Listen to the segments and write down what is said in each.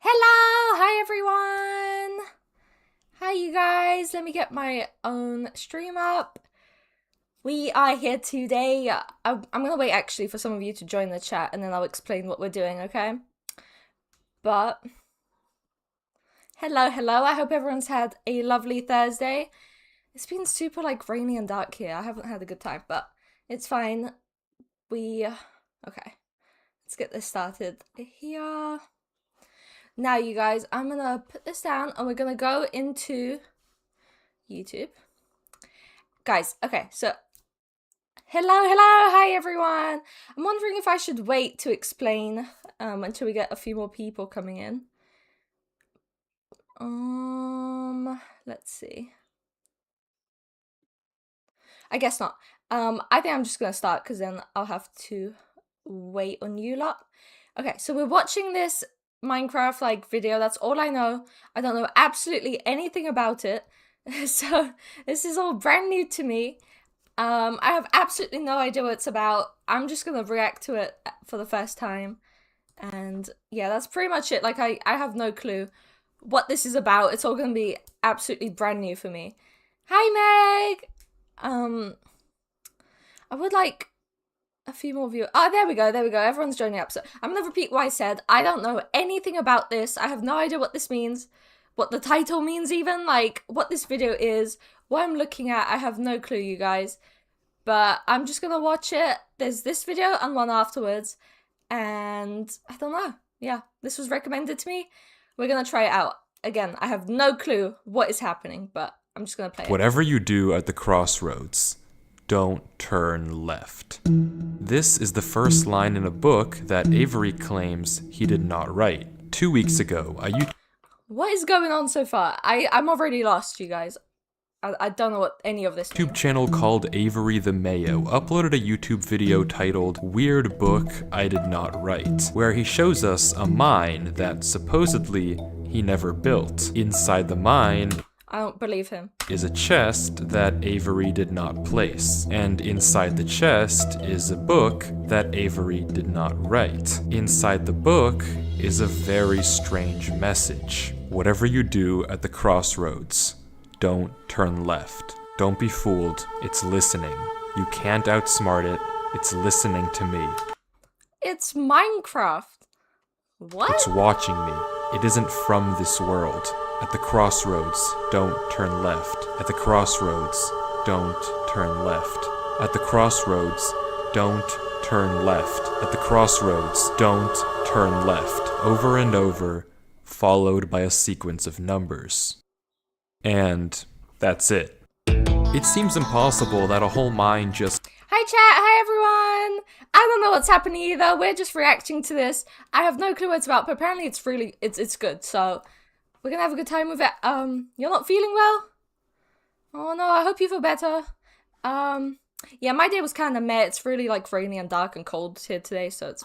Hello! Hi everyone! Hi you guys, let me get my own stream up. We are here today. I'm gonna wait actually for some of you to join the chat and then I'll explain what we're doing, okay? But, hello. I hope everyone's had a lovely Thursday. It's been super rainy and dark here. I haven't had a good time, but it's fine. Okay, let's get this started here. Now, you guys, I'm gonna put this down and we're gonna go into YouTube. Guys, okay, so hello, hi everyone. I'm wondering if I should wait to explain until we get a few more people coming in. Let's see. I guess not. I think I'm just gonna start because then I'll have to wait on you lot. Okay, so we're watching this Minecraft video. That's all I know. I don't know absolutely anything about it. So this is all brand new to me. I have absolutely no idea what it's about. I'm just gonna react to it for the first time. And yeah, that's pretty much it. I have no clue what this is about. It's all gonna be absolutely brand new for me. Hi Meg! I would like a few more viewers. Oh, there we go. Everyone's joining up. So I'm gonna repeat what I said. I don't know anything about this. I have no idea what this means, what the title means even, what this video is, what I'm looking at. I have no clue, you guys. But I'm just gonna watch it. There's this video and one afterwards. And I don't know. Yeah, this was recommended to me. We're gonna try it out. Again, I have no clue what is happening, but I'm just gonna play it. Whatever you do at the crossroads, don't turn left. This is the first line in a book that Avery claims he did not write. 2 weeks ago, what is going on so far? I'm already lost, you guys. I don't know what any of this means. YouTube channel called Avery the Mayo uploaded a YouTube video titled Weird Book I Did Not Write, where he shows us a mine that supposedly he never built. Inside the mine, I don't believe him, is a chest that Avery did not place. And inside the chest is a book that Avery did not write. Inside the book is a very strange message. Whatever you do at the crossroads, don't turn left. Don't be fooled, it's listening. You can't outsmart it, it's listening to me. It's Minecraft. What? It's watching me. It isn't from this world. At the crossroads, don't turn left. At the crossroads, don't turn left. At the crossroads, don't turn left. At the crossroads, don't turn left. Over and over, followed by a sequence of numbers. And that's it. It seems impossible that a whole mine just... Hi chat, hi everyone! I don't know what's happening either, we're just reacting to this. I have no clue what it's about, but apparently it's good, so... We're gonna have a good time with it. You're not feeling well? Oh no, I hope you feel better. Yeah, my day was kind of meh. It's really rainy and dark and cold here today, so it's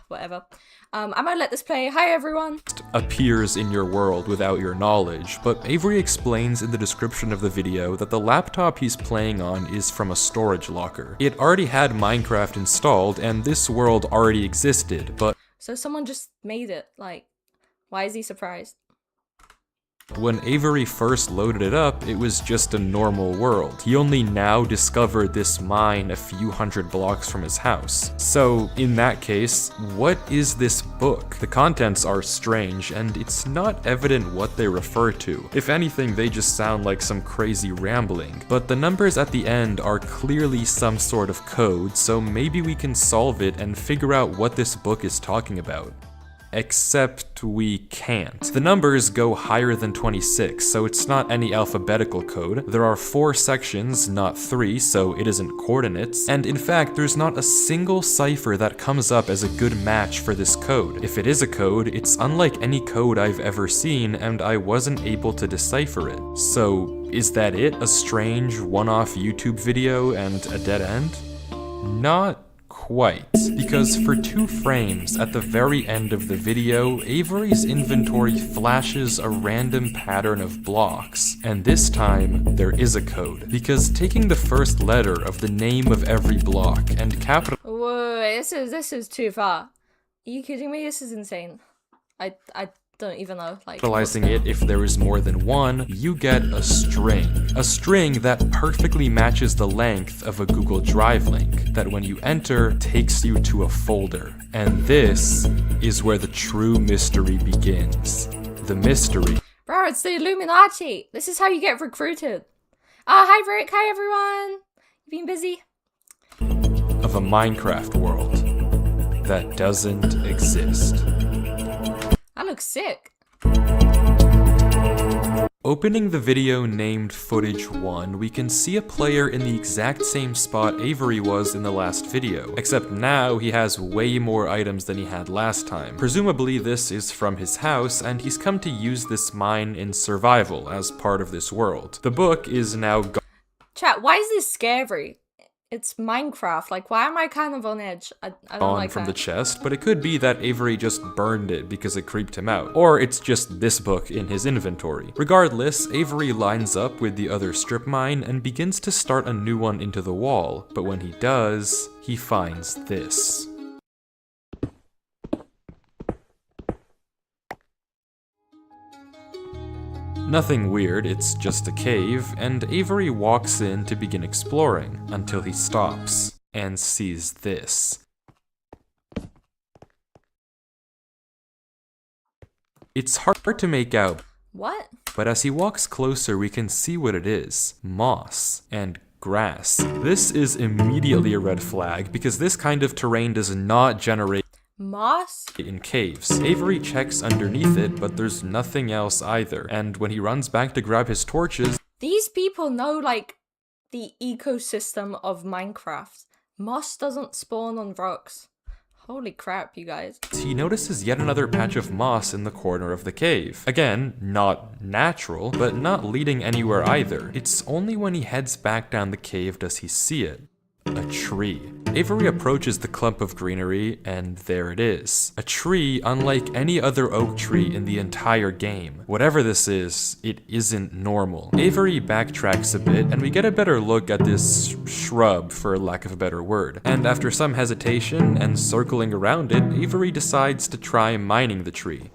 whatever. I might let this play. Hi everyone. Appears in your world without your knowledge, but Avery explains in the description of the video that the laptop he's playing on is from a storage locker. It already had Minecraft installed and this world already existed, but... So someone just made it, why is he surprised? When Avery first loaded it up, it was just a normal world. He only now discovered this mine a few hundred blocks from his house. So, in that case, what is this book? The contents are strange, and it's not evident what they refer to. If anything, they just sound like some crazy rambling. But the numbers at the end are clearly some sort of code, so maybe we can solve it and figure out what this book is talking about. Except we can't. The numbers go higher than 26, so it's not any alphabetical code. There are 4 sections, not 3, so it isn't coordinates. And in fact, there's not a single cipher that comes up as a good match for this code. If it is a code, it's unlike any code I've ever seen, and I wasn't able to decipher it. So, is that it? A strange, one-off YouTube video and a dead end? Not quite, because for 2 frames at the very end of the video, Avery's inventory flashes a random pattern of blocks, and this time there is a code, because taking the first letter of the name of every block and capital... Whoa, this is too far. Are you kidding me? This is insane. I don't even know, like... Realizing it, if there is more than one, you get a string. A string that perfectly matches the length of a Google Drive link, that when you enter, takes you to a folder. And this is where the true mystery begins. The mystery. Bro, it's the Illuminati! This is how you get recruited. Hi Rick, hi everyone! You been busy? Of a Minecraft world that doesn't exist. That looks sick. Opening the video named Footage 1, we can see a player in the exact same spot Avery was in the last video, except now he has way more items than he had last time. Presumably this is from his house, and he's come to use this mine in survival as part of this world. The book is now gone. Chat, why is this scary? It's Minecraft, like why am I kind of on edge? I don't like from that. the chest, but it could be that Avery just burned it because it creeped him out. Or it's just this book in his inventory. Regardless, Avery lines up with the other strip mine and begins to start a new one into the wall, but when he does, he finds this. Nothing weird, it's just a cave, and Avery walks in to begin exploring, until he stops and sees this. It's hard to make out, What? but as he walks closer we can see what it is. Moss and grass. This is immediately a red flag, because this kind of terrain does not generate Moss? in caves. Avery checks underneath it, but there's nothing else either, and when he runs back to grab his torches, These people know, like, the ecosystem of Minecraft. Moss doesn't spawn on rocks. Holy crap, you guys. he notices yet another patch of moss in the corner of the cave. Again, not natural, but not leading anywhere either. It's only when he heads back down the cave does he see it. A tree. Avery approaches the clump of greenery, and there it is. A tree unlike any other oak tree in the entire game. Whatever this is, it isn't normal. Avery backtracks a bit, and we get a better look at this shrub, for lack of a better word. And after some hesitation and circling around it, Avery decides to try mining the tree.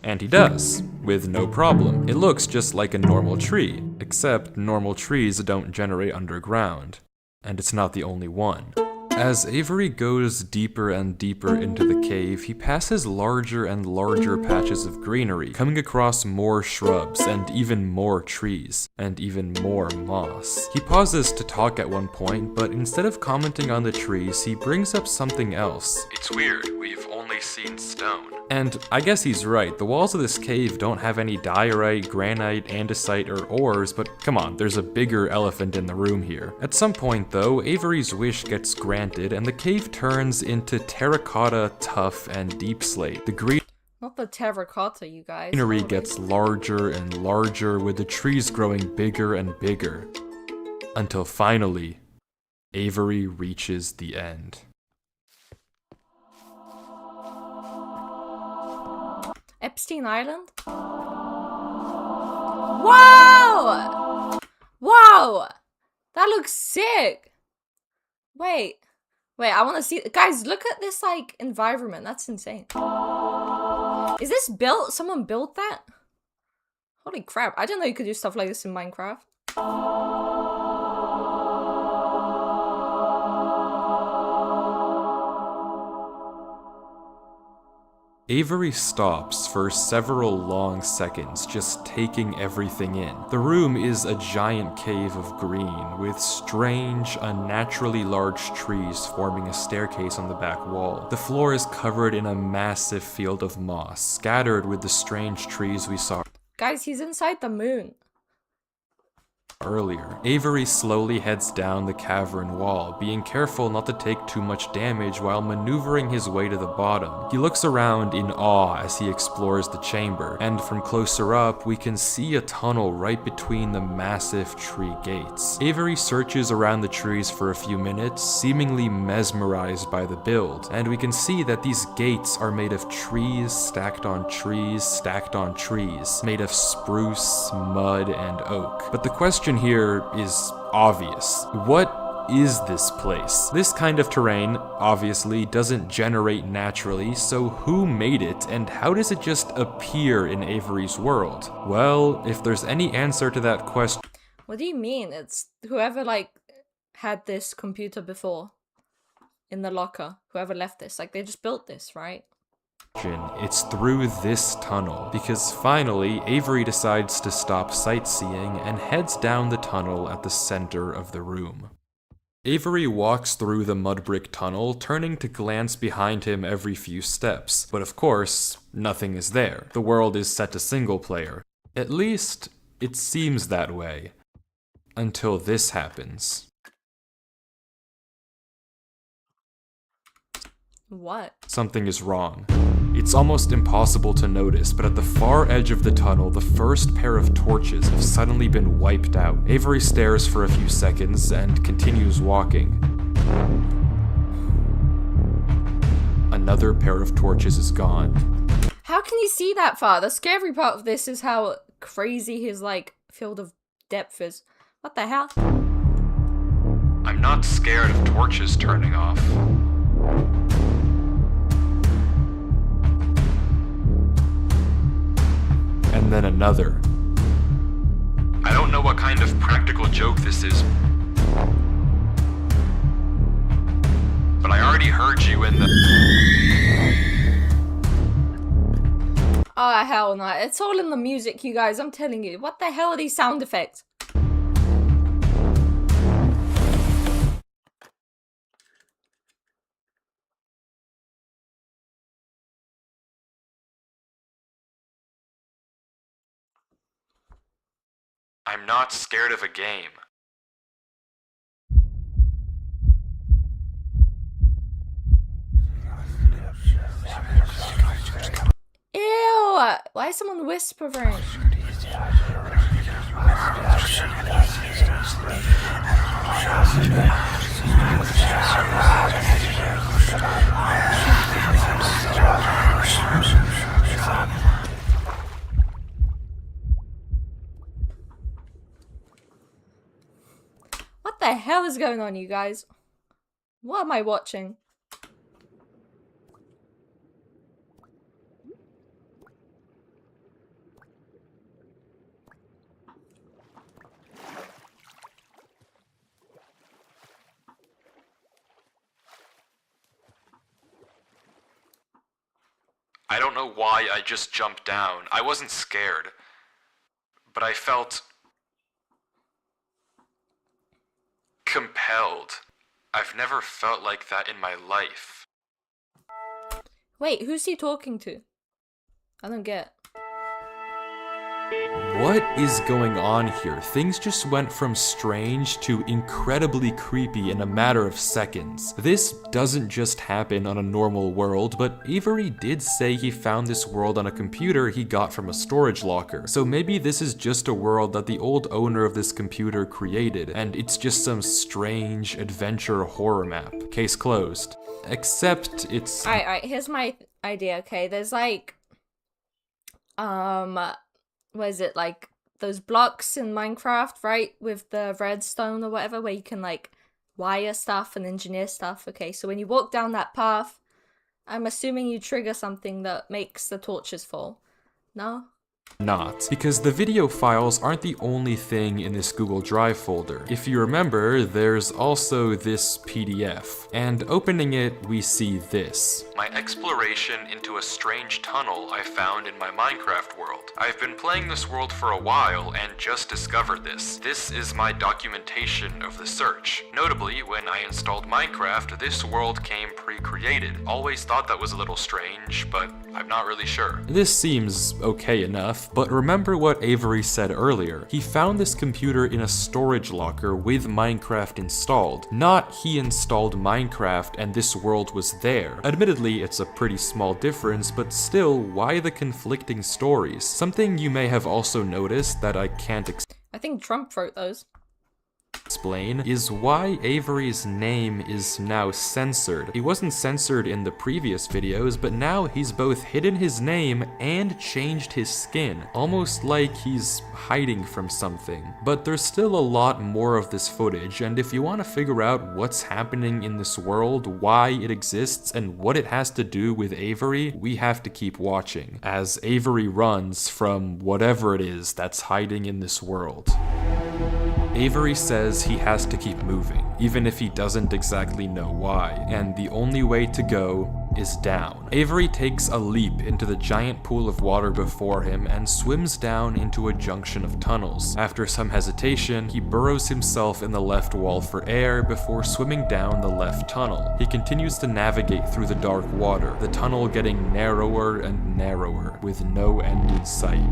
And he does, with no problem. It looks just like a normal tree, except normal trees don't generate underground. And it's not the only one. As Avery goes deeper and deeper into the cave, he passes larger and larger patches of greenery, coming across more shrubs, and even more trees, and even more moss. He pauses to talk at one point, but instead of commenting on the trees, he brings up something else. It's weird, we've only seen stone. And I guess he's right, the walls of this cave don't have any diorite, granite, andesite, or ores, but come on, there's a bigger elephant in the room here. At some point though, Avery's wish gets granted, and the cave turns into terracotta, tuff, and deep slate. The Not the terracotta, you guys. greenery gets larger and larger, with the trees growing bigger and bigger. Until finally, Avery reaches the end. Epstein Island? Wow! Wow! That looks sick! Wait, I want to see. Guys, look at this, like, environment. That's insane. Is this built? Someone built that? Holy crap. I didn't know you could do stuff like this in Minecraft. Avery stops for several long seconds, just taking everything in. The room is a giant cave of green, with strange, unnaturally large trees forming a staircase on the back wall. The floor is covered in a massive field of moss, scattered with the strange trees we saw Guys, he's inside the moon. earlier. Avery slowly heads down the cavern wall, being careful not to take too much damage while maneuvering his way to the bottom. He looks around in awe as he explores the chamber, and from closer up, we can see a tunnel right between the massive tree gates. Avery searches around the trees for a few minutes, seemingly mesmerized by the build, and we can see that these gates are made of trees stacked on trees stacked on trees, made of spruce, mud, and oak. But the question here is obvious. What is this place? This kind of terrain, obviously, doesn't generate naturally, so who made it, and how does it just appear in Avery's world? Well, if there's any answer to that question... What do you mean? It's whoever, like, had this computer before in the locker. Whoever left this. Like, they just built this, right? It's through this tunnel, because finally, Avery decides to stop sightseeing and heads down the tunnel at the center of the room. Avery walks through the mud brick tunnel, turning to glance behind him every few steps, but of course, nothing is there. The world is set to single player. At least, it seems that way. Until this happens. What? Something is wrong. It's almost impossible to notice, but at the far edge of the tunnel, the first pair of torches have suddenly been wiped out. Avery stares for a few seconds and continues walking. Another pair of torches is gone. How can you see that far? The scary part of this is how crazy his, like, field of depth is. What the hell? I'm not scared of torches turning off. And then another. I don't know what kind of practical joke this is, but I already heard you in the... Oh, hell no. It's all in the music, you guys. I'm telling you. What the hell are these sound effects? I'm not scared of a game. Ew! Why is someone whispering? What the hell is going on, you guys? What am I watching? I don't know why I just jumped down. I wasn't scared. But I felt... compelled. I've never felt like that in my life. Wait, who's he talking to? I don't get. What is going on here? Things just went from strange to incredibly creepy in a matter of seconds. This doesn't just happen on a normal world, but Avery did say he found this world on a computer he got from a storage locker. So maybe this is just a world that the old owner of this computer created, and it's just some strange adventure horror map. Case closed. Except it's... Alright, here's my idea, okay? There's like... what is it, like those blocks in Minecraft, right, with the redstone or whatever, where you can like wire stuff and engineer stuff. Okay, so when you walk down that path, I'm assuming you trigger something that makes the torches fall. No? Not, because the video files aren't the only thing in this Google Drive folder. If you remember, there's also this PDF, and opening it, we see this. My exploration into a strange tunnel I found in my Minecraft world. I've been playing this world for a while and just discovered this. This is my documentation of the search. Notably, when I installed Minecraft, this world came pre-created. Always thought that was a little strange, but I'm not really sure. This seems okay enough, but remember what Avery said earlier. He found this computer in a storage locker with Minecraft installed. Not he installed Minecraft and this world was there. Admittedly, it's a pretty small difference, but still, why the conflicting stories? Something you may have also noticed that I can't I think Trump wrote those. explain is why Avery's name is now censored. He wasn't censored in the previous videos, but now he's both hidden his name and changed his skin, almost like he's hiding from something. But there's still a lot more of this footage, and if you want to figure out what's happening in this world, why it exists, and what it has to do with Avery, we have to keep watching, as Avery runs from whatever it is that's hiding in this world. Avery says he has to keep moving, even if he doesn't exactly know why, and the only way to go is down. Avery takes a leap into the giant pool of water before him and swims down into a junction of tunnels. After some hesitation, he burrows himself in the left wall for air before swimming down the left tunnel. He continues to navigate through the dark water, the tunnel getting narrower and narrower, with no end in sight.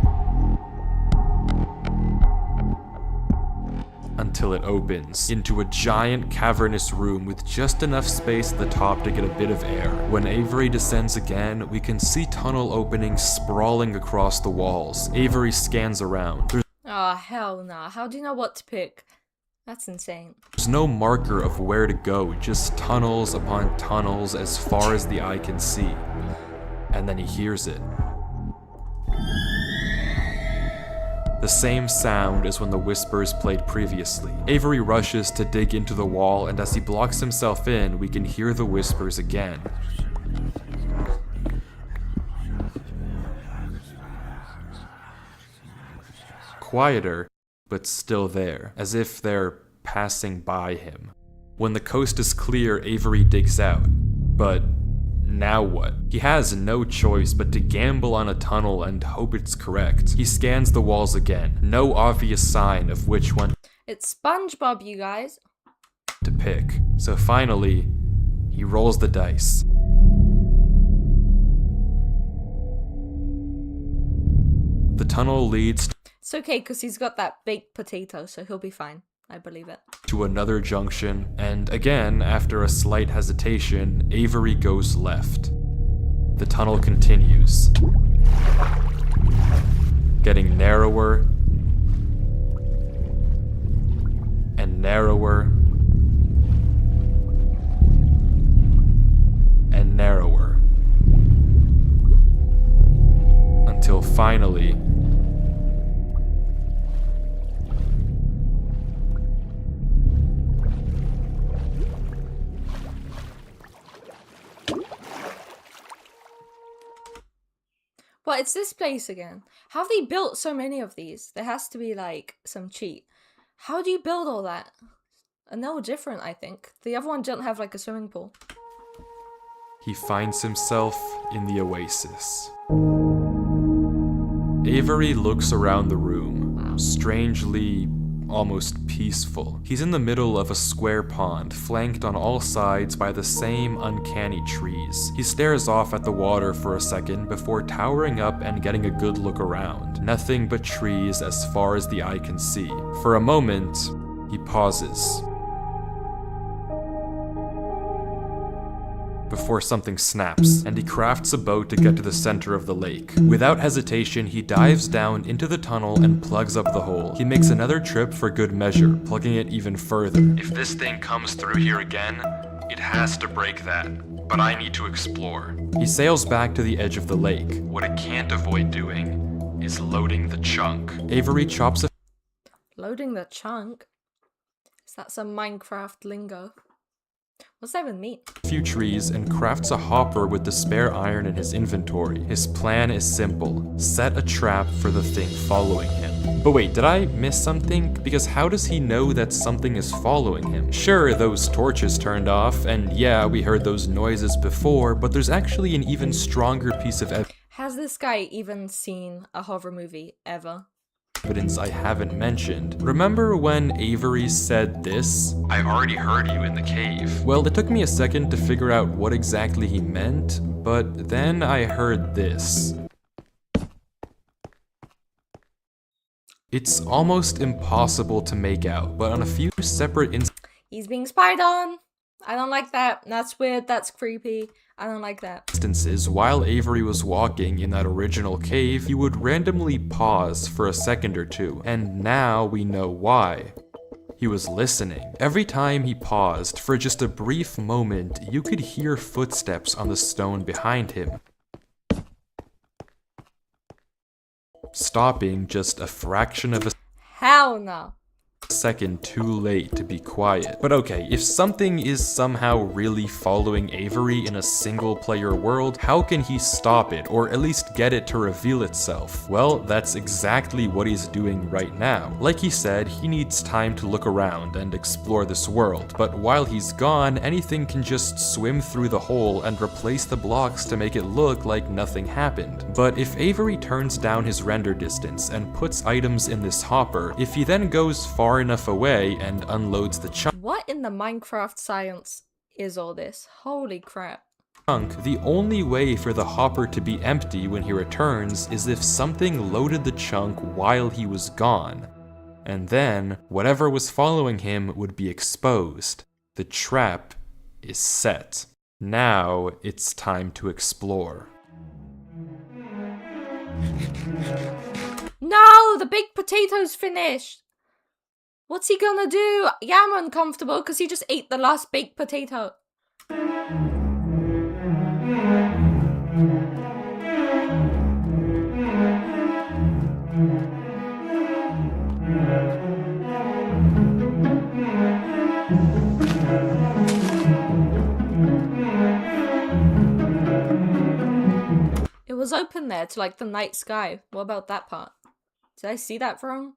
Until it opens into a giant cavernous room with just enough space at the top to get a bit of air. When Avery descends again, we can see tunnel openings sprawling across the walls. Avery scans around. Oh, hell nah. How do you know what to pick? That's insane. There's no marker of where to go, just tunnels upon tunnels as far as the eye can see. And then he hears it. The same sound as when the whispers played previously. Avery rushes to dig into the wall, and as he blocks himself in, we can hear the whispers again. Quieter, but still there, as if they're passing by him. When the coast is clear, Avery digs out. But now what? He has no choice but to gamble on a tunnel and hope it's correct. He scans the walls again, no obvious sign of which one It's SpongeBob, you guys. to pick. So finally, he rolls the dice. The tunnel leads It's okay, because he's got that baked potato, so he'll be fine. I believe it. to another junction, and again, after a slight hesitation, Avery goes left. The tunnel continues, getting narrower and narrower and narrower, until finally Well, it's this place again. How have they built so many of these? There has to be, like, some cheat. How do you build all that? And they're all different, I think. The other one didn't have, like, a swimming pool. he finds himself in the oasis. Avery looks around the room, strangely almost peaceful. He's in the middle of a square pond, flanked on all sides by the same uncanny trees. He stares off at the water for a second before towering up and getting a good look around. Nothing but trees as far as the eye can see. For a moment, he pauses, before something snaps, and he crafts a boat to get to the center of the lake. Without hesitation, he dives down into the tunnel and plugs up the hole. He makes another trip for good measure, plugging it even further. If this thing comes through here again, it has to break that, but I need to explore. He sails back to the edge of the lake. What it can't avoid doing is loading the chunk. Avery chops a Loading the chunk? Is that some Minecraft lingo? What's that even mean? few trees and crafts a hopper with the spare iron in his inventory. His plan is simple: set a trap for the thing following him. But wait, did I miss something? Because how does he know that something is following him? Sure, those torches turned off, and yeah, we heard those noises before, but there's actually an even stronger piece of Has this guy even seen a horror movie ever? evidence I haven't mentioned. Remember when Avery said this? I already heard you in the cave. Well, it took me a second to figure out what exactly he meant, but then I heard this. It's almost impossible to make out, but on a few separate He's being spied on! I don't like that. That's weird. That's creepy. I don't like that. instances, while Avery was walking in that original cave, he would randomly pause for a second or two, and now we know why. He was listening. Every time he paused, for just a brief moment, you could hear footsteps on the stone behind him, stopping just a fraction of a Hell no. second too late to be quiet. But okay, if something is somehow really following Avery in a single player world, how can he stop it, or at least get it to reveal itself? Well, that's exactly what he's doing right now. Like he said, he needs time to look around and explore this world, but while he's gone, anything can just swim through the hole and replace the blocks to make it look like nothing happened. But if Avery turns down his render distance and puts items in this hopper, if he then goes far enough away and unloads the What in the Minecraft science is all this? Holy crap. chunk, the only way for the hopper to be empty when he returns is if something loaded the chunk while he was gone. And then, whatever was following him would be exposed. The trap is set. Now, it's time to explore. No, the baked potato's finished. What's he gonna do? Yeah, I'm uncomfortable because he just ate the last baked potato. It was open there to like the night sky. What about that part? Did I see that wrong?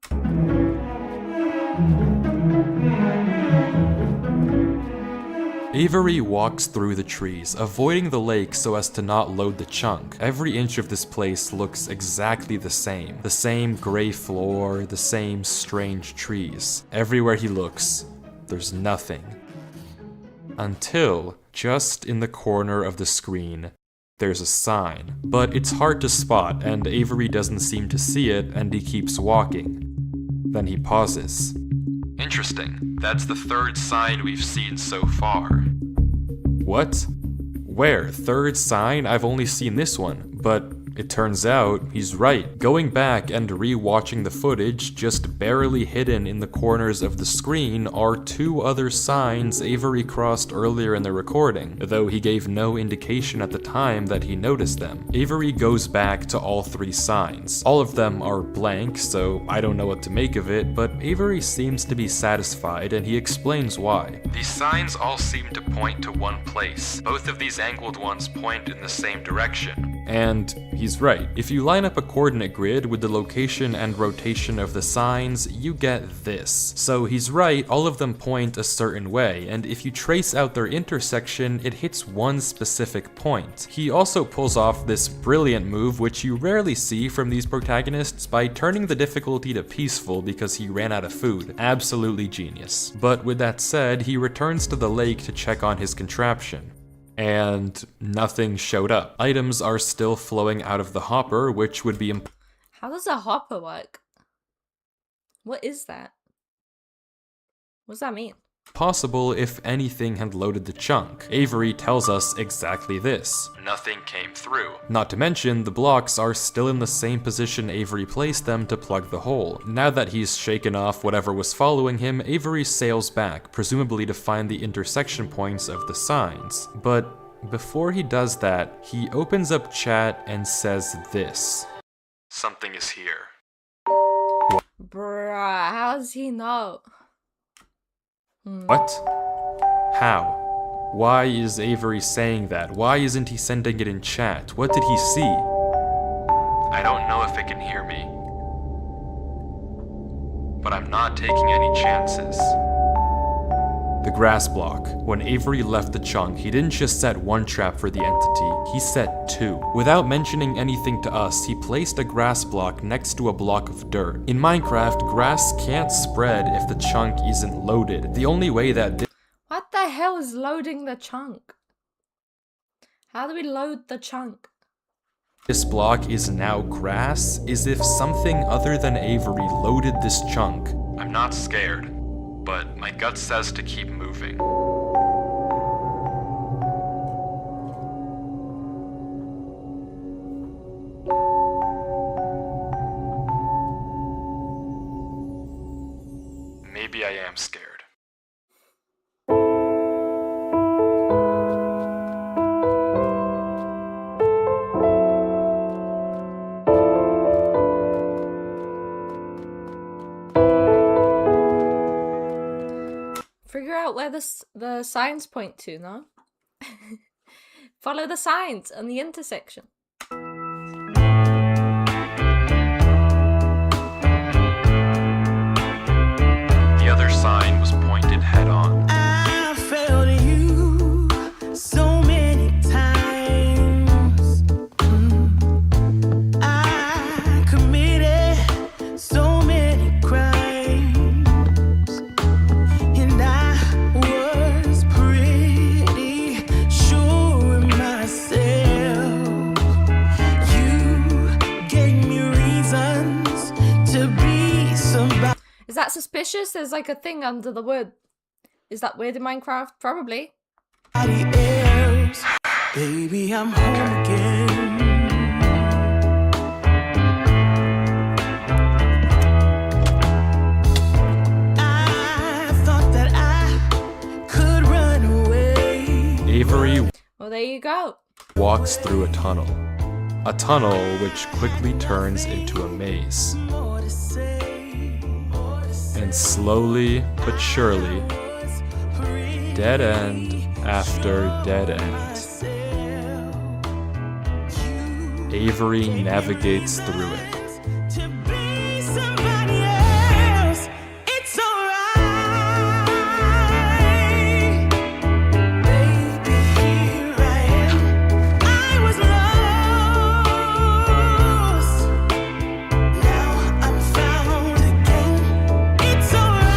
Avery walks through the trees, avoiding the lake so as to not load the chunk. Every inch of this place looks exactly the same. The same gray floor, the same strange trees. Everywhere he looks, there's nothing. Until, just in the corner of the screen, there's a sign. But it's hard to spot, and Avery doesn't seem to see it, and he keeps walking. Then he pauses. Interesting. That's the third sign we've seen so far. What? Where? Third sign? I've only seen this one. But it turns out he's right. Going back and re-watching the footage, just barely hidden in the corners of the screen are two other signs Avery crossed earlier in the recording, though he gave no indication at the time that he noticed them. Avery goes back to all three signs. All of them are blank, so I don't know what to make of it, but Avery seems to be satisfied and he explains why. These signs all seem to point to one place. Both of these angled ones point in the same direction. And he's right. If you line up a coordinate grid with the location and rotation of the signs, you get this. So he's right, all of them point a certain way, and if you trace out their intersection, it hits one specific point. He also pulls off this brilliant move, which you rarely see from these protagonists, by turning the difficulty to peaceful because he ran out of food. Absolutely genius. But with that said, he returns to the lake to check on his contraption. And nothing showed up. Items are still flowing out of the hopper, which would be How does a hopper work? What is that? What does that mean? possible if anything had loaded the chunk. Avery tells us exactly this. Nothing came through. Not to mention, the blocks are still in the same position Avery placed them to plug the hole. Now that he's shaken off whatever was following him, Avery sails back, presumably to find the intersection points of the signs. But before he does that, he opens up chat and says this. Something is here. Bruh, how does he know? What? How? Why is Avery saying that? Why isn't he sending it in chat? What did he see? I don't know if it can hear me. But I'm not taking any chances. The grass block. When Avery left the chunk, he didn't just set one trap for the entity, he set two. Without mentioning anything to us, he placed a grass block next to a block of dirt. In Minecraft, grass can't spread if the chunk isn't loaded. The only way that What the hell is loading the chunk? How do we load the chunk? this block is now grass is if something other than Avery loaded this chunk. I'm not scared, but my gut says to keep moving. Maybe I am I'm scared. Figure out where the signs point to, no? Follow the signs and the intersection. The other sign was pointed head on. I failed you so many times. I committed so many crimes, and I was pretty sure of myself. You gave me reasons to be somebody. Is that suspicious? There's like a thing under the wood. Is that weird in Minecraft? Probably. Else. Baby, I'm home again. I thought that I could run away. Avery Well, there you go. walks through a tunnel. A tunnel which quickly turns into a maze. More to say, more to say. And slowly but surely, dead end after dead end, Avery navigates through it. To be somebody else, it's alright. Baby, here I am. I was lost. Now I'm found again. It's alright.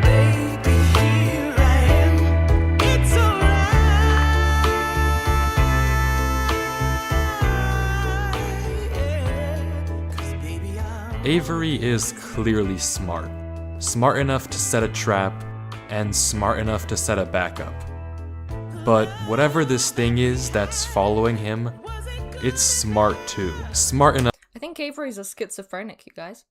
Baby, here I am. It's alright. 'Cause baby, I'm Avery is clearly smart. Smart enough to set a trap, and smart enough to set a backup. But whatever this thing is that's following him, it's smart too. Smart enough I think Avery's a schizophrenic, you guys.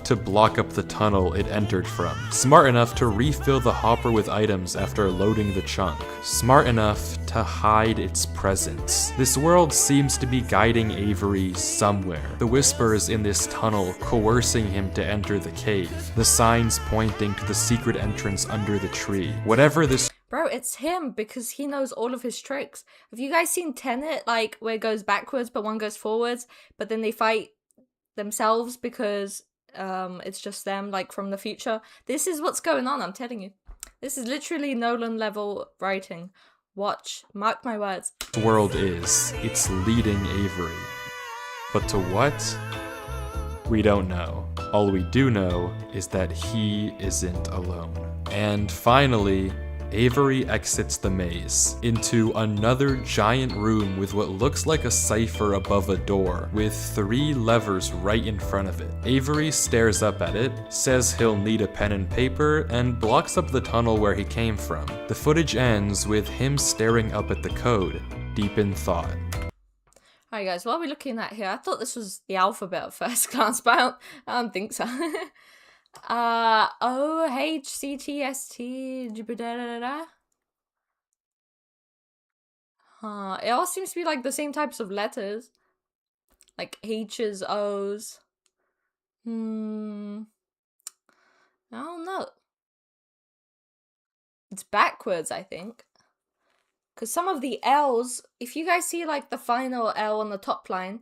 to block up the tunnel it entered from. Smart enough to refill the hopper with items after loading the chunk. Smart enough to hide its presence. This world seems to be guiding Avery somewhere. The whispers in this tunnel coercing him to enter the cave. The signs pointing to the secret entrance under the tree. Whatever this Bro, it's him because he knows all of his tricks. Have you guys seen Tenet, like where it goes backwards but one goes forwards, but then they fight themselves because it's just them, like from the future? This is what's going on, I'm telling you. This is literally Nolan level writing. Watch, mark my words. world is, it's leading Avery. But to what? We don't know. All we do know is that he isn't alone. And finally, Avery exits the maze into another giant room with what looks like a cipher above a door, with 3 levers right in front of it. Avery stares up at it, says he'll need a pen and paper, and blocks up the tunnel where he came from. The footage ends with him staring up at the code, deep in thought. Alright guys, what are we looking at here? I thought this was the alphabet at first glance, but I don't think so. O, H, C, T, S, T, da. It all seems to be like the same types of letters. Like H's, O's. I don't know. It's backwards, I think. Because some of the L's, if you guys see like the final L on the top line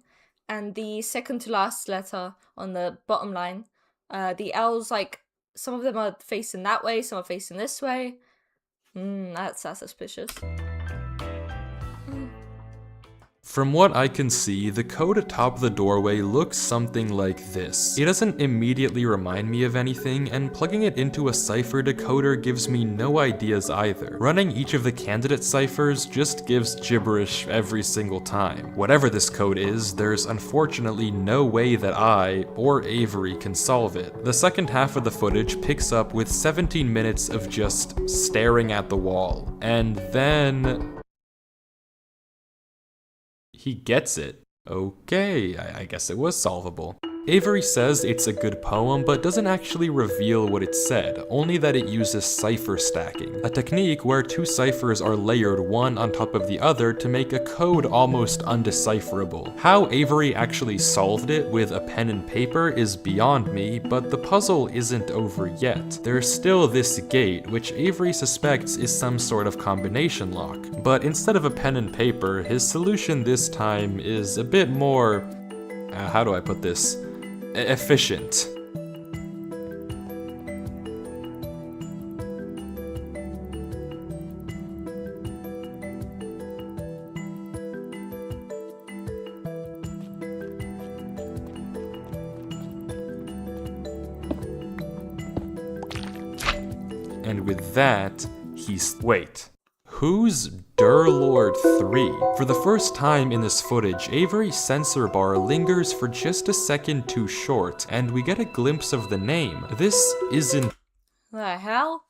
and the second to last letter on the bottom line, the L's, like, some of them are facing that way, some are facing this way. That's suspicious. From what I can see, the code atop the doorway looks something like this. It doesn't immediately remind me of anything, and plugging it into a cipher decoder gives me no ideas either. Running each of the candidate ciphers just gives gibberish every single time. Whatever this code is, there's unfortunately no way that I, or Avery, can solve it. The second half of the footage picks up with 17 minutes of just staring at the wall. And then he gets it. Okay, I guess it was solvable. Avery says it's a good poem, but doesn't actually reveal what it said, only that it uses cipher stacking, a technique where two ciphers are layered one on top of the other to make a code almost undecipherable. How Avery actually solved it with a pen and paper is beyond me, but the puzzle isn't over yet. There's still this gate, which Avery suspects is some sort of combination lock, but instead of a pen and paper, his solution this time is a bit more, how do I put this? Efficient. And with that, wait. Who's Durlord 3? For the first time in this footage, Avery's censor bar lingers for just a second too short, and we get a glimpse of the name. This isn't The hell?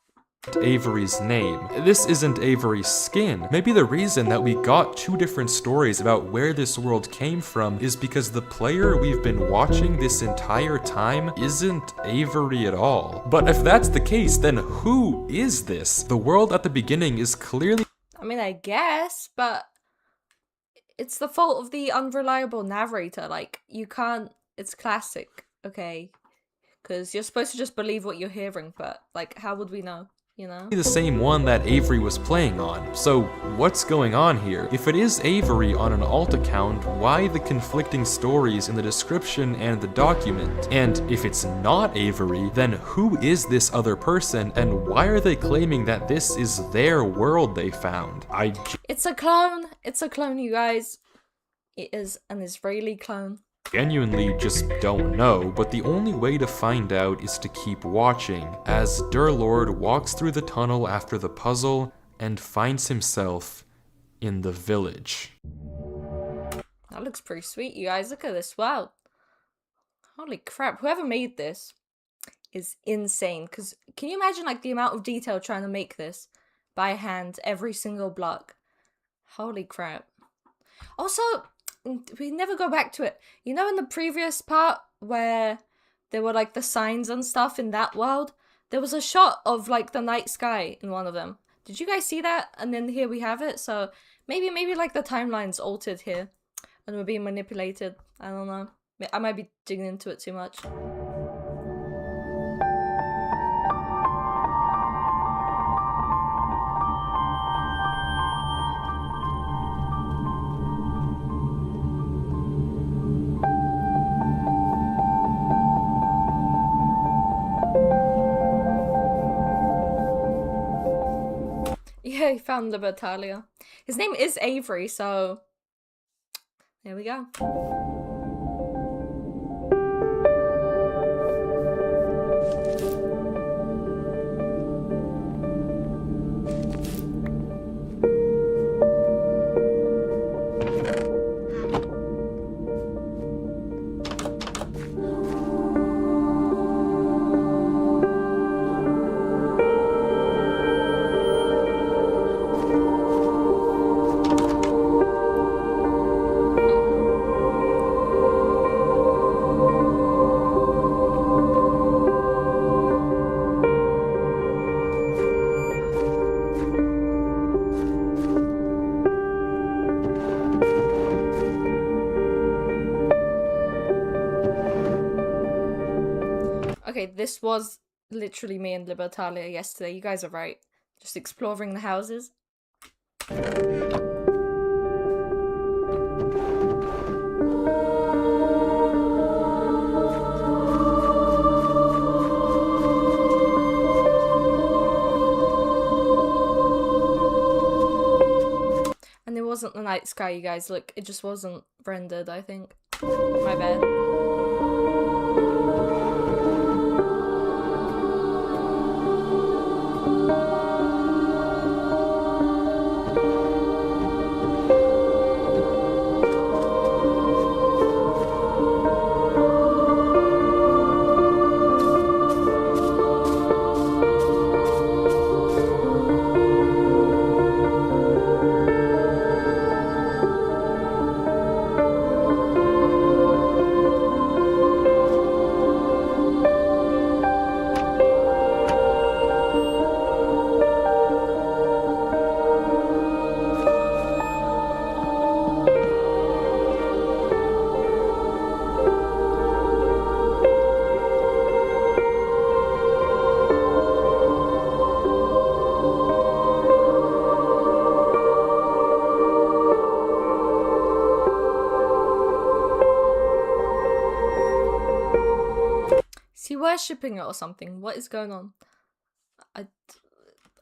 Avery's name. This isn't Avery's skin. Maybe the reason that we got two different stories about where this world came from is because the player we've been watching this entire time isn't Avery at all. But if that's the case, then who is this? The world at the beginning is clearly— I mean, I guess, but it's the fault of the unreliable narrator. Like, you can't, it's classic, okay? Because you're supposed to just believe what you're hearing, but, like, how would we know? You know? the same one that Avery was playing on. So what's going on here? If it is Avery on an alt account, why the conflicting stories in the description and the document? And if it's not Avery, then who is this other person and why are they claiming that this is their world they found? It's a clone! It's a clone, you guys. It is an Israeli clone. Genuinely just don't know, but the only way to find out is to keep watching as Durlord walks through the tunnel after the puzzle and finds himself in the village. That looks pretty sweet, you guys. Look at this. Wow. Holy crap. Whoever made this is insane. Because can you imagine like the amount of detail trying to make this by hand, every single block? Holy crap. Also, we never go back to it. You know in the previous part where there were like the signs and stuff in that world? There was a shot of like the night sky in one of them. Did you guys see that? And then here we have it. So maybe like the timeline's altered here and we're being manipulated. I don't know. I might be digging into it too much. Yeah, he found Libertalia. His name is Avery, so there we go. Okay, this was literally me and Libertalia yesterday. You guys are right. Just exploring the houses. And it wasn't the night sky, you guys. Look, it just wasn't rendered, I think. My bad. worshipping it or something? What is going on?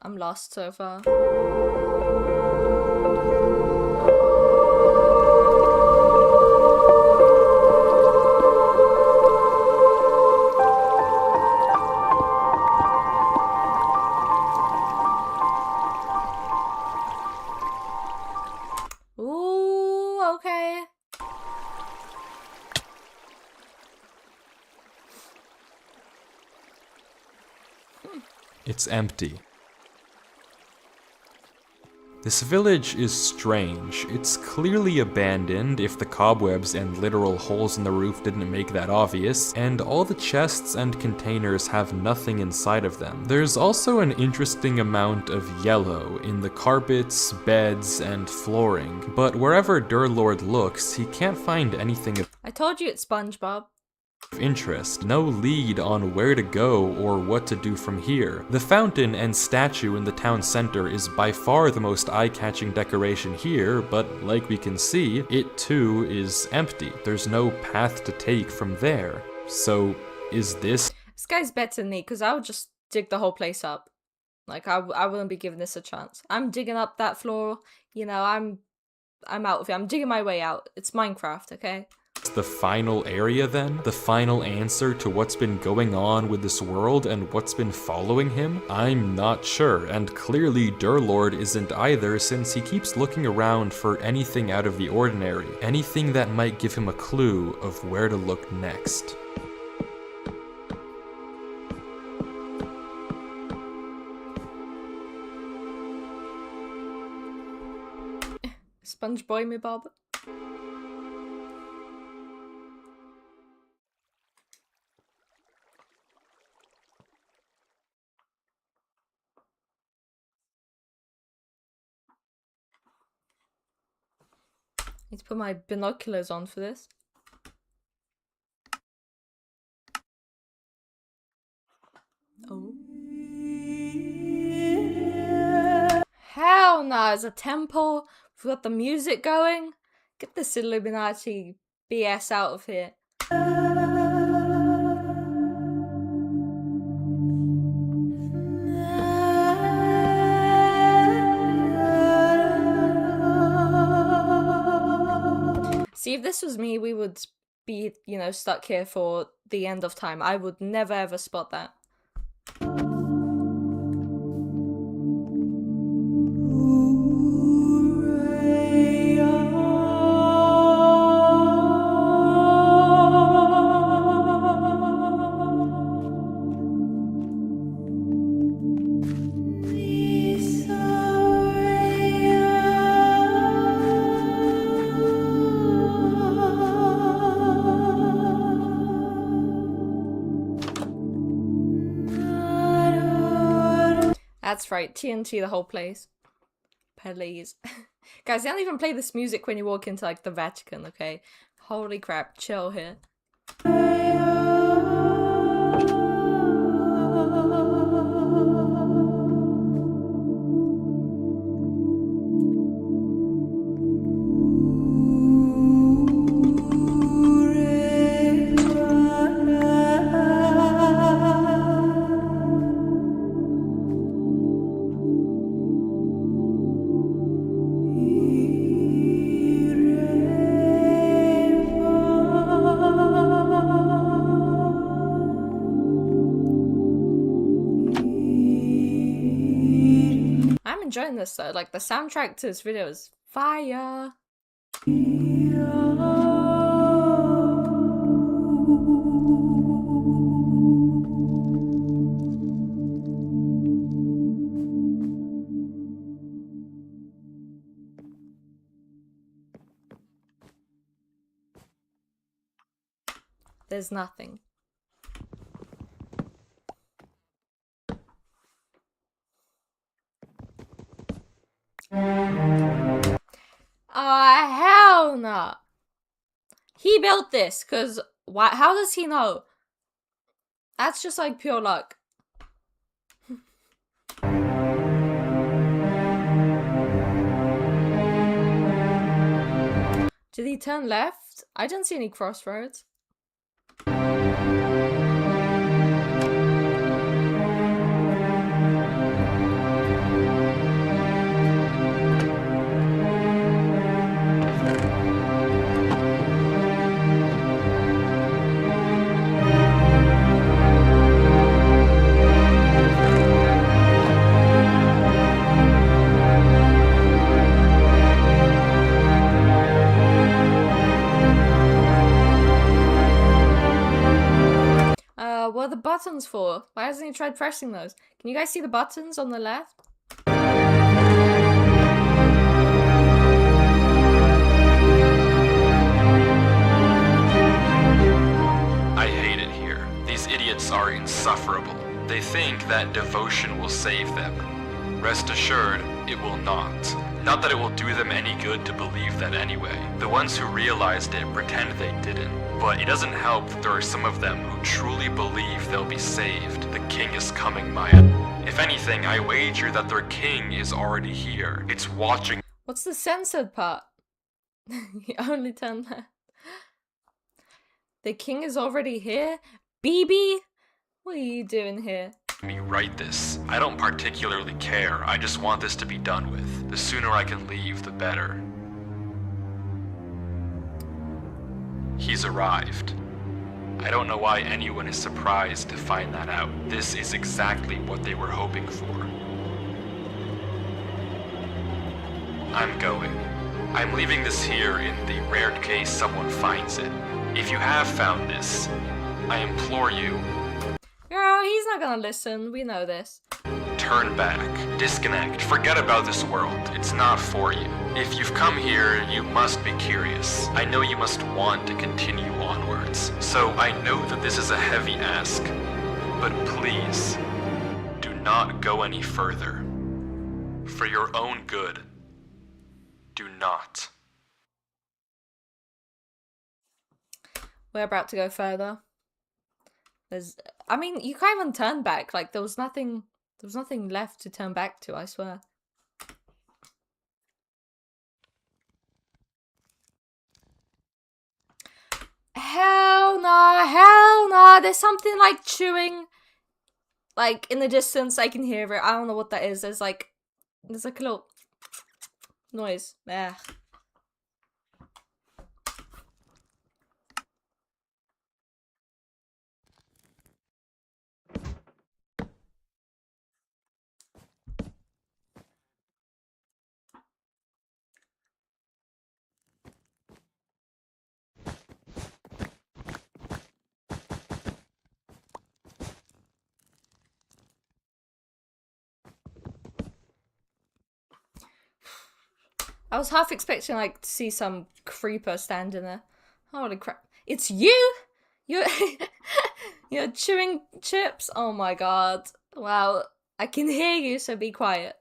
I'm lost so far. Ooh, okay. It's empty. This village is strange. It's clearly abandoned, if the cobwebs and literal holes in the roof didn't make that obvious, and all the chests and containers have nothing inside of them. There's also an interesting amount of yellow in the carpets, beds, and flooring, but wherever Durlord looks, he can't find anything of I told you it's SpongeBob. interest, no lead on where to go or what to do from here. The fountain and statue in the town center is by far the most eye-catching decoration here, but like we can see, it too is empty. There's no path to take from there. So, is this This guy's better than me, because I would just dig the whole place up. Like, I wouldn't be giving this a chance. I'm digging up that floor, you know, I'm out of it. I'm digging my way out. It's Minecraft, okay? the final area then? The final answer to what's been going on with this world and what's been following him? I'm not sure, and clearly Durlord isn't either, since he keeps looking around for anything out of the ordinary, anything that might give him a clue of where to look next. Sponge boy me bob. Need to put my binoculars on for this. Oh. Hell no, it's a temple. We've got the music going. Get this Illuminati BS out of here. See, if this was me, we would be, you know, stuck here for the end of time. I would never ever spot that. That's right, TNT the whole place. Please. Guys, they don't even play this music when you walk into, like, the Vatican, okay? Holy crap, chill here. I'm enjoying this though, like the soundtrack to this video is fire. There's nothing. Hell no. He built this, cause why? How does he know? That's just like pure luck. Did he turn left? I didn't see any crossroads. buttons for? Why hasn't he tried pressing those? Can you guys see the buttons on the left? I hate it here. These idiots are insufferable. They think that devotion will save them. Rest assured, it will not. Not that it will do them any good to believe that anyway. The ones who realized it pretend they didn't. But it doesn't help that there are some of them who truly believe they'll be saved. The king is coming, Maya. If anything, I wager that their king is already here. It's watching. What's the censored part? You only turn left. The king is already here? BB? What are you doing here? Me write this. I don't particularly care. I just want this to be done with. The sooner I can leave, the better. He's arrived. I don't know why anyone is surprised to find that out. This is exactly what they were hoping for. I'm going. I'm leaving this here in the rare case someone finds it. If you have found this, I implore you, Girl, he's not gonna listen. We know this. turn back, disconnect, forget about this world. It's not for you. If you've come here, you must be curious. I know you must want to continue onwards. So I know that this is a heavy ask, but please, do not go any further. For your own good, do not. We're about to go further. I mean, you can't even turn back. Like, there was nothing left to turn back to, I swear. Hell no, there's something like chewing, like, in the distance. I can hear it. I don't know what that is. There's like a little noise. Ugh. I was half expecting, like, to see some creeper standing there. Holy crap. It's you? You're, you're chewing chips? Oh my god. Wow. I can hear you, so be quiet.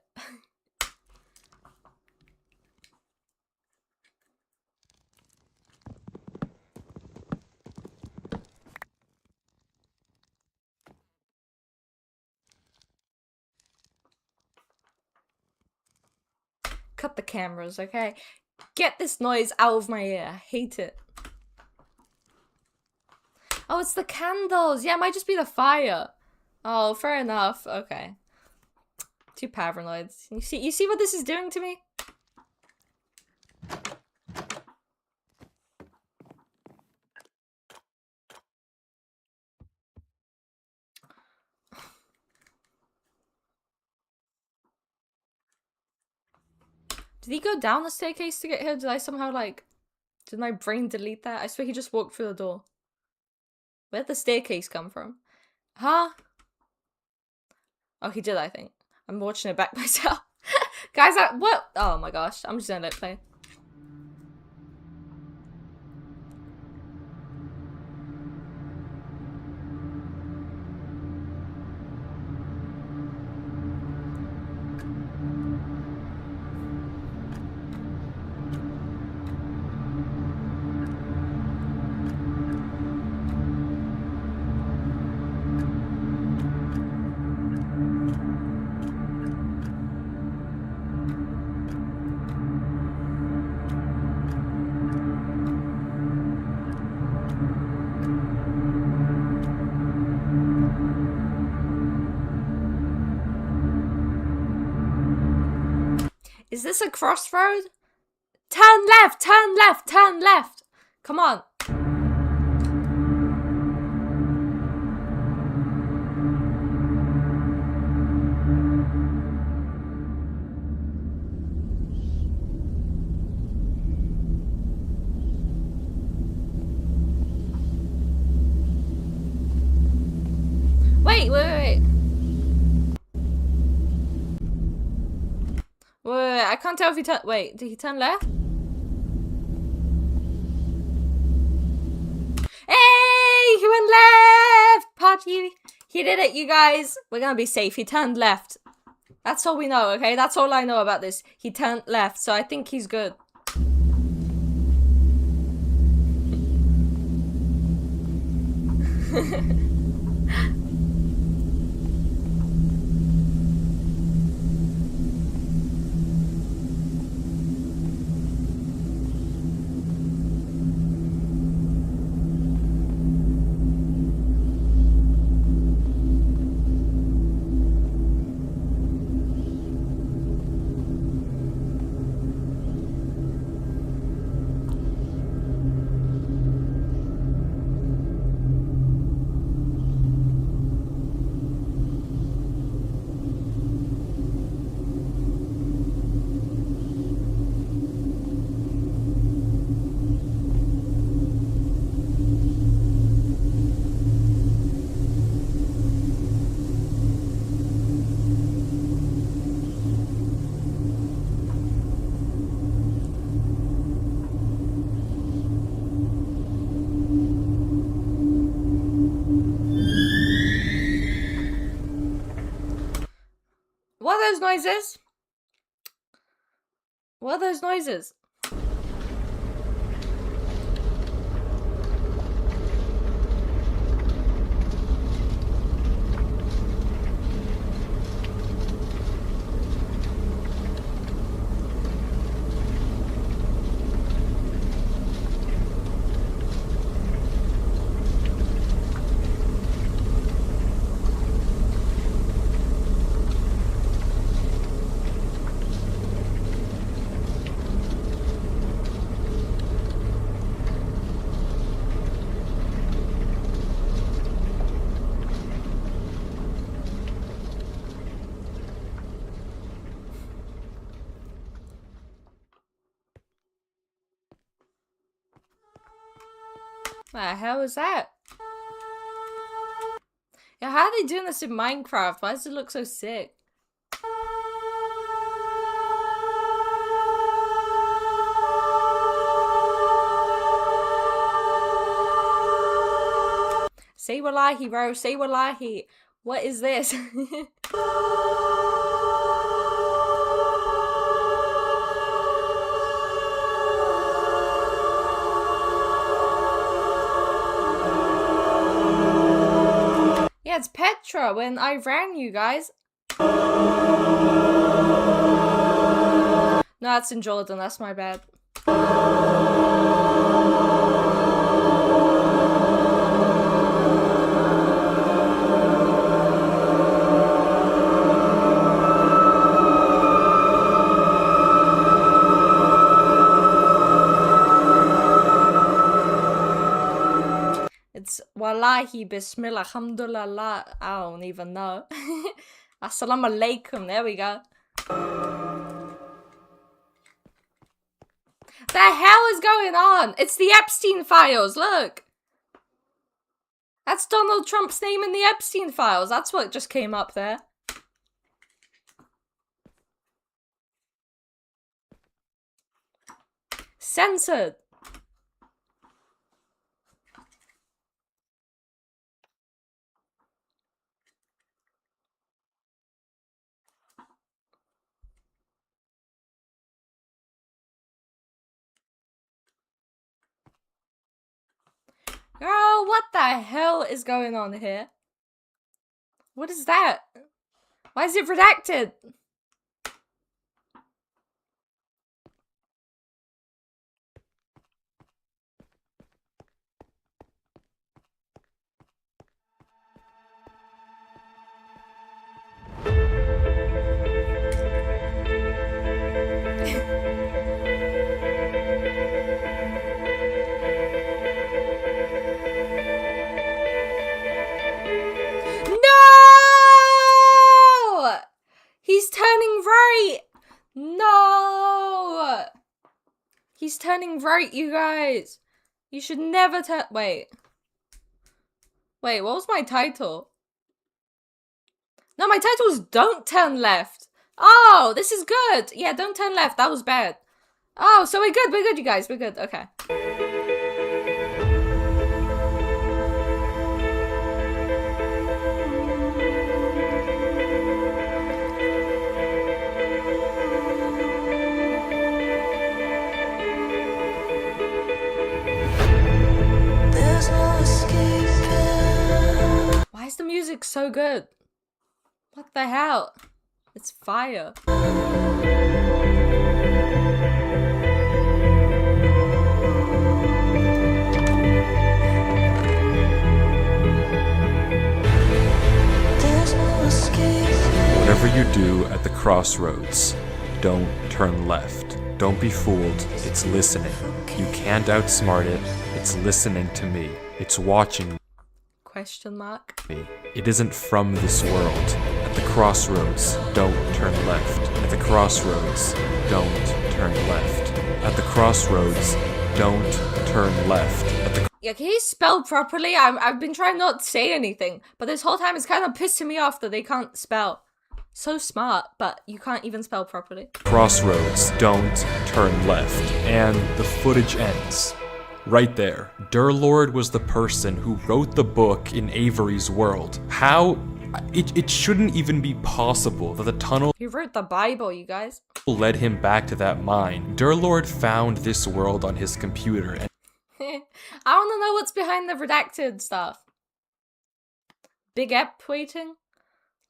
Cut the cameras, okay? Get this noise out of my ear. I hate it. Oh, it's the candles. Yeah, it might just be the fire. Oh, fair enough. Okay. Two paranoids. You see what this is doing to me? Did he go down the staircase to get here? Did I somehow, like... Did my brain delete that? I swear he just walked through the door. Where'd the staircase come from? Huh? Oh, he did, I think. I'm watching it back myself. Guys, what? Oh my gosh. I'm just gonna let it play. Is this a crossroad? Turn left! Turn left! Turn left! Come on. Wait, I can't tell if he turned. Wait, did he turn left? Hey, he went left! Party. He did it, you guys. We're gonna be safe. He turned left. That's all we know, okay? That's all I know about this. He turned left, so I think he's good. What are those noises? What are those noises? What the hell is that? Yeah, how are they doing this in Minecraft? Why does it look so sick? Say wallahi, bro. Say wallahi. What is this? Yeah, it's Petra when I ran, you guys. No, that's in Jordan. That's my bad. It's wallahi, bismillah, alhamdulillah. I don't even know. Assalamu alaikum. There we go. The hell is going on? It's the Epstein files. Look. That's Donald Trump's name in the Epstein files. That's what just came up there. Censored. Girl, what the hell is going on here? What is that? Why is it redacted? No! He's turning right! No! He's turning right, you guys. You should never turn. Wait. Wait, what was my title? No, my title was Don't Turn Left. Oh, this is good. Yeah, don't turn left. That was bad. Oh, so we're good, you guys. We're good. Okay. There's no escaping. Why is the music so good? What the hell? It's fire. There's no escaping. Whatever you do at the crossroads, don't turn left. Don't be fooled. It's listening. You can't outsmart it. It's listening to me. It's watching Question mark. me. It isn't from this world. At the crossroads, don't turn left. At the crossroads, don't turn left. At the crossroads, don't turn left. At the Yeah, can you spell properly? I've been trying not to say anything, but this whole time it's kind of pissing me off that they can't spell. So smart, but you can't even spell properly. crossroads, don't turn left. And the footage ends. Right there. Durlord was the person who wrote the book in Avery's world. How? It shouldn't even be possible that the tunnel He wrote the Bible, you guys. led him back to that mine. Durlord found this world on his computer and I want to know what's behind the redacted stuff. Big Ep waiting?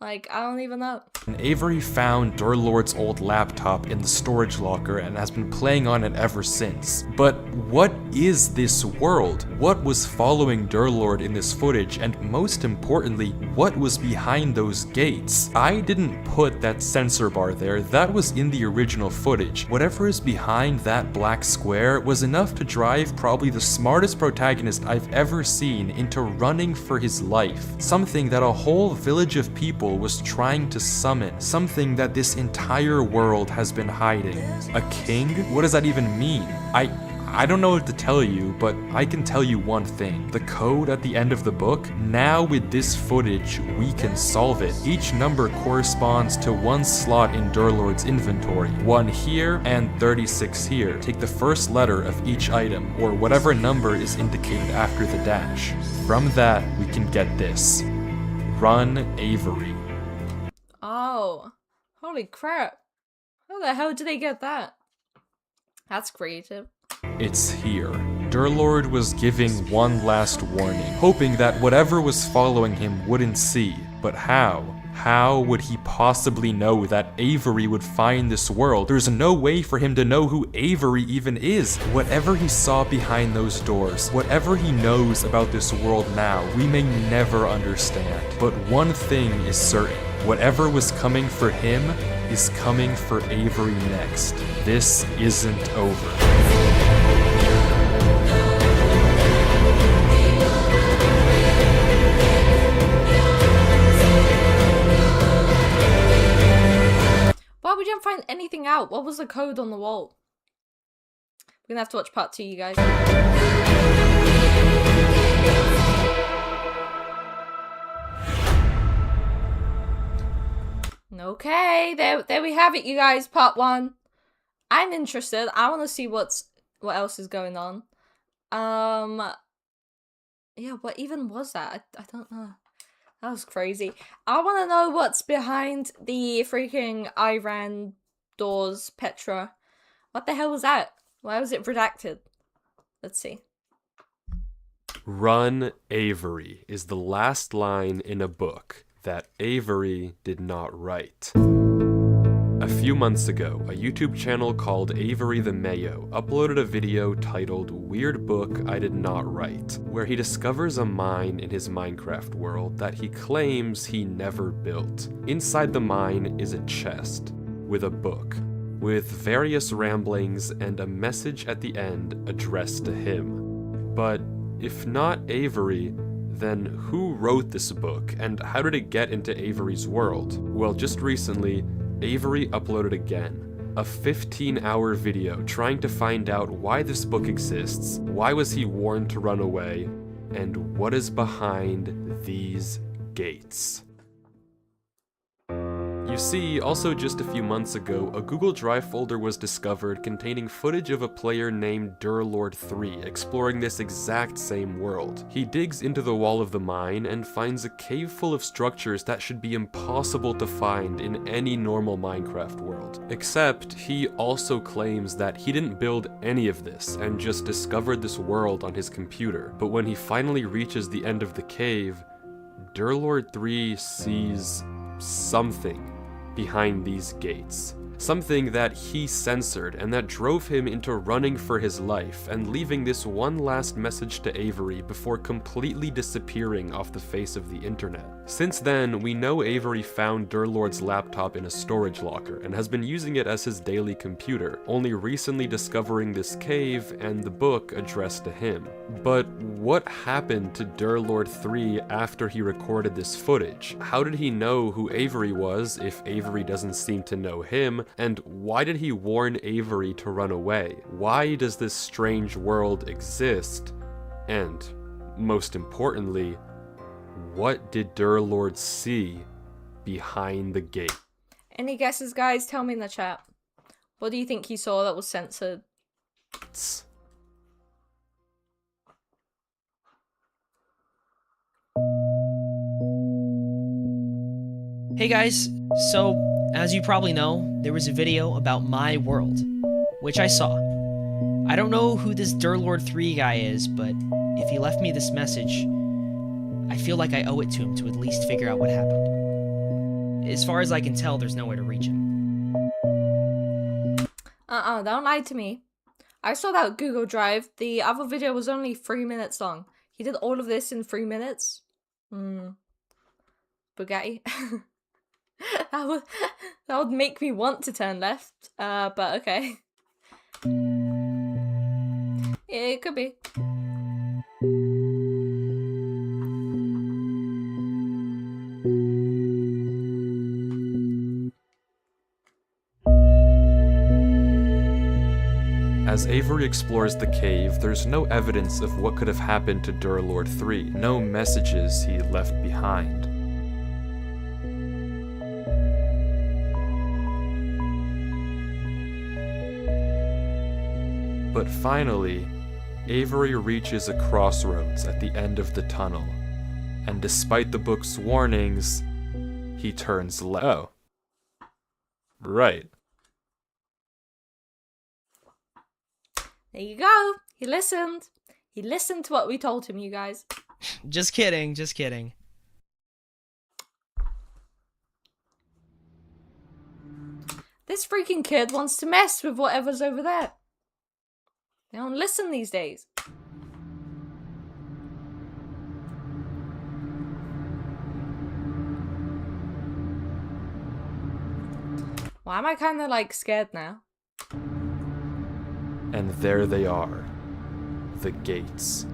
Like, I don't even know. Avery found Durlord's old laptop in the storage locker and has been playing on it ever since. But what is this world? What was following Durlord in this footage? And most importantly, what was behind those gates? I didn't put that sensor bar there, that was in the original footage. Whatever is behind that black square was enough to drive probably the smartest protagonist I've ever seen into running for his life. Something that a whole village of people was trying to summon, something that this entire world has been hiding. A king? What does that even mean? I don't know what to tell you, but I can tell you one thing. The code at the end of the book, now with this footage, we can solve it. Each number corresponds to one slot in Durlord's inventory. 1 here and 36 here. Take the first letter of each item, or whatever number is indicated after the dash. From that, we can get this. Run Avery. Oh. Holy crap. How the hell did they get that? That's creative. It's here. Durlord was giving one last warning, hoping that whatever was following him wouldn't see. But how? How would he possibly know that Avery would find this world? There's no way for him to know who Avery even is. Whatever he saw behind those doors, whatever he knows about this world now, we may never understand. But one thing is certain. Whatever was coming for him is coming for Avery next. This isn't over. Wow, we didn't find anything out. What was the code on the wall? We're gonna have to watch part 2, you guys. Okay, there we have it, you guys. Part 1. I'm interested. I want to see what else is going on. Yeah, what even was that? I don't know. That was crazy. I want to know what's behind the freaking Iran doors, Petra. What the hell was that? Why was it redacted? Let's see. Run Avery is the last line in a book that Avery did not write. A few months ago, a YouTube channel called Avery the Mayo uploaded a video titled Weird Book I Did Not Write, where he discovers a mine in his Minecraft world that he claims he never built. Inside the mine is a chest with a book, with various ramblings and a message at the end addressed to him. But if not Avery, then who wrote this book and how did it get into Avery's world? Well, just recently, Avery uploaded again, a 15-hour video trying to find out why this book exists, why was he warned to run away, and what is behind these gates. You see, also just a few months ago, a Google Drive folder was discovered containing footage of a player named Durlord3 exploring this exact same world. He digs into the wall of the mine and finds a cave full of structures that should be impossible to find in any normal Minecraft world. Except, he also claims that he didn't build any of this and just discovered this world on his computer. But when he finally reaches the end of the cave, Durlord3 sees something behind these gates. Something that he censored and that drove him into running for his life and leaving this one last message to Avery before completely disappearing off the face of the internet. Since then, we know Avery found Durlord's laptop in a storage locker and has been using it as his daily computer, only recently discovering this cave and the book addressed to him. But what happened to Durlord3 after he recorded this footage? How did he know who Avery was if Avery doesn't seem to know him? And why did he warn Avery to run away? Why does this strange world exist? And, most importantly, what did Durlord see behind the gate? Any guesses, guys? Tell me in the chat. What do you think he saw that was censored? Hey guys, so as you probably know, there was a video about my world, which I saw. I don't know who this Durlord3 guy is, but if he left me this message, I feel like I owe it to him to at least figure out what happened. As far as I can tell, there's no way to reach him. Don't lie to me. I saw that Google Drive. The other video was only 3 minutes long. He did all of this in 3 minutes? Bugatti. that would make me want to turn left. But okay. It could be. As Avery explores the cave, there's no evidence of what could have happened to Durlord3, no messages he left behind. But finally, Avery reaches a crossroads at the end of the tunnel, and despite the book's warnings, he turns left. Oh. Right. There you go. He listened. He listened to what we told him, you guys. Just kidding, just kidding. This freaking kid wants to mess with whatever's over there. They don't listen these days. Why am I kind of like scared now? And there they are, the gates.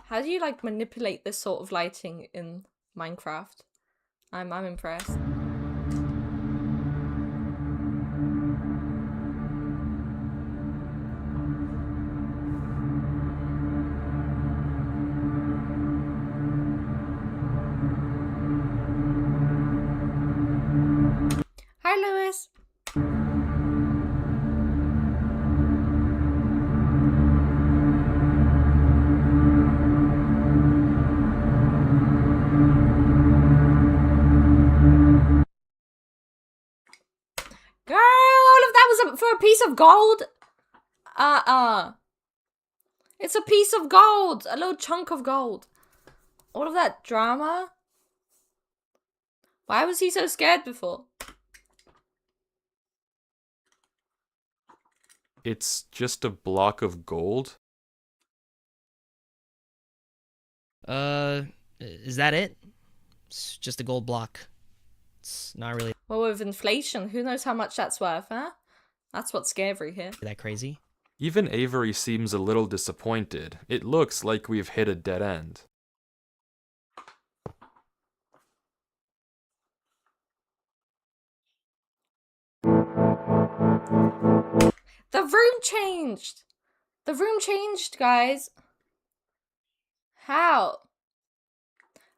How do you like manipulate this sort of lighting in Minecraft? I'm impressed. Hi, Lewis. Girl, all of that was for a piece of gold? It's a piece of gold. A little chunk of gold. All of that drama? Why was he so scared before? It's just a block of gold? Is that it? It's just a gold block. It's not really Well, with inflation, who knows how much that's worth, huh? That's what's scary here. that crazy. Even Avery seems a little disappointed. It looks like we've hit a dead end. The room changed! The room changed, guys. How?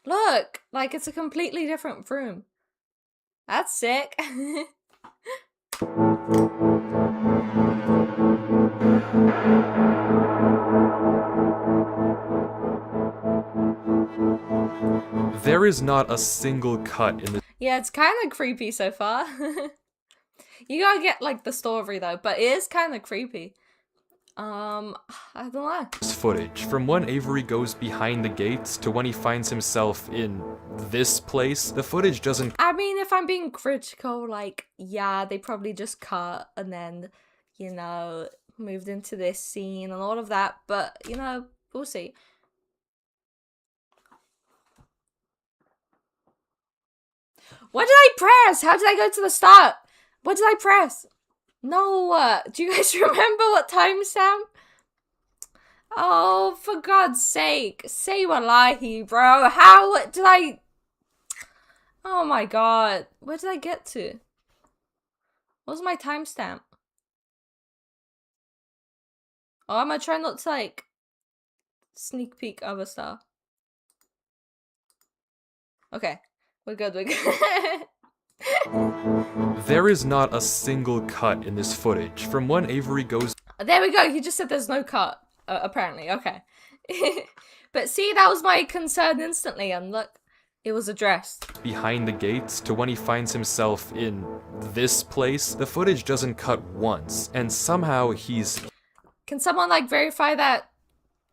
Look, like it's a completely different room. That's sick. There is not a single cut in Yeah, it's kind of creepy so far. You gotta get like the story though, but it is kind of creepy. I don't know. this footage, from when Avery goes behind the gates to when he finds himself in this place. The footage doesn't I mean, if I'm being critical, like, yeah, they probably just cut and then, you know, moved into this scene and all of that, but, you know, we'll see. What did I press? How did I go to the start? What did I press? No, do you guys remember what timestamp? Oh, for God's sake. Say wallahi, bro. How did I... Oh my god. Where did I get to? What was my timestamp? Oh, I'm gonna try not to, like, sneak peek other stuff. Okay. We're good, we're good. There is not a single cut in this footage, from when Avery goes There we go. He just said there's no cut. Apparently. Okay. But see, that was my concern instantly, and look, it was addressed. behind the gates to when he finds himself in this place. The footage doesn't cut once, and somehow he's Can someone, like, verify that?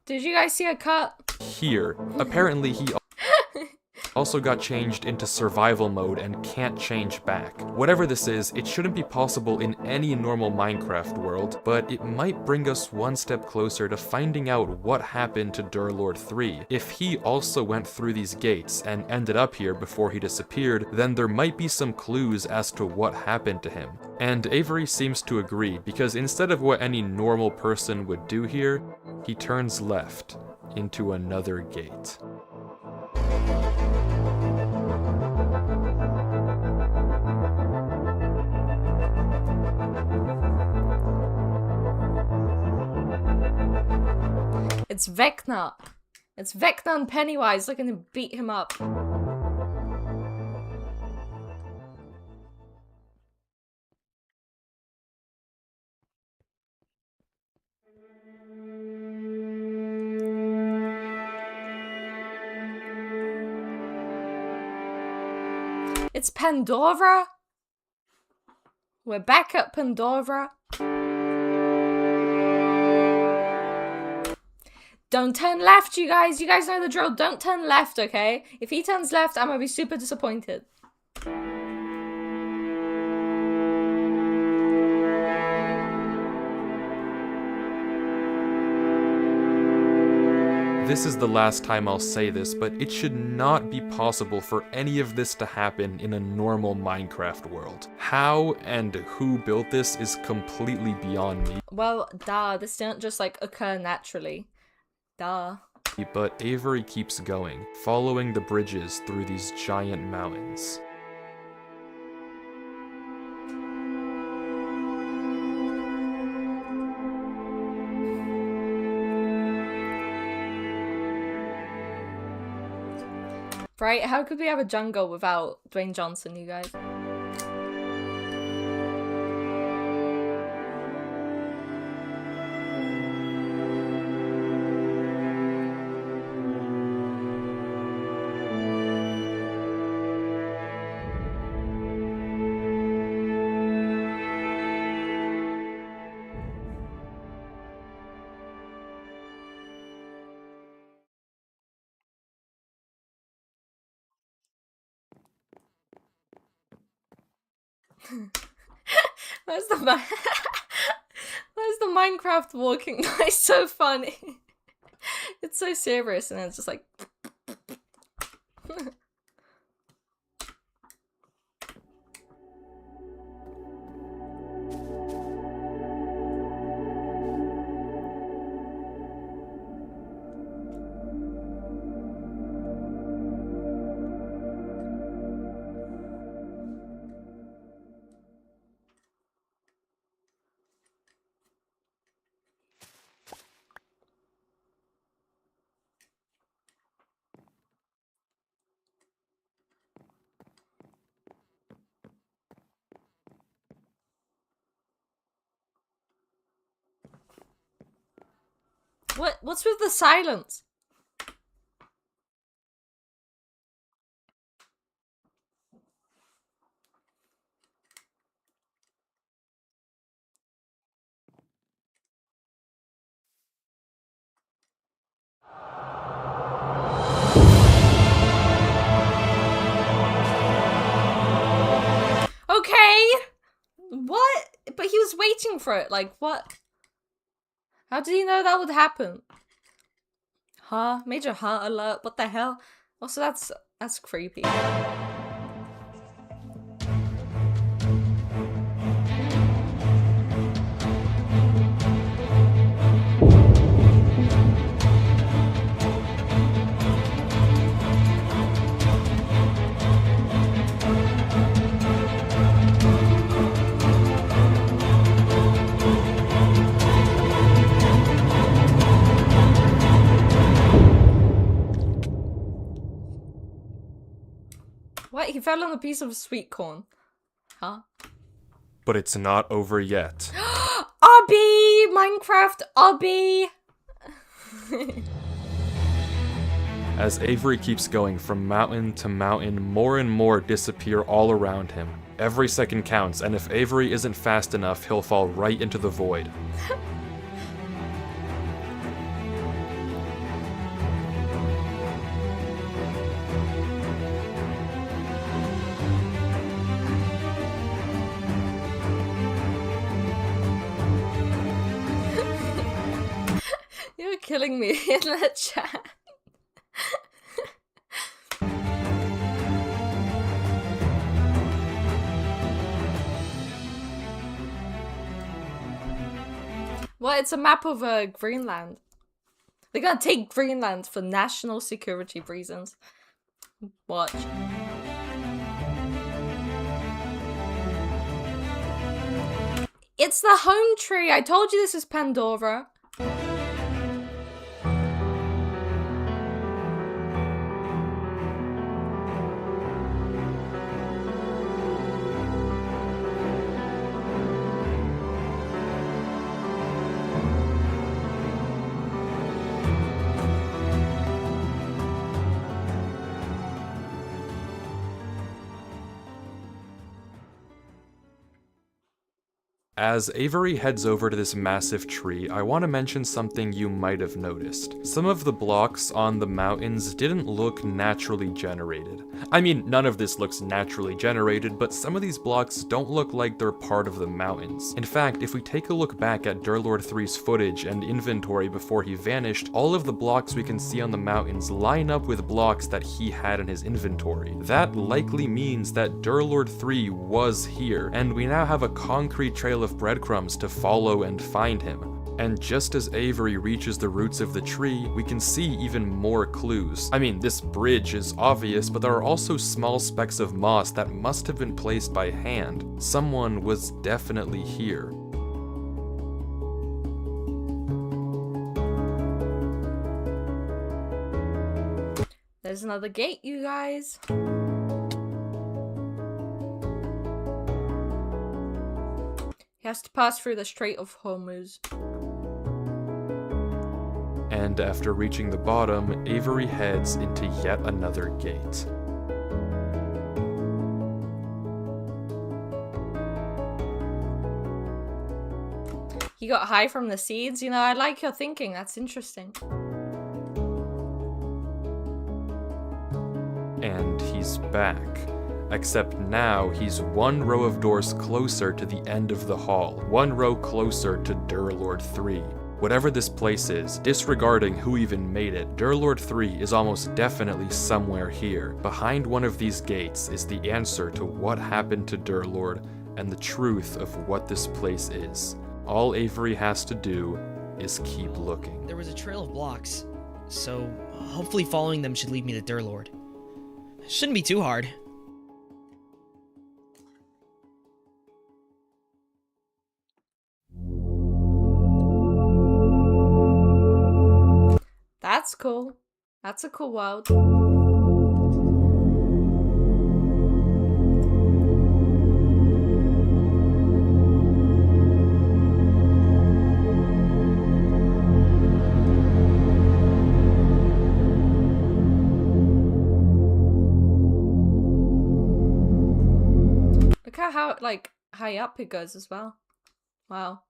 Did you guys see a cut? here. Apparently he also got changed into survival mode and can't change back. Whatever this is, it shouldn't be possible in any normal Minecraft world, but it might bring us one step closer to finding out what happened to Durlord 3. If he also went through these gates and ended up here before he disappeared, then there might be some clues as to what happened to him. And Avery seems to agree, because instead of what any normal person would do here, he turns left into another gate. It's Vecna. It's Vecna and Pennywise looking to beat him up. It's Pandora. We're back at Pandora. Don't turn left, you guys. You guys know the drill. Don't turn left, okay? If he turns left, I'm gonna be super disappointed. This is the last time I'll say this, but it should not be possible for any of this to happen in a normal Minecraft world. How and who built this is completely beyond me. Well, duh. This didn't just, like, occur naturally. Duh. But Avery keeps going, following the bridges through these giant mountains. Right? How could we have a jungle without Dwayne Johnson, you guys? Where's the Where's the Minecraft walking noise? So funny. It's so serious and it's just like What's with the silence? Okay. What? But he was waiting for it. Like, what? How did he know that would happen? Huh? Major huh alert. What the hell? Also, that's creepy. What? He fell on a piece of sweet corn. Huh? But it's not over yet. Obby! Minecraft Obby! As Avery keeps going from mountain to mountain, more and more disappear all around him. Every second counts, and if Avery isn't fast enough, he'll fall right into the void. You're killing me in that chat. Well, it's a map of Greenland. They're gonna take Greenland for national security reasons. Watch. It's the home tree. I told you this is Pandora. As Avery heads over to this massive tree, I want to mention something you might have noticed. Some of the blocks on the mountains didn't look naturally generated. I mean, none of this looks naturally generated, but some of these blocks don't look like they're part of the mountains. In fact, if we take a look back at Durlord 3's footage and inventory before he vanished, all of the blocks we can see on the mountains line up with blocks that he had in his inventory. That likely means that Durlord 3 was here, and we now have a concrete trail of breadcrumbs to follow and find him. And just as Avery reaches the roots of the tree, we can see even more clues. I mean, this bridge is obvious, but there are also small specks of moss that must have been placed by hand. Someone was definitely here. There's another gate, you guys. He has to pass through the Strait of Hormuz. And after reaching the bottom, Avery heads into yet another gate. He got high from the seeds. You know, I like your thinking. That's interesting. And he's back. Except now, he's one row of doors closer to the end of the hall, one row closer to Durlord 3. Whatever this place is, disregarding who even made it, Durlord 3 is almost definitely somewhere here. Behind one of these gates is the answer to what happened to Durlord and the truth of what this place is. All Avery has to do is keep looking. There was a trail of blocks, so hopefully following them should lead me to Durlord. Shouldn't be too hard. That's cool. That's a cool world. how like high up it goes as well. Wow.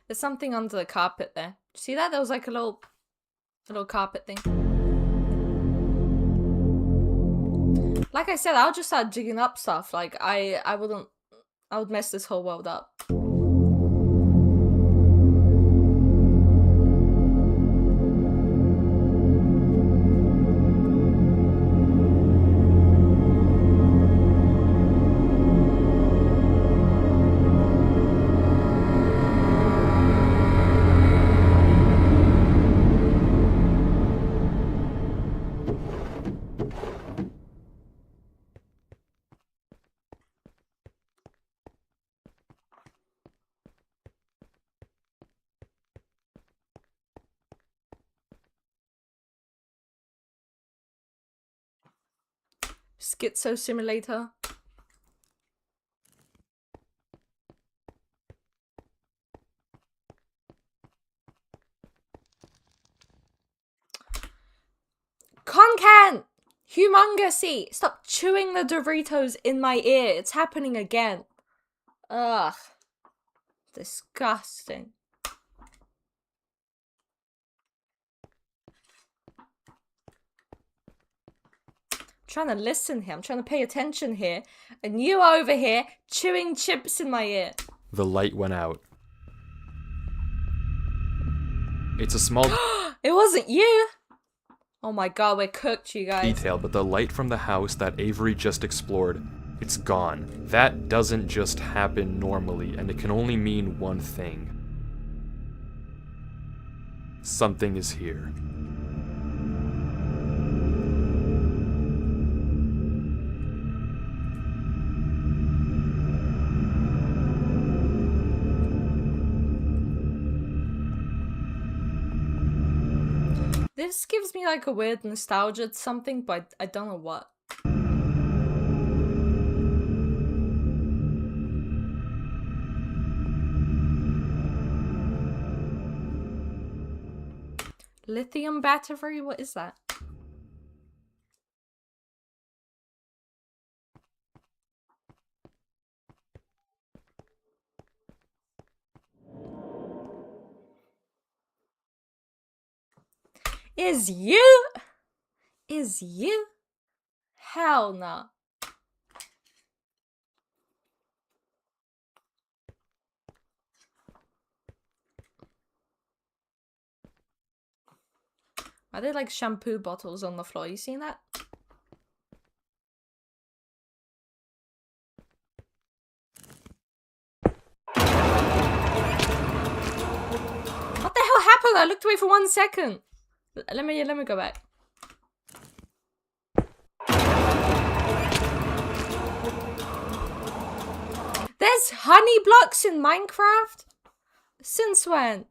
There's something under the carpet there. See that? There was like a little carpet thing. Like I said, I'll just start jigging up stuff. Like I would mess this whole world up. Schizo simulator. Concan! Humongous! Stop chewing the Doritos in my ear. It's happening again. Ugh. Disgusting. Trying to listen here. I'm trying to pay attention here. And you are over here chewing chips in my ear. The light went out. It's a small It wasn't you! Oh my god, we're cooked, you guys. detail, but the light from the house that Avery just explored, it's gone. That doesn't just happen normally, and it can only mean one thing. Something is here. This gives me like a weird nostalgia to something, but I don't know what. Lithium battery? What is that? Is you? Is you? Hell no. Are there like shampoo bottles on the floor? You seen that? What the hell happened? I looked away for 1 second. Let me go back. There's honey blocks in Minecraft? Since when?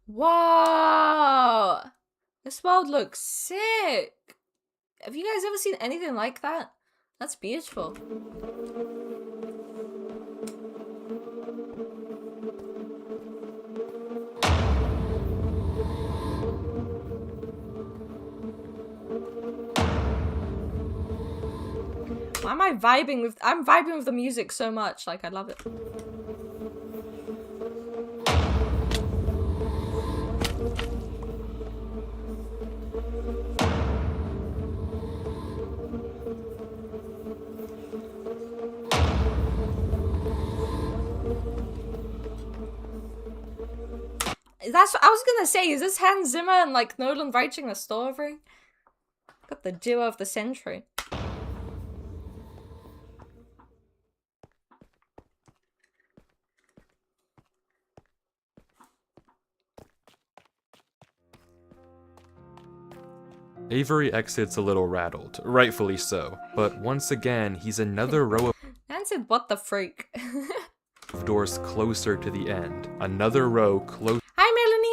Whoa! This world looks sick! Have you guys ever seen anything like that? That's beautiful. Why am I vibing with- I'm vibing with the music so much, like I love it. That's what I was gonna say. Is this Hans Zimmer and like Nolan writing the story? Got the duo of the century. Avery exits a little rattled, rightfully so, but once again, he's another row And said, what the freak? of doors closer to the end, another row closer Hi, Melanie!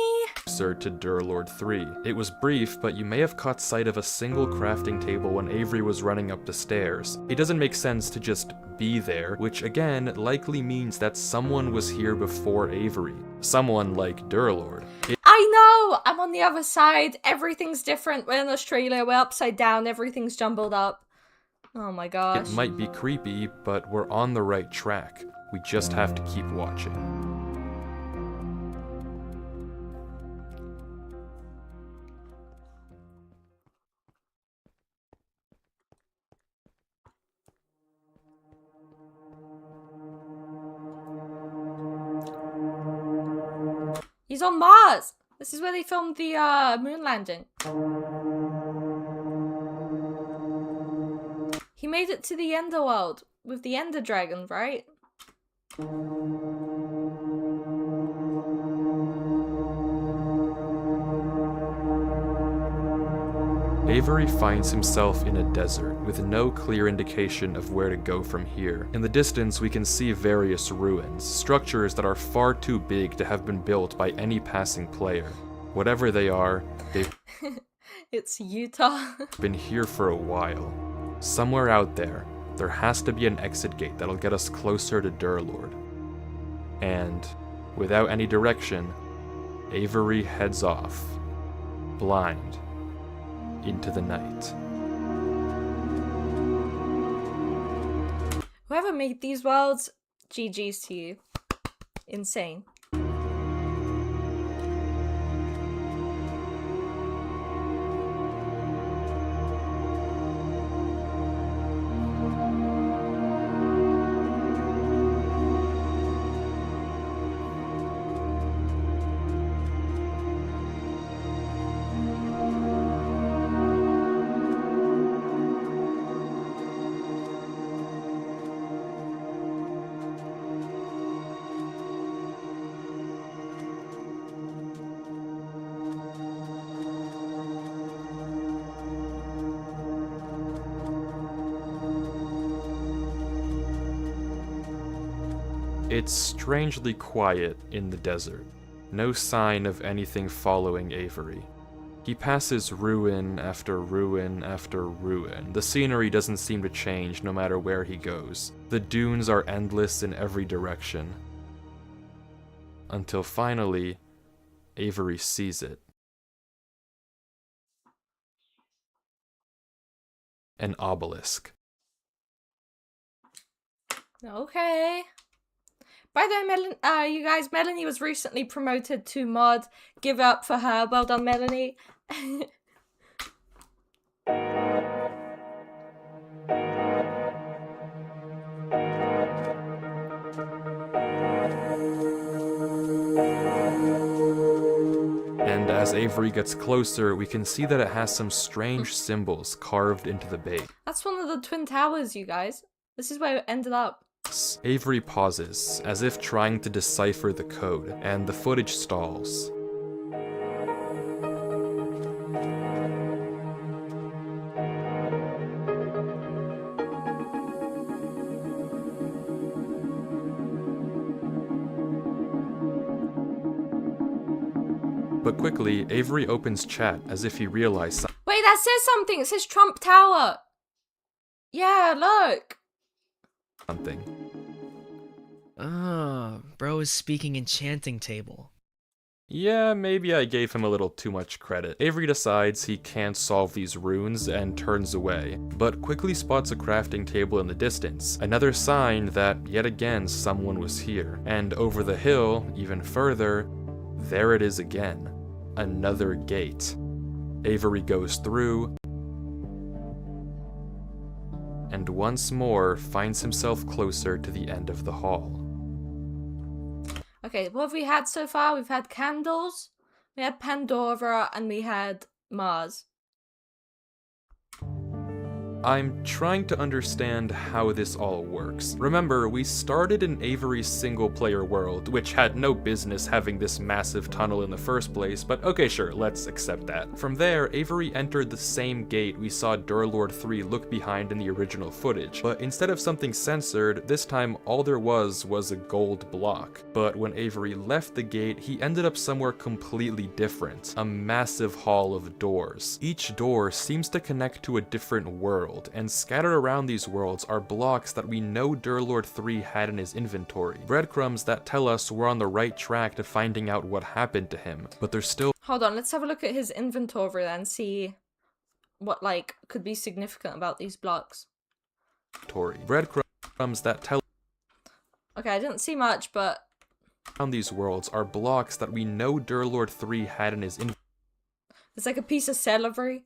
to Durlord 3. It was brief, but you may have caught sight of a single crafting table when Avery was running up the stairs. It doesn't make sense to just be there, which again likely means that someone was here before Avery. Someone like Durlord. I know! I'm on the other side. Everything's different. We're in Australia. We're upside down. Everything's jumbled up. Oh my gosh. It might be creepy, but we're on the right track. We just have to keep watching. He's on Mars! This is where they filmed the moon landing. He made it to the Enderworld with the Ender Dragon, right? Avery finds himself in a desert, with no clear indication of where to go from here. In the distance, we can see various ruins, structures that are far too big to have been built by any passing player. Whatever they are, they've It's Utah. been here for a while. Somewhere out there, there has to be an exit gate that'll get us closer to Durlord. And, without any direction, Avery heads off, blind, into the night. Whoever made these worlds, GG's to you. Insane. It's strangely quiet in the desert. No sign of anything following Avery. He passes ruin after ruin after ruin. The scenery doesn't seem to change no matter where he goes. The dunes are endless in every direction. Until finally, Avery sees it. An obelisk. Okay. By the way, you guys, Melanie was recently promoted to mod. Give it up for her. Well done, Melanie. And as Avery gets closer, we can see that it has some strange symbols carved into the base. That's one of the Twin Towers, you guys. This is where it ended up. Avery pauses, as if trying to decipher the code, and the footage stalls. But quickly, Avery opens chat as if he realized Wait, that says something. It says Trump Tower. Yeah, look. something. Ah, bro is speaking enchanting table. Yeah, maybe I gave him a little too much credit. Avery decides he can't solve these runes and turns away, but quickly spots a crafting table in the distance, another sign that, yet again, someone was here. And over the hill, even further, there it is again. Another gate. Avery goes through, and once more finds himself closer to the end of the hall. Okay, what have we had so far? We've had candles, we had Pandora, and we had Mars. I'm trying to understand how this all works. Remember, we started in Avery's single-player world, which had no business having this massive tunnel in the first place, but okay, sure, let's accept that. From there, Avery entered the same gate we saw Durlord 3 look behind in the original footage, but instead of something censored, this time all there was a gold block. But when Avery left the gate, he ended up somewhere completely different, a massive hall of doors. Each door seems to connect to a different world, and scattered around these worlds are blocks that we know Durlord 3 had in his inventory. Breadcrumbs that tell us we're on the right track to finding out what happened to him, but there's still— Hold on, let's have a look at his inventory and see what, like, could be significant about these blocks. breadcrumbs that tell Okay, I didn't see much, but around these worlds are blocks that we know Durlord 3 had in his it's like a piece of celery.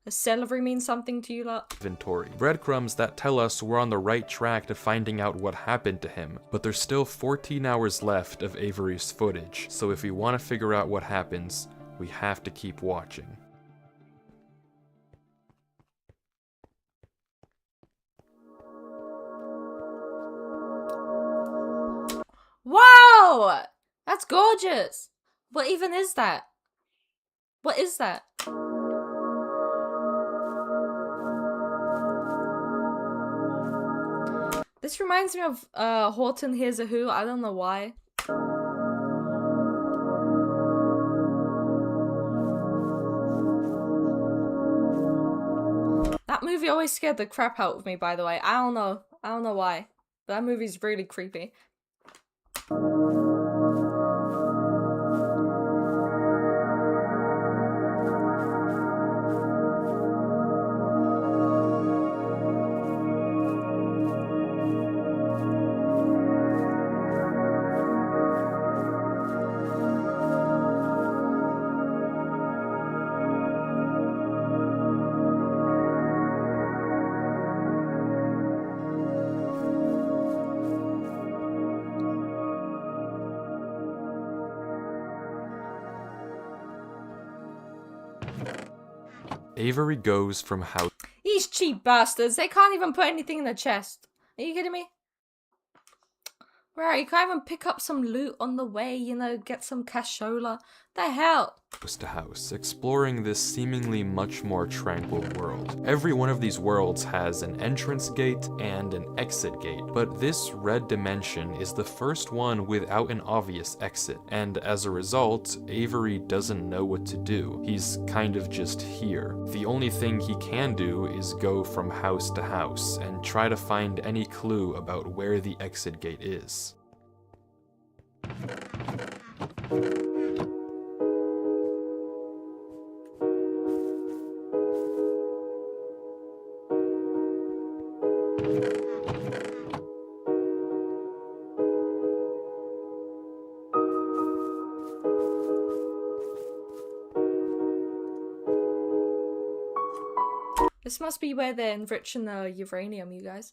Does celery mean something to you lot? inventory. Breadcrumbs that tell us we're on the right track to finding out what happened to him, but there's still 14 hours left of Avery's footage, so if we want to figure out what happens, we have to keep watching. Wow! That's gorgeous! What even is that? What is that? This reminds me of Horton Hears a Who. I don't know why. That movie always scared the crap out of me, by the way. I don't know why. That movie's really creepy. Avery goes from house— These cheap bastards, they can't even put anything in the chest. Are you kidding me? Right, you can't even pick up some loot on the way, you know, get some cashola. The hell? to house, exploring this seemingly much more tranquil world. Every one of these worlds has an entrance gate and an exit gate, but this red dimension is the first one without an obvious exit, and as a result, Avery doesn't know what to do. He's kind of just here. The only thing he can do is go from house to house and try to find any clue about where the exit gate is. This must be where they're enriching the uranium, you guys.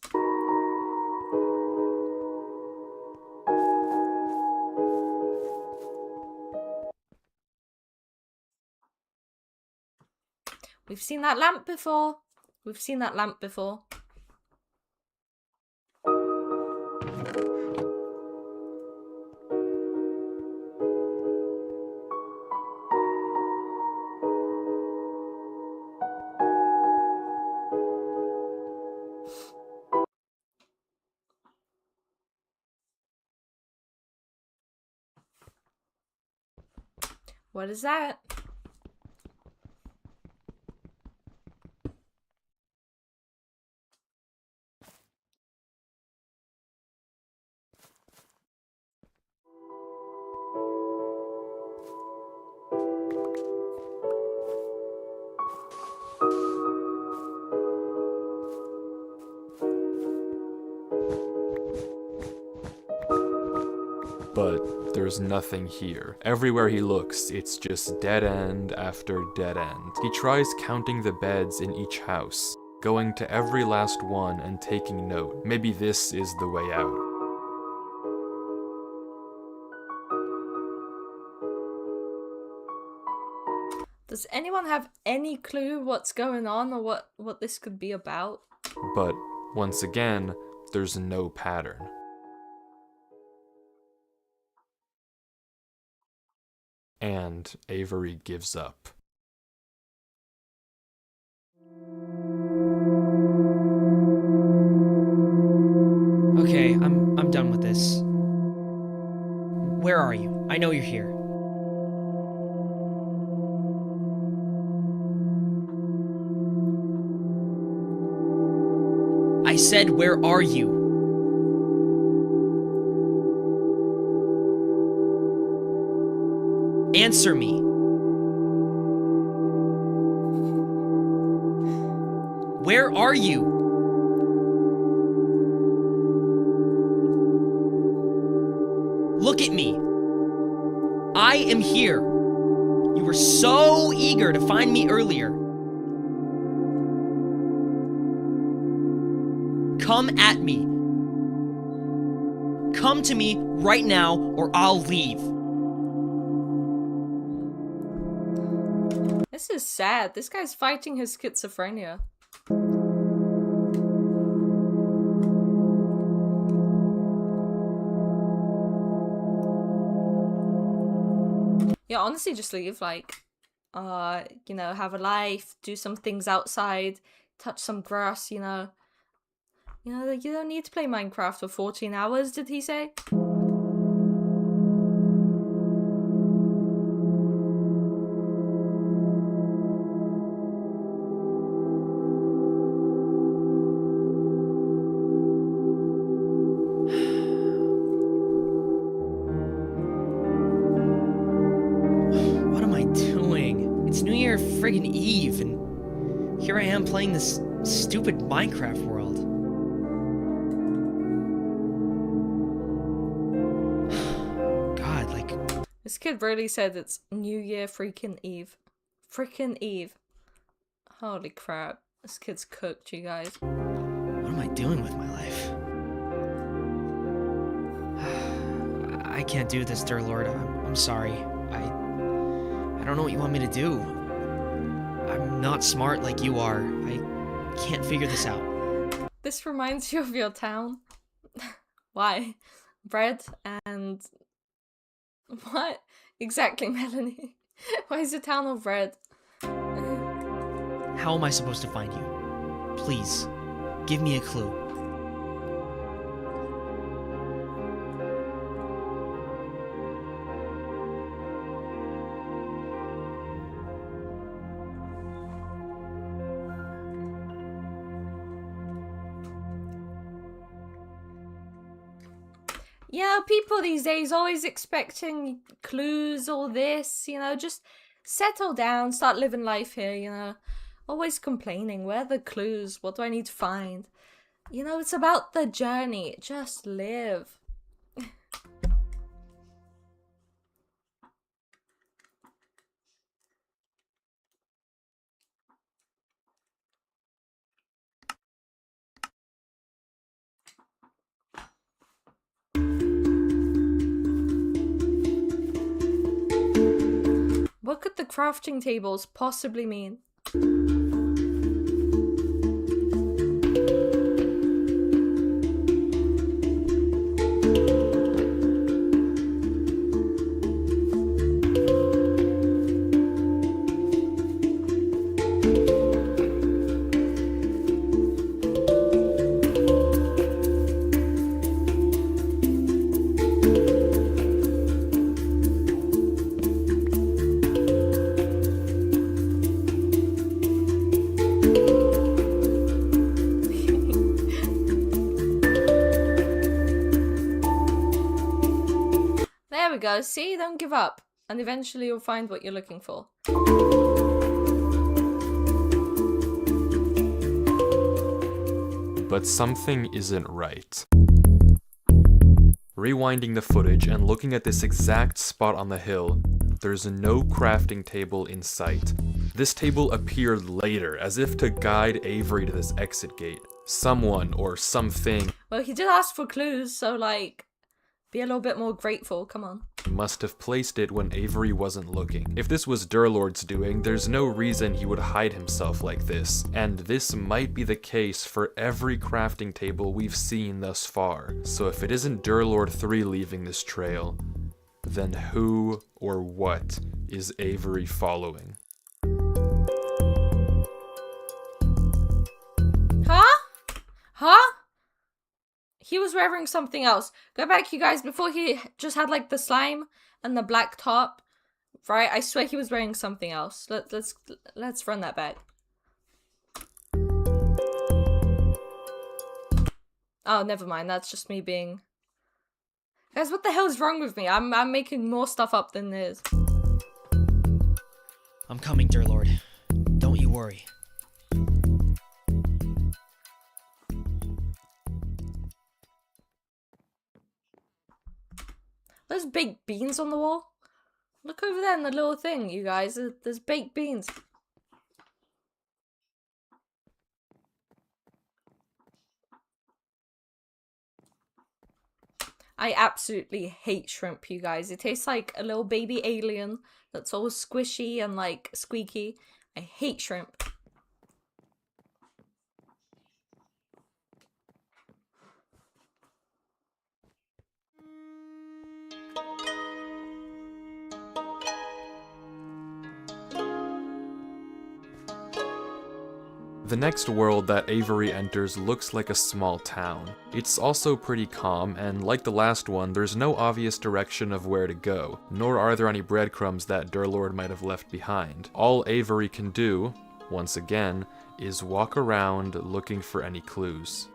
We've seen that lamp before. We've seen that lamp before. What is that? But there's nothing here. Everywhere he looks, it's just dead end after dead end. He tries counting the beds in each house, going to every last one and taking note. Maybe this is the way out. Does anyone have any clue what's going on or what this could be about? But once again, there's no pattern. And Avery gives up. Okay, I'm done with this. Where are you? I know you're here. I said, where are you? Answer me. Where are you? Look at me. I am here. You were so eager to find me earlier. Come at me. Come to me right now or I'll leave. This is sad. This guy's fighting his schizophrenia. Yeah, honestly, just leave. Like, you know, have a life, do some things outside, touch some grass, you know. You know, you don't need to play Minecraft for 14 hours, did he say? What am I doing? It's New Year friggin' Eve, and here I am playing this stupid Minecraft world. God, like... This kid really said it's New Year freaking Eve. Freaking Eve. Holy crap. This kid's cooked, you guys. What am I doing with my life? I can't do this, dear Lord. I'm sorry. I don't know what you want me to do. I'm not smart like you are. I can't figure this out. This reminds you of your town. Why? Bread and... What? Exactly, Melanie. Why is the town of bread? How am I supposed to find you? Please, give me a clue. Yeah, people these days always expecting clues or this, you know, just settle down, start living life here, you know. Always complaining, where are the clues? What do I need to find? You know, it's about the journey. Just live. What could the crafting tables possibly mean? There we go. See, don't give up. And eventually you'll find what you're looking for. But something isn't right. Rewinding the footage and looking at this exact spot on the hill, there's no crafting table in sight. This table appeared later, as if to guide Avery to this exit gate. Someone or something. Well, he did ask for clues, so like, be a little bit more grateful. Come on. must have placed it when Avery wasn't looking. If this was Durlord's doing, there's no reason he would hide himself like this, and this might be the case for every crafting table we've seen thus far. So if it isn't Durlord 3 leaving this trail, then who or what is Avery following? Huh? Huh? He was wearing something else. Go back, you guys, before he just had like the slime and the black top, right? I swear he was wearing something else. Let's run that back. Oh, never mind. That's just me being... Guys, what the hell is wrong with me? I'm making more stuff up than this. I'm coming, Durlord. Don't you worry. There's baked beans on the wall. Look over there in the little thing, you guys. There's baked beans. I absolutely hate shrimp, you guys. It tastes like a little baby alien that's all squishy and like squeaky. I hate shrimp. The next world that Avery enters looks like a small town. It's also pretty calm, and like the last one, there's no obvious direction of where to go, nor are there any breadcrumbs that Durlord might have left behind. All Avery can do, once again, is walk around looking for any clues.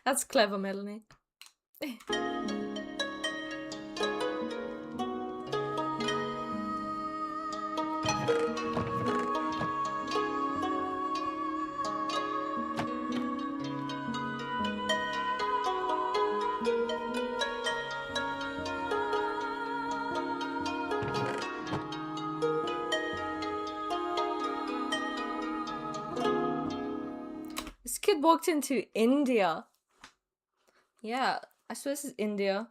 That's clever, Melanie. This kid walked into India. Yeah, I swear this is India.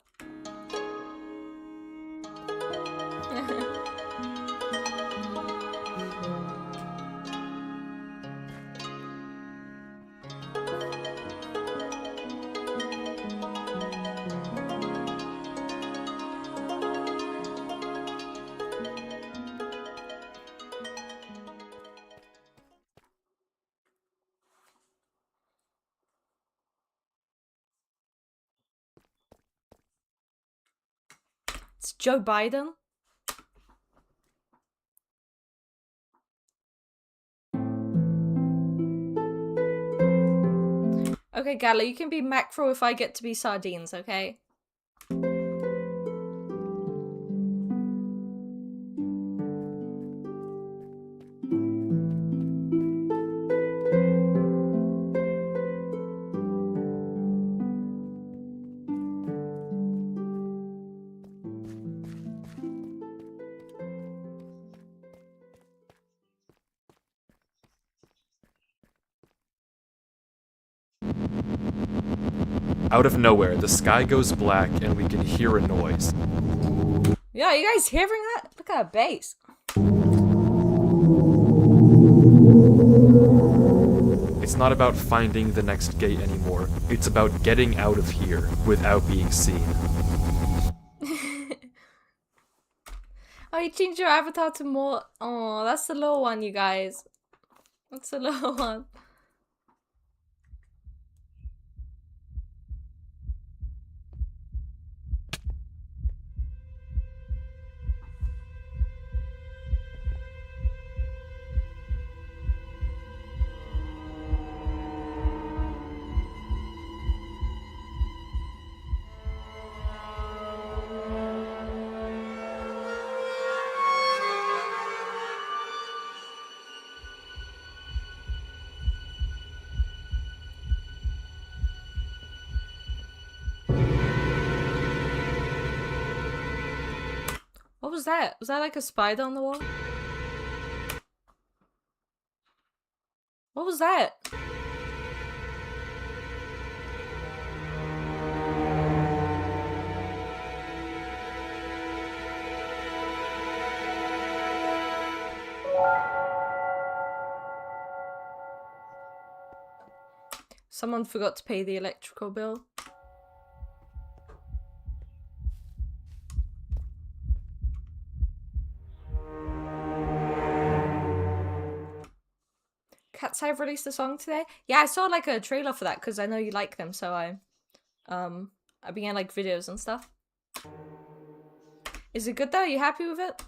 It's Joe Biden. Okay, Gala, you can be mackerel if I get to be sardines, okay? Out of nowhere, the sky goes black and we can hear a noise. Yeah, you guys hearing that? Look at that bass. It's not about finding the next gate anymore. It's about getting out of here without being seen. Oh, you changed your avatar to more... Oh, that's the little one, you guys. That's the little one. What was that? Was that like a spider on the wall? What was that? Someone forgot to pay the electrical bill. Cat's Eye released a song today. Yeah, I saw like a trailer for that because I know you like them, so I began like videos and stuff. Is it good though? Are you happy with it?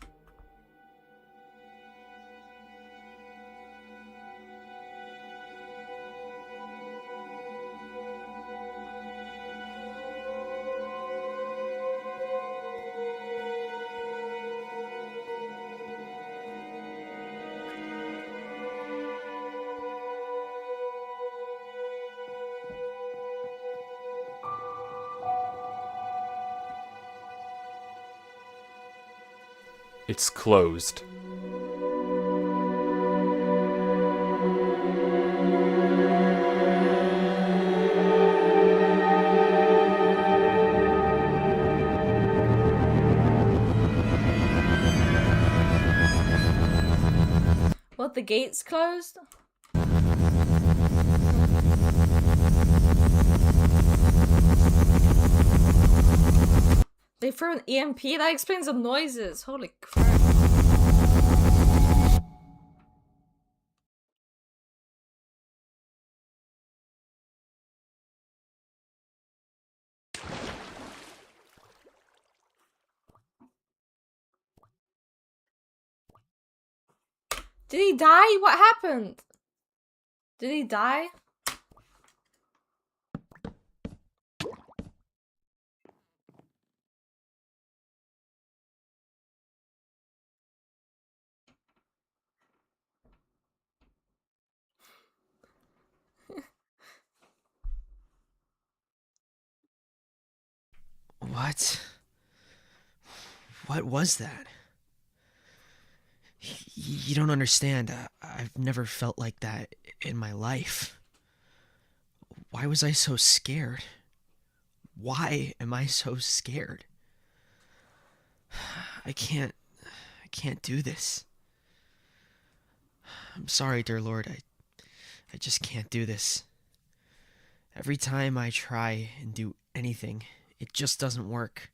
It's closed. What, the gates closed? They threw an EMP? That explains the noises. Holy crap. Did he die? What happened? Did he die? What? What was that? You don't understand. I've never felt like that in my life. Why was I so scared? Why am I so scared? I can't do this. I'm sorry, dear Lord. I just can't do this. Every time I try and do anything, it just doesn't work.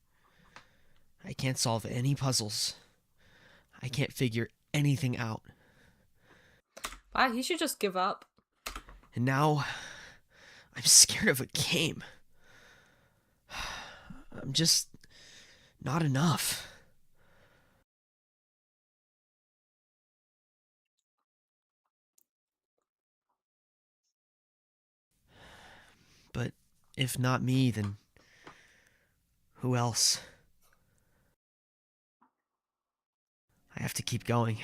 I can't solve any puzzles. I can't figure anything out. Wow, he should just give up. And now, I'm scared of a game. I'm just not enough. But if not me, then who else? I have to keep going.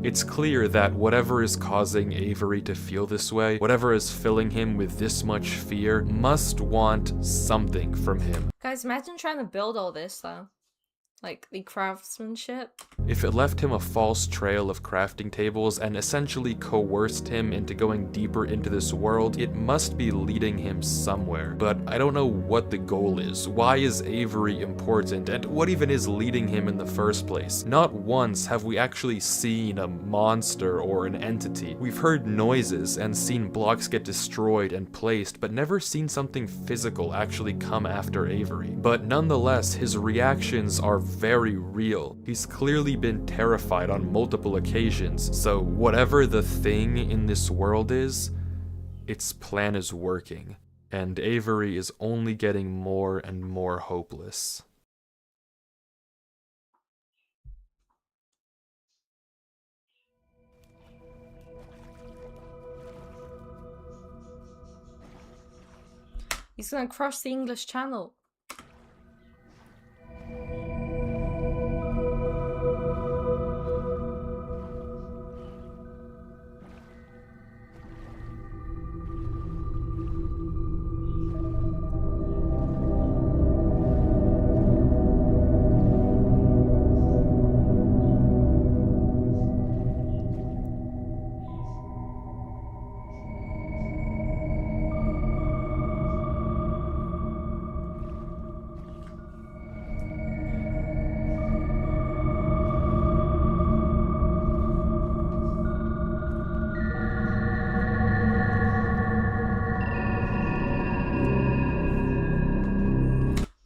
It's clear that whatever is causing Avery to feel this way, whatever is filling him with this much fear, must want something from him. Guys, imagine trying to build all this though. Like the craftsmanship. If it left him a false trail of crafting tables and essentially coerced him into going deeper into this world, it must be leading him somewhere. But I don't know what the goal is. Why is Avery important? And what even is leading him in the first place? Not once have we actually seen a monster or an entity. We've heard noises and seen blocks get destroyed and placed, but never seen something physical actually come after Avery. But nonetheless, his reactions are very real. He's clearly been terrified on multiple occasions, so whatever the thing in this world is, its plan is working, and Avery is only getting more and more hopeless. He's gonna cross the English Channel.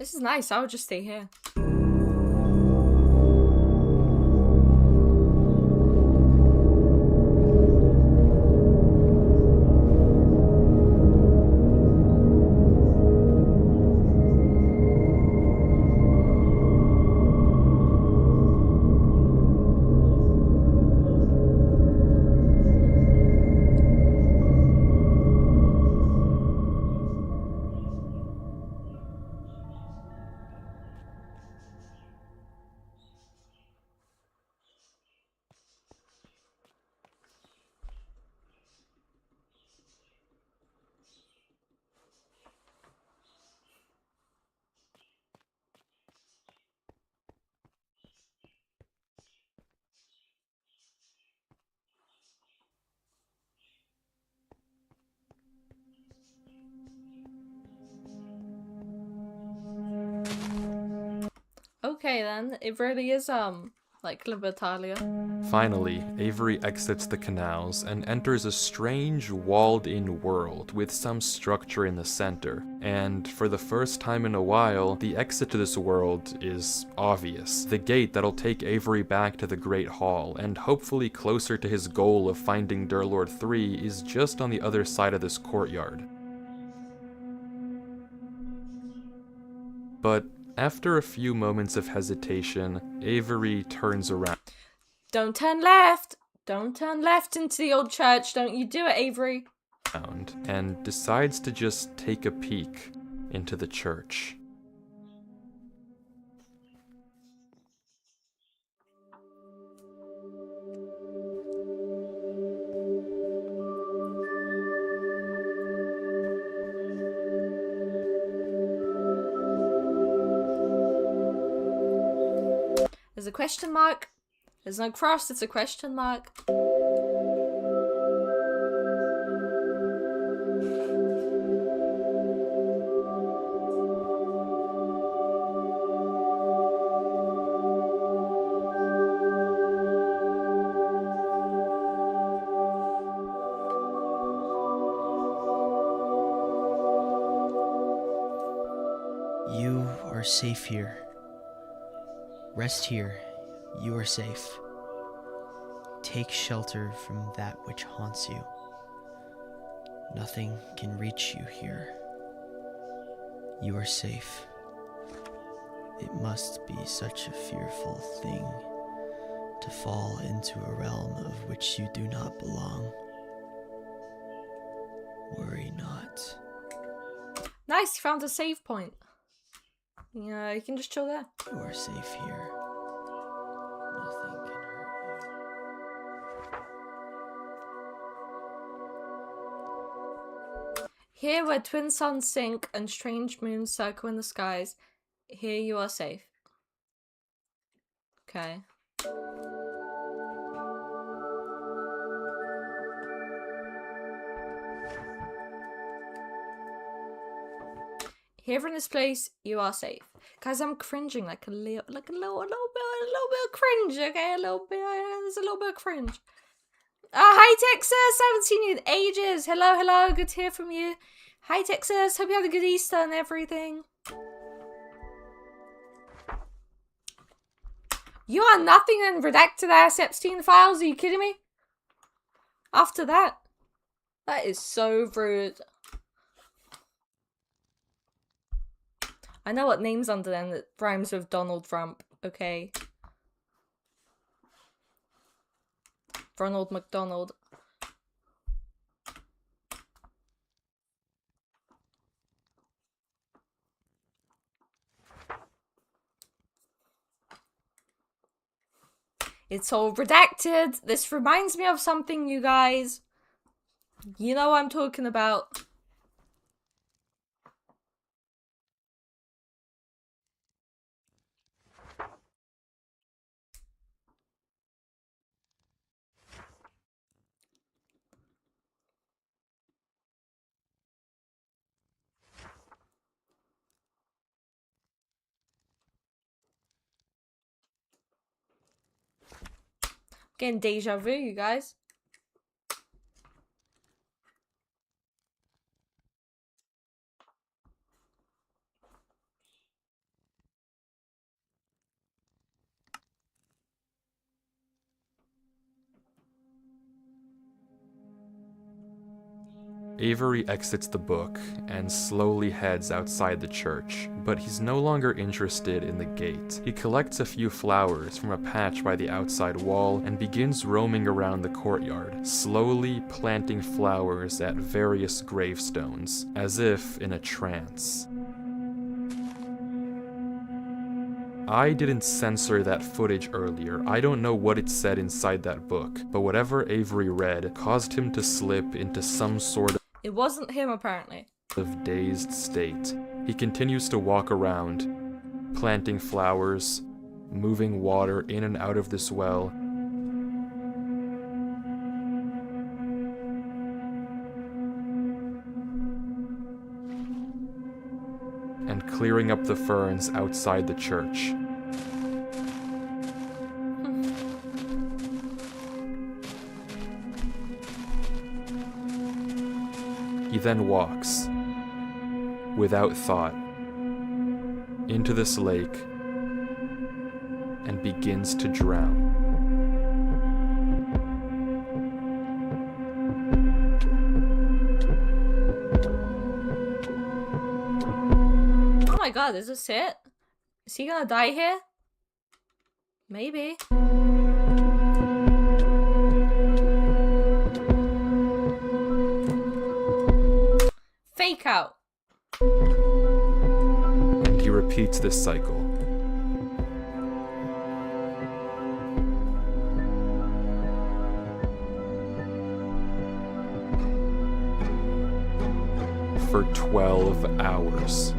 This is nice. I would just stay here. Okay then, it really is like Libertalia. Finally, Avery exits the canals and enters a strange walled-in world with some structure in the center. And for the first time in a while, the exit to this world is obvious. The gate that'll take Avery back to the Great Hall, and hopefully closer to his goal of finding Durlord 3, is just on the other side of this courtyard. But after a few moments of hesitation, Avery turns around. Don't turn left! Don't turn left into the old church. Don't you do it, Avery. And decides to just take a peek into the church. There's a question mark. There's no cross, it's a question mark. You are safe here. Rest here. You are safe. Take shelter from that which haunts you. Nothing can reach you here. You are safe. It must be such a fearful thing to fall into a realm of which you do not belong. Worry not. Nice, you found a save point. Yeah, you can just chill there. You are safe here. Nothing can hurt you. Here where twin suns sink and strange moons circle in the skies, here you are safe. Okay. Here in this place, you are safe. Guys, I'm cringing like a little bit of cringe, okay? There's a little bit of cringe. Hi Texas, I haven't seen you in ages. Hello, good to hear from you. Hi Texas, hope you had a good Easter and everything. You are nothing in redacted ass Epstein files, are you kidding me? After that? That is so rude. I know what name's under them that rhymes with Donald Trump, okay? Ronald McDonald. It's all redacted. This reminds me of something, you guys. You know what I'm talking about. Getting deja vu, you guys. Avery exits the book and slowly heads outside the church, but he's no longer interested in the gate. He collects a few flowers from a patch by the outside wall and begins roaming around the courtyard, slowly planting flowers at various gravestones, as if in a trance. I didn't censor that footage earlier. I don't know what it said inside that book, but whatever Avery read caused him to slip into some sort It wasn't him, apparently. of dazed state. He continues to walk around, planting flowers, moving water in and out of this well. And clearing up the ferns outside the church. He then walks, without thought, into this lake and begins to drown. Oh my god, is this it? Is he gonna die here? Maybe. Fake out. And he repeats this cycle. For 12 hours.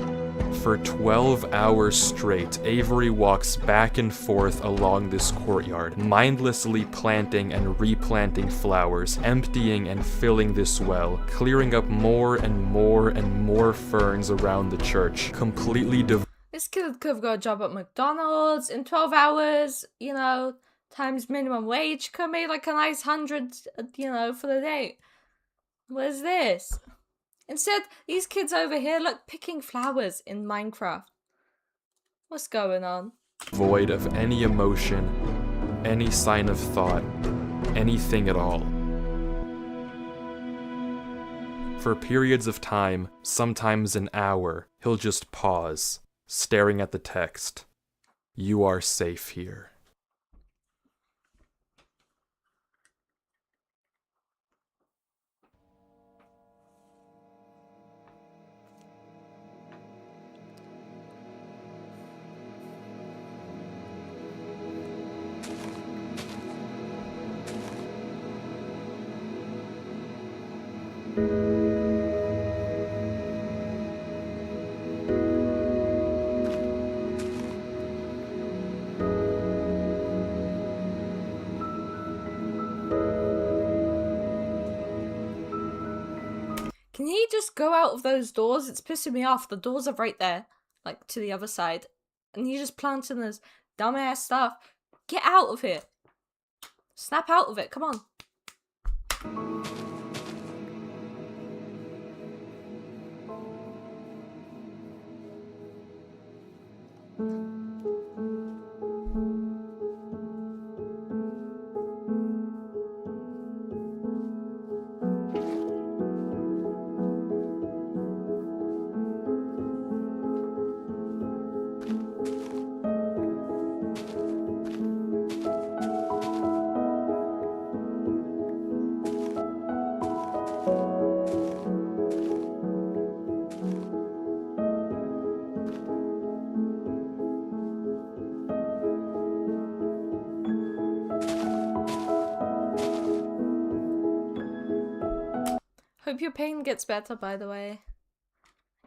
For 12 hours straight, Avery walks back and forth along this courtyard, mindlessly planting and replanting flowers, emptying and filling this well, clearing up more and more and more ferns around the church, completely This kid could have got a job at McDonald's in 12 hours, you know, times minimum wage. Could have made like a nice 100, you know, for the day. What is this? Instead, these kids over here look picking flowers in Minecraft. What's going on? void of any emotion, any sign of thought, anything at all. For periods of time, sometimes an hour, he'll just pause, staring at the text. You are safe here. Can he just go out of those doors? It's pissing me off. The doors are right there, like to the other side. And he's just planting this dumbass stuff. Get out of here. Snap out of it. Come on. Hope your pain gets better, by the way.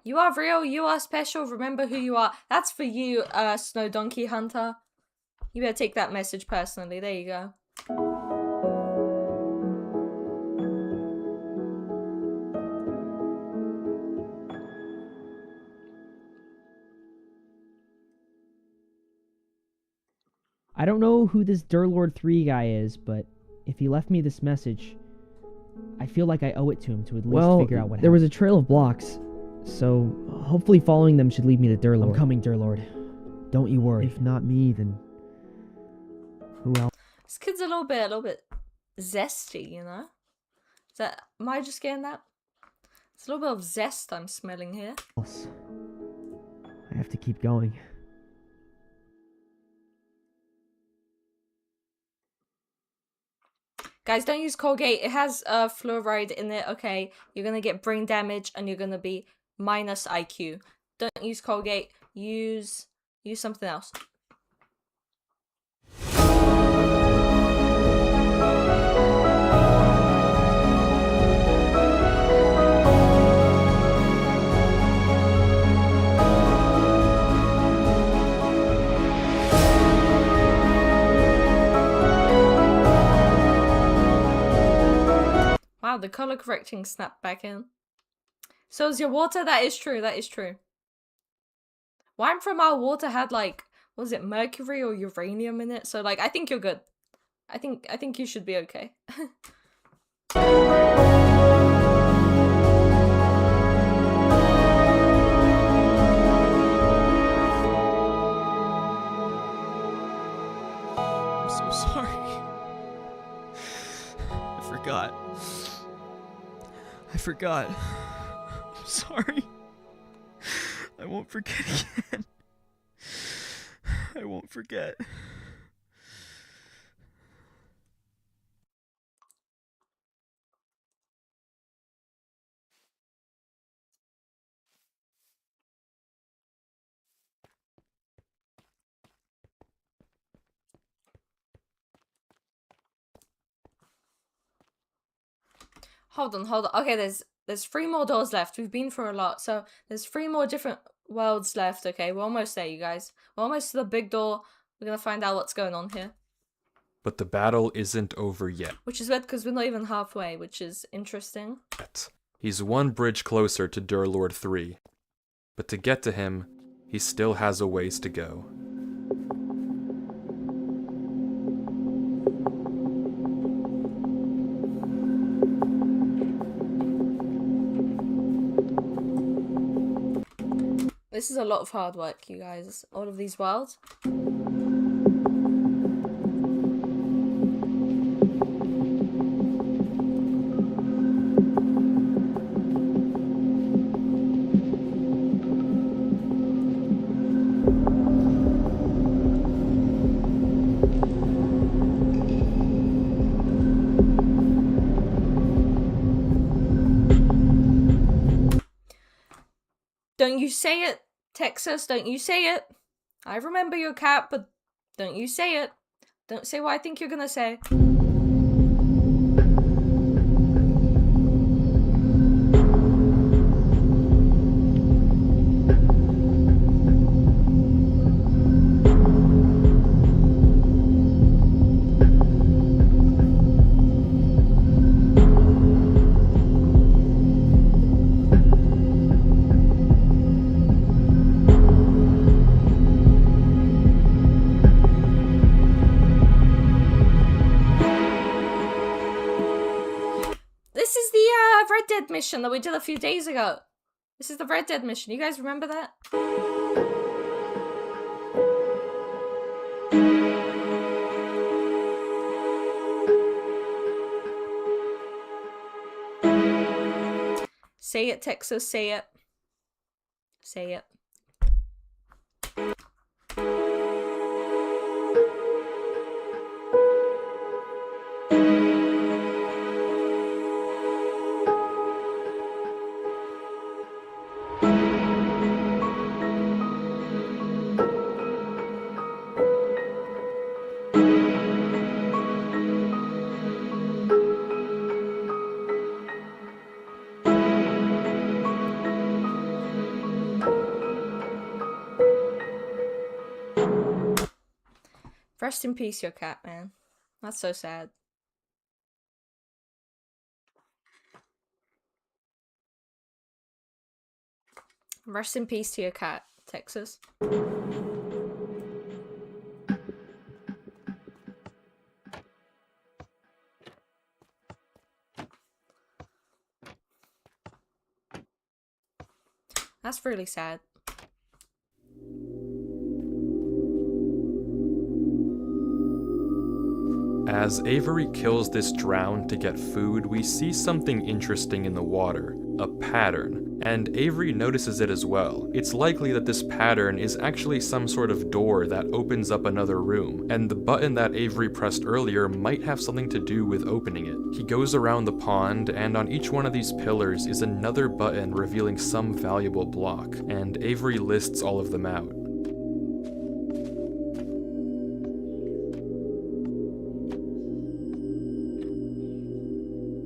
You are real, you are special, remember who you are. That's for you, Snow Donkey Hunter. You better take that message personally, there you go. I don't know who this Durlord 3 guy is, but if he left me this message, I feel like I owe it to him to at least figure out what happened. There was a trail of blocks, so hopefully following them should lead me to Durlord. I'm coming, Durlord. Don't you worry. If not me, then who else? This kid's a little bit zesty, you know? Am I just getting that? It's a little bit of zest I'm smelling here. I have to keep going. Guys, don't use Colgate. It has fluoride in it, okay? You're gonna get brain damage and you're gonna be minus IQ. Don't use Colgate. Use something else. Wow, the color correcting snapped back in. So is your water? That is true, that is true. Wine from our water had like, was it mercury or uranium in it? So like, I think you're good. I think you should be okay. I'm so sorry. I forgot. I'm sorry. I won't forget again. I won't forget. Hold on. Okay, there's 3 more doors left. We've been through a lot, so there's 3 more different worlds left. Okay, we're almost there, you guys. We're almost to the big door. We're gonna find out what's going on here. But the battle isn't over yet. Which is weird because we're not even halfway, which is interesting. He's one bridge closer to Durlord 3. But to get to him, he still has a ways to go. This is a lot of hard work, you guys. All of these worlds. Don't you say it, Texas. Don't you say it. I remember your cat, but don't you say it. Don't say what I think you're gonna say. This is the Red Dead mission that we did a few days ago. This is the Red Dead mission. You guys remember that? Say it, Texas. Say it. Say it. Rest in peace, your cat, man. That's so sad. Rest in peace to your cat, Texas. That's really sad. As Avery kills this drown to get food, we see something interesting in the water, a pattern, and Avery notices it as well. It's likely that this pattern is actually some sort of door that opens up another room, and the button that Avery pressed earlier might have something to do with opening it. He goes around the pond, and on each one of these pillars is another button revealing some valuable block, and Avery lists all of them out.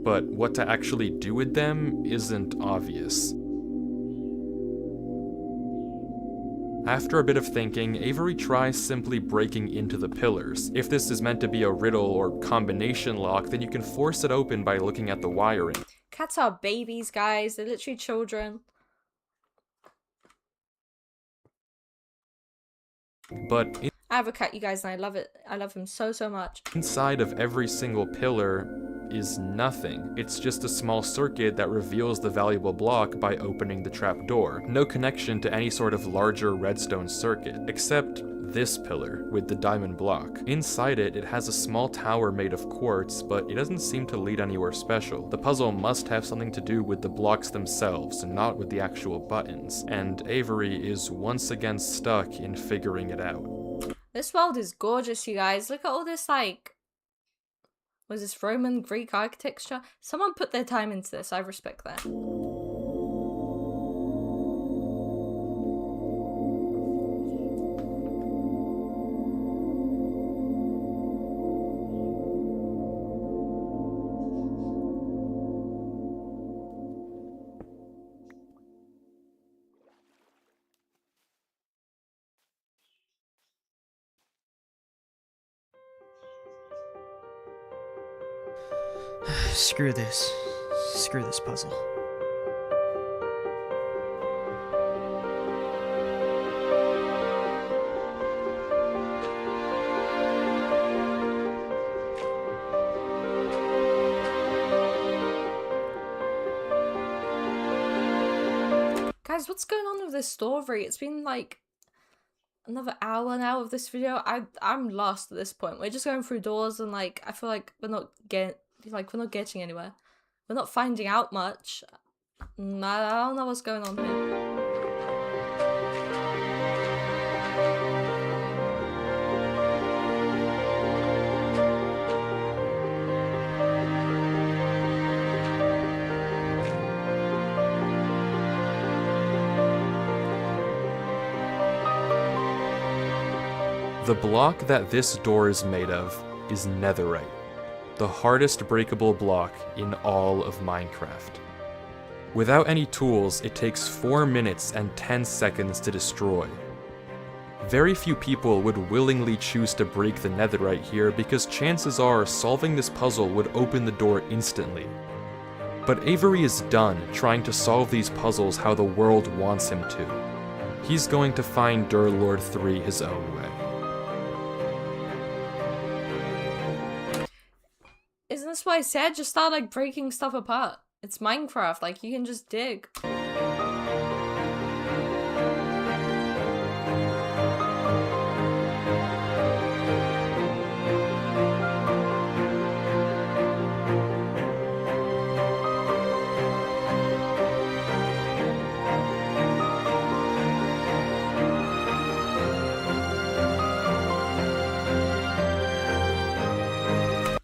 But what to actually do with them isn't obvious. After a bit of thinking, Avery tries simply breaking into the pillars. If this is meant to be a riddle or combination lock, then you can force it open by looking at the wiring. Cats are babies, guys. They're literally children. But I have a cat, you guys, and I love it. I love him so, so much. inside of every single pillar is nothing. It's just a small circuit that reveals the valuable block by opening the trapdoor. No connection to any sort of larger redstone circuit, except this pillar with the diamond block. Inside it, it has a small tower made of quartz, but it doesn't seem to lead anywhere special. The puzzle must have something to do with the blocks themselves, not with the actual buttons, and Avery is once again stuck in figuring it out. This world is gorgeous, you guys. Look at all this, like... Was this Roman, Greek architecture? Someone put their time into this. I respect that. Screw this. Screw this puzzle. Guys, what's going on with this story? It's been like another hour now of this video. I'm lost at this point. We're just going through doors and like I feel like we're not getting anywhere. We're not finding out much. I don't know what's going on here. The block that this door is made of is netherite, the hardest breakable block in all of Minecraft. Without any tools, it takes 4 minutes and 10 seconds to destroy. Very few people would willingly choose to break the netherite here because chances are solving this puzzle would open the door instantly. But Avery is done trying to solve these puzzles how the world wants him to. He's going to find Durlord 3 his own way. Isn't this what I said? Just start like breaking stuff apart. It's Minecraft, like you can just dig.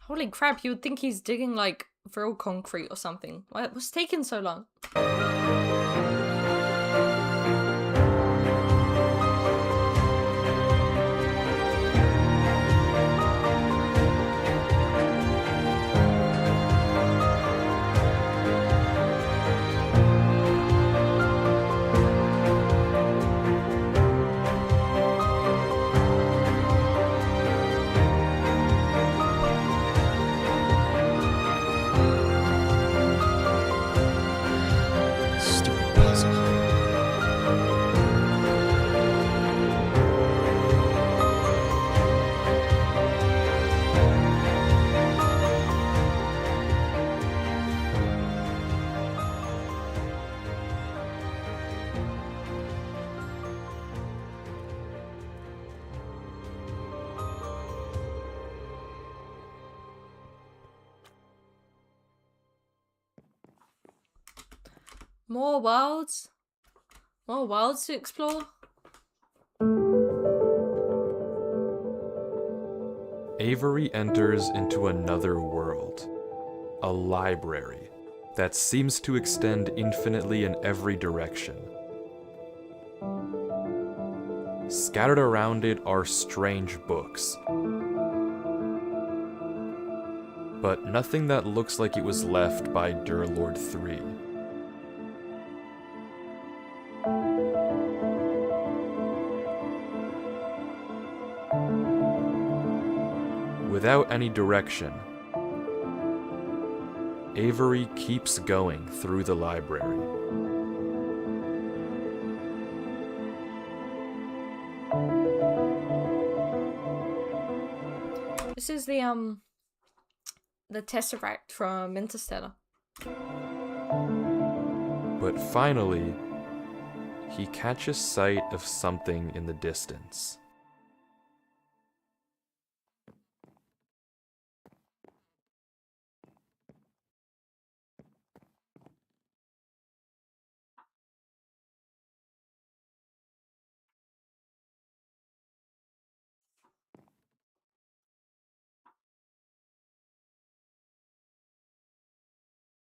Holy crap, you would think he's digging like real concrete or something. What's taking so long? Stupid More worlds? More worlds to explore? Avery enters into another world. A library that seems to extend infinitely in every direction. Scattered around it are strange books, but nothing that looks like it was left by Durlord 3. Without any direction, Avery keeps going through the library. This is the Tesseract from Interstellar. But finally, he catches sight of something in the distance.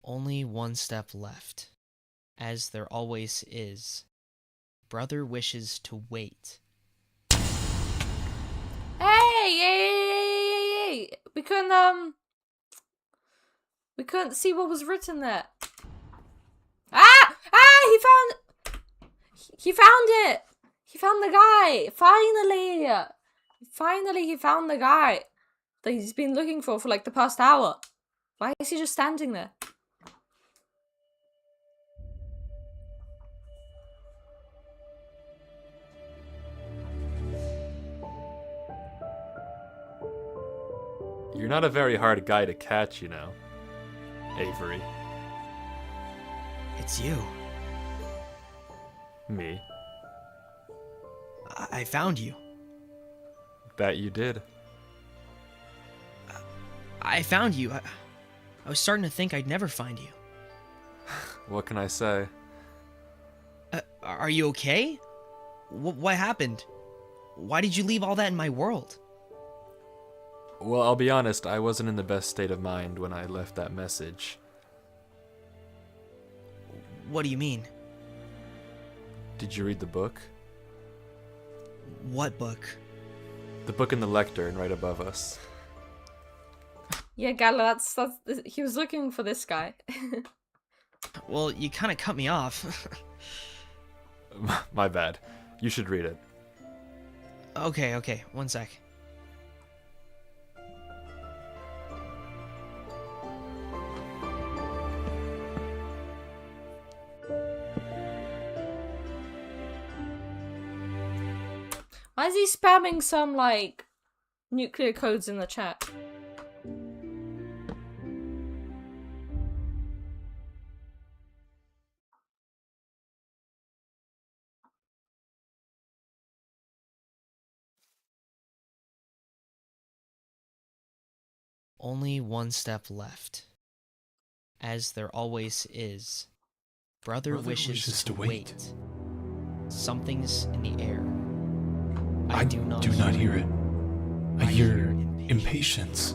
Only one step left. As there always is. Brother wishes to wait. Hey! We couldn't see what was written there. Ah! He found it! He found the guy! Finally! Finally he found the guy that he's been looking for like the past hour. Why is he just standing there? You're not a very hard guy to catch, you know, Avery. It's you. Me. I found you. That you did. I found you. I was starting to think I'd never find you. What can I say? Are you okay? What happened? Why did you leave all that in my world? Well, I'll be honest, I wasn't in the best state of mind when I left that message. What do you mean? Did you read the book? What book? The book in the lectern right above us. Yeah, Gala, that's he was looking for this guy. Well, you kind of cut me off. My bad. You should read it. Okay, one sec. Why is he spamming some, like, nuclear codes in the chat? Only one step left. As there always is. Brother wishes to wait. Something's in the air. I do not hear it. I hear impatience.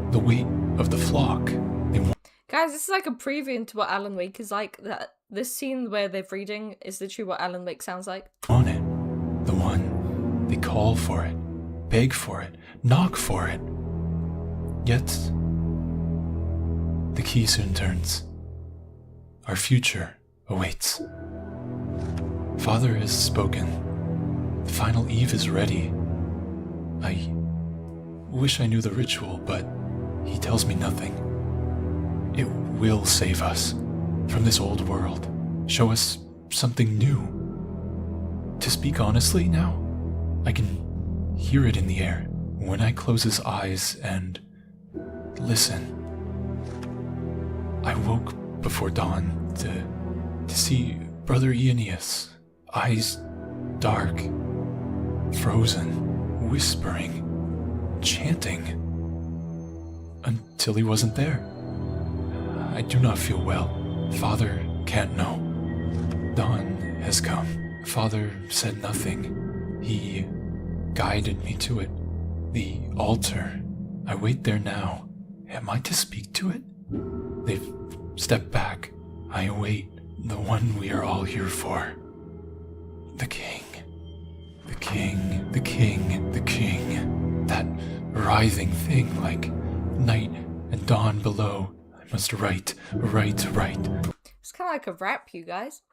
The weight of the flock. They want Guys, this is like a preview into what Alan Wake is like. That this scene where they're reading is literally what Alan Wake sounds like. it. The one. They call for it. Beg for it. Knock for it. Yet, the key soon turns. Our future awaits. Father has spoken. The final eve is ready. I wish I knew the ritual, but he tells me nothing. It will save us from this old world, show us something new. To speak honestly now, I can hear it in the air when I close his eyes and listen. I woke before dawn to see Brother Aeneas, eyes dark, frozen, whispering, chanting, until he wasn't there. I do not feel well. Father can't know. Dawn has come. Father said nothing. He guided me to it. The altar. I wait there now. Am I to speak to it? They've stepped back. I await the one we are all here for. The king. The king. The king. The king. That writhing thing like night and dawn below. I must write. It's kind of like a rap, you guys.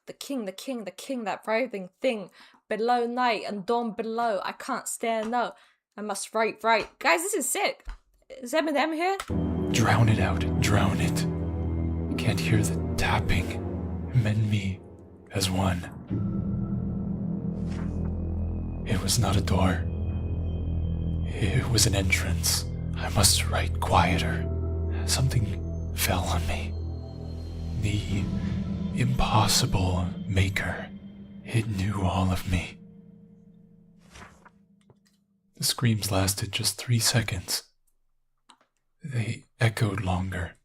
The king, the king, the king, that writhing thing. Below night and dawn below. I can't stand, no. I must write. Guys, this is sick. Is Eminem here? Drown it out. Drown it. Can't hear the tapping. Mend me as one. It was not a door. It was an entrance. I must write quieter. Something fell on me. The impossible maker. It knew all of me. The screams lasted just 3 seconds. They echoed longer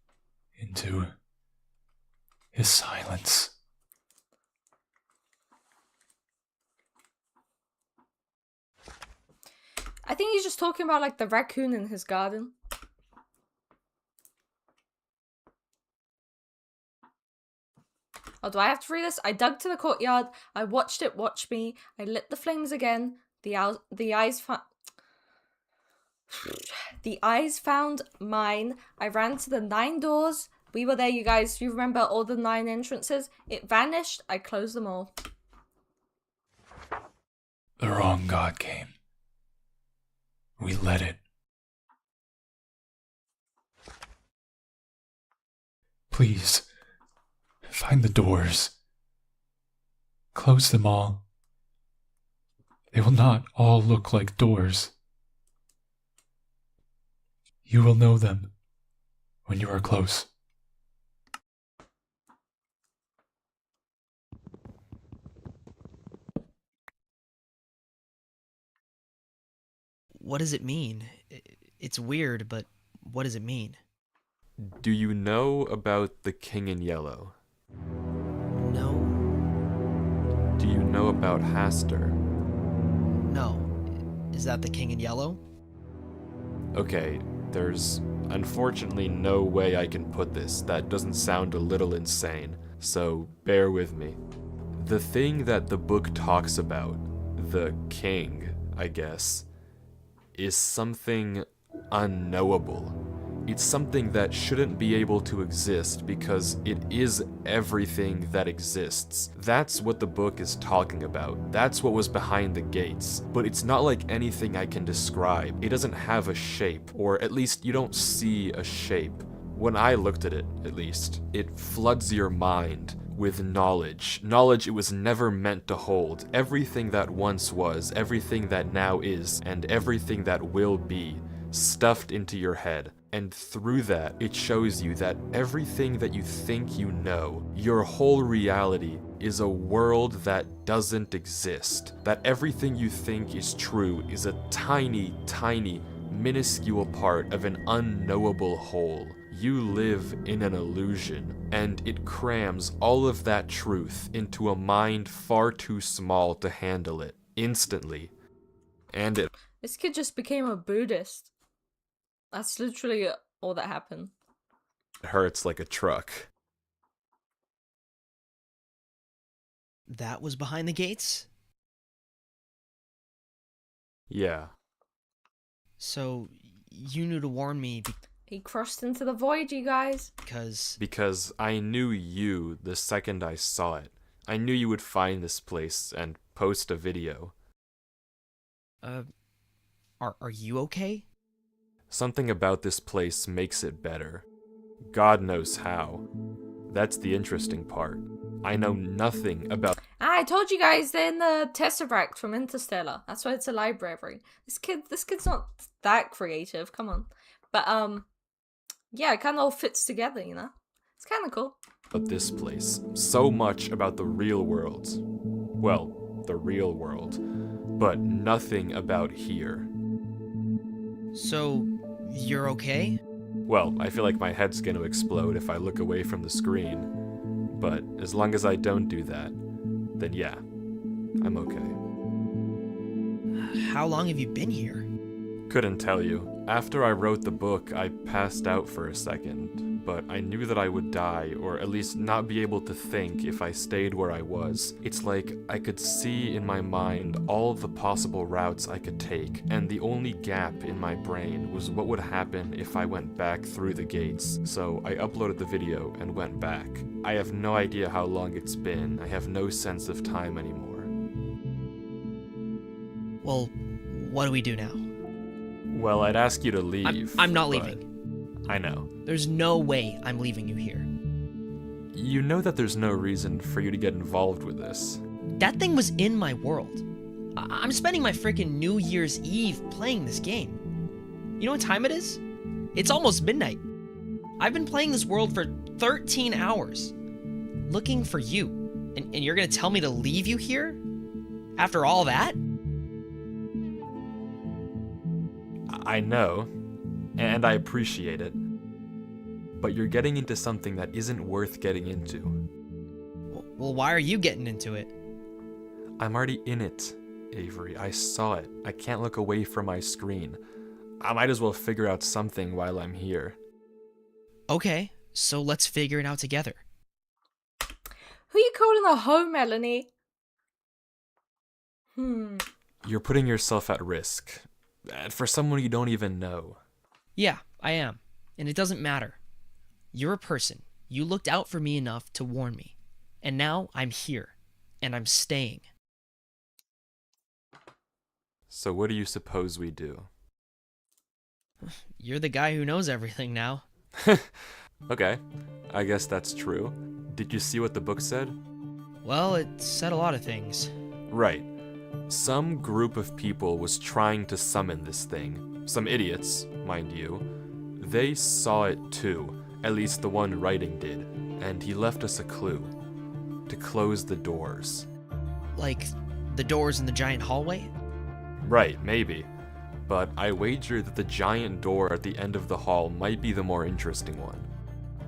into his silence. I think he's just talking about like the raccoon in his garden. Oh, do I have to read this? I dug to the courtyard. I watched it watch me. I lit the flames again. The eyes found mine. I ran to the 9 doors. We were there, you guys. You remember all the 9 entrances? It vanished. I closed them all. The wrong God came. We let it. Please, find the doors. Close them all. They will not all look like doors. You will know them when you are close. What does it mean? It's weird, but what does it mean? Do you know about the King in Yellow? No. Do you know about Hastur? No. Is that the King in Yellow? Okay, there's unfortunately no way I can put this that doesn't sound a little insane, so bear with me. The thing that the book talks about, the king, I guess, is something unknowable. It's something that shouldn't be able to exist because it is everything that exists. That's what the book is talking about. That's what was behind the gates. But it's not like anything I can describe. It doesn't have a shape, or at least you don't see a shape. When I looked at it, at least, it floods your mind with knowledge. Knowledge it was never meant to hold. Everything that once was, everything that now is, and everything that will be, stuffed into your head. And through that, it shows you that everything that you think you know, your whole reality, is a world that doesn't exist. That everything you think is true is a tiny, tiny, minuscule part of an unknowable whole. You live in an illusion, and it crams all of that truth into a mind far too small to handle it, instantly. And it This kid just became a Buddhist. That's literally all that happened. hurts like a truck. That was behind the gates? Yeah. So, you knew to warn me He crossed into the void, you guys. Because I knew you the second I saw it. I knew you would find this place and post a video. Are you okay? Something about this place makes it better. God knows how. That's the interesting part. I know nothing about... I told you guys they're in the Tesseract from Interstellar. That's why it's a library. This kid's not that creative. Come on. But yeah, it kind of all fits together, you know. It's kind of cool. About this place. So much about the real world. Well, the real world. But nothing about here. So, you're okay? Well, I feel like my head's gonna explode if I look away from the screen. But as long as I don't do that, then yeah, I'm okay. How long have you been here? Couldn't tell you. After I wrote the book, I passed out for a second, but I knew that I would die, or at least not be able to think if I stayed where I was. It's like I could see in my mind all of the possible routes I could take, and the only gap in my brain was what would happen if I went back through the gates. So I uploaded the video and went back. I have no idea how long it's been. I have no sense of time anymore. Well, what do we do now? Well, I'd ask you to leave. I'm not but leaving. I know. There's no way I'm leaving you here. You know that there's no reason for you to get involved with this. That thing was in my world. I'm spending my freaking New Year's Eve playing this game. You know what time it is? It's almost midnight. I've been playing this world for 13 hours, looking for you. And you're gonna tell me to leave you here? After all that? I know, and I appreciate it, but you're getting into something that isn't worth getting into. Well, why are you getting into it? I'm already in it, Avery. I saw it. I can't look away from my screen. I might as well figure out something while I'm here. Okay, so let's figure it out together. Who you calling a hoe, Melanie? You're putting yourself at risk. For someone you don't even know. Yeah, I am. And it doesn't matter. You're a person. You looked out for me enough to warn me. And now I'm here. And I'm staying. So what do you suppose we do? You're the guy who knows everything now. Okay, I guess that's true. Did you see what the book said? Well, it said a lot of things. Right. Some group of people was trying to summon this thing. Some idiots, mind you. They saw it too, at least the one writing did, and he left us a clue. To close the doors. Like the doors in the giant hallway? Right, maybe. But I wager that the giant door at the end of the hall might be the more interesting one.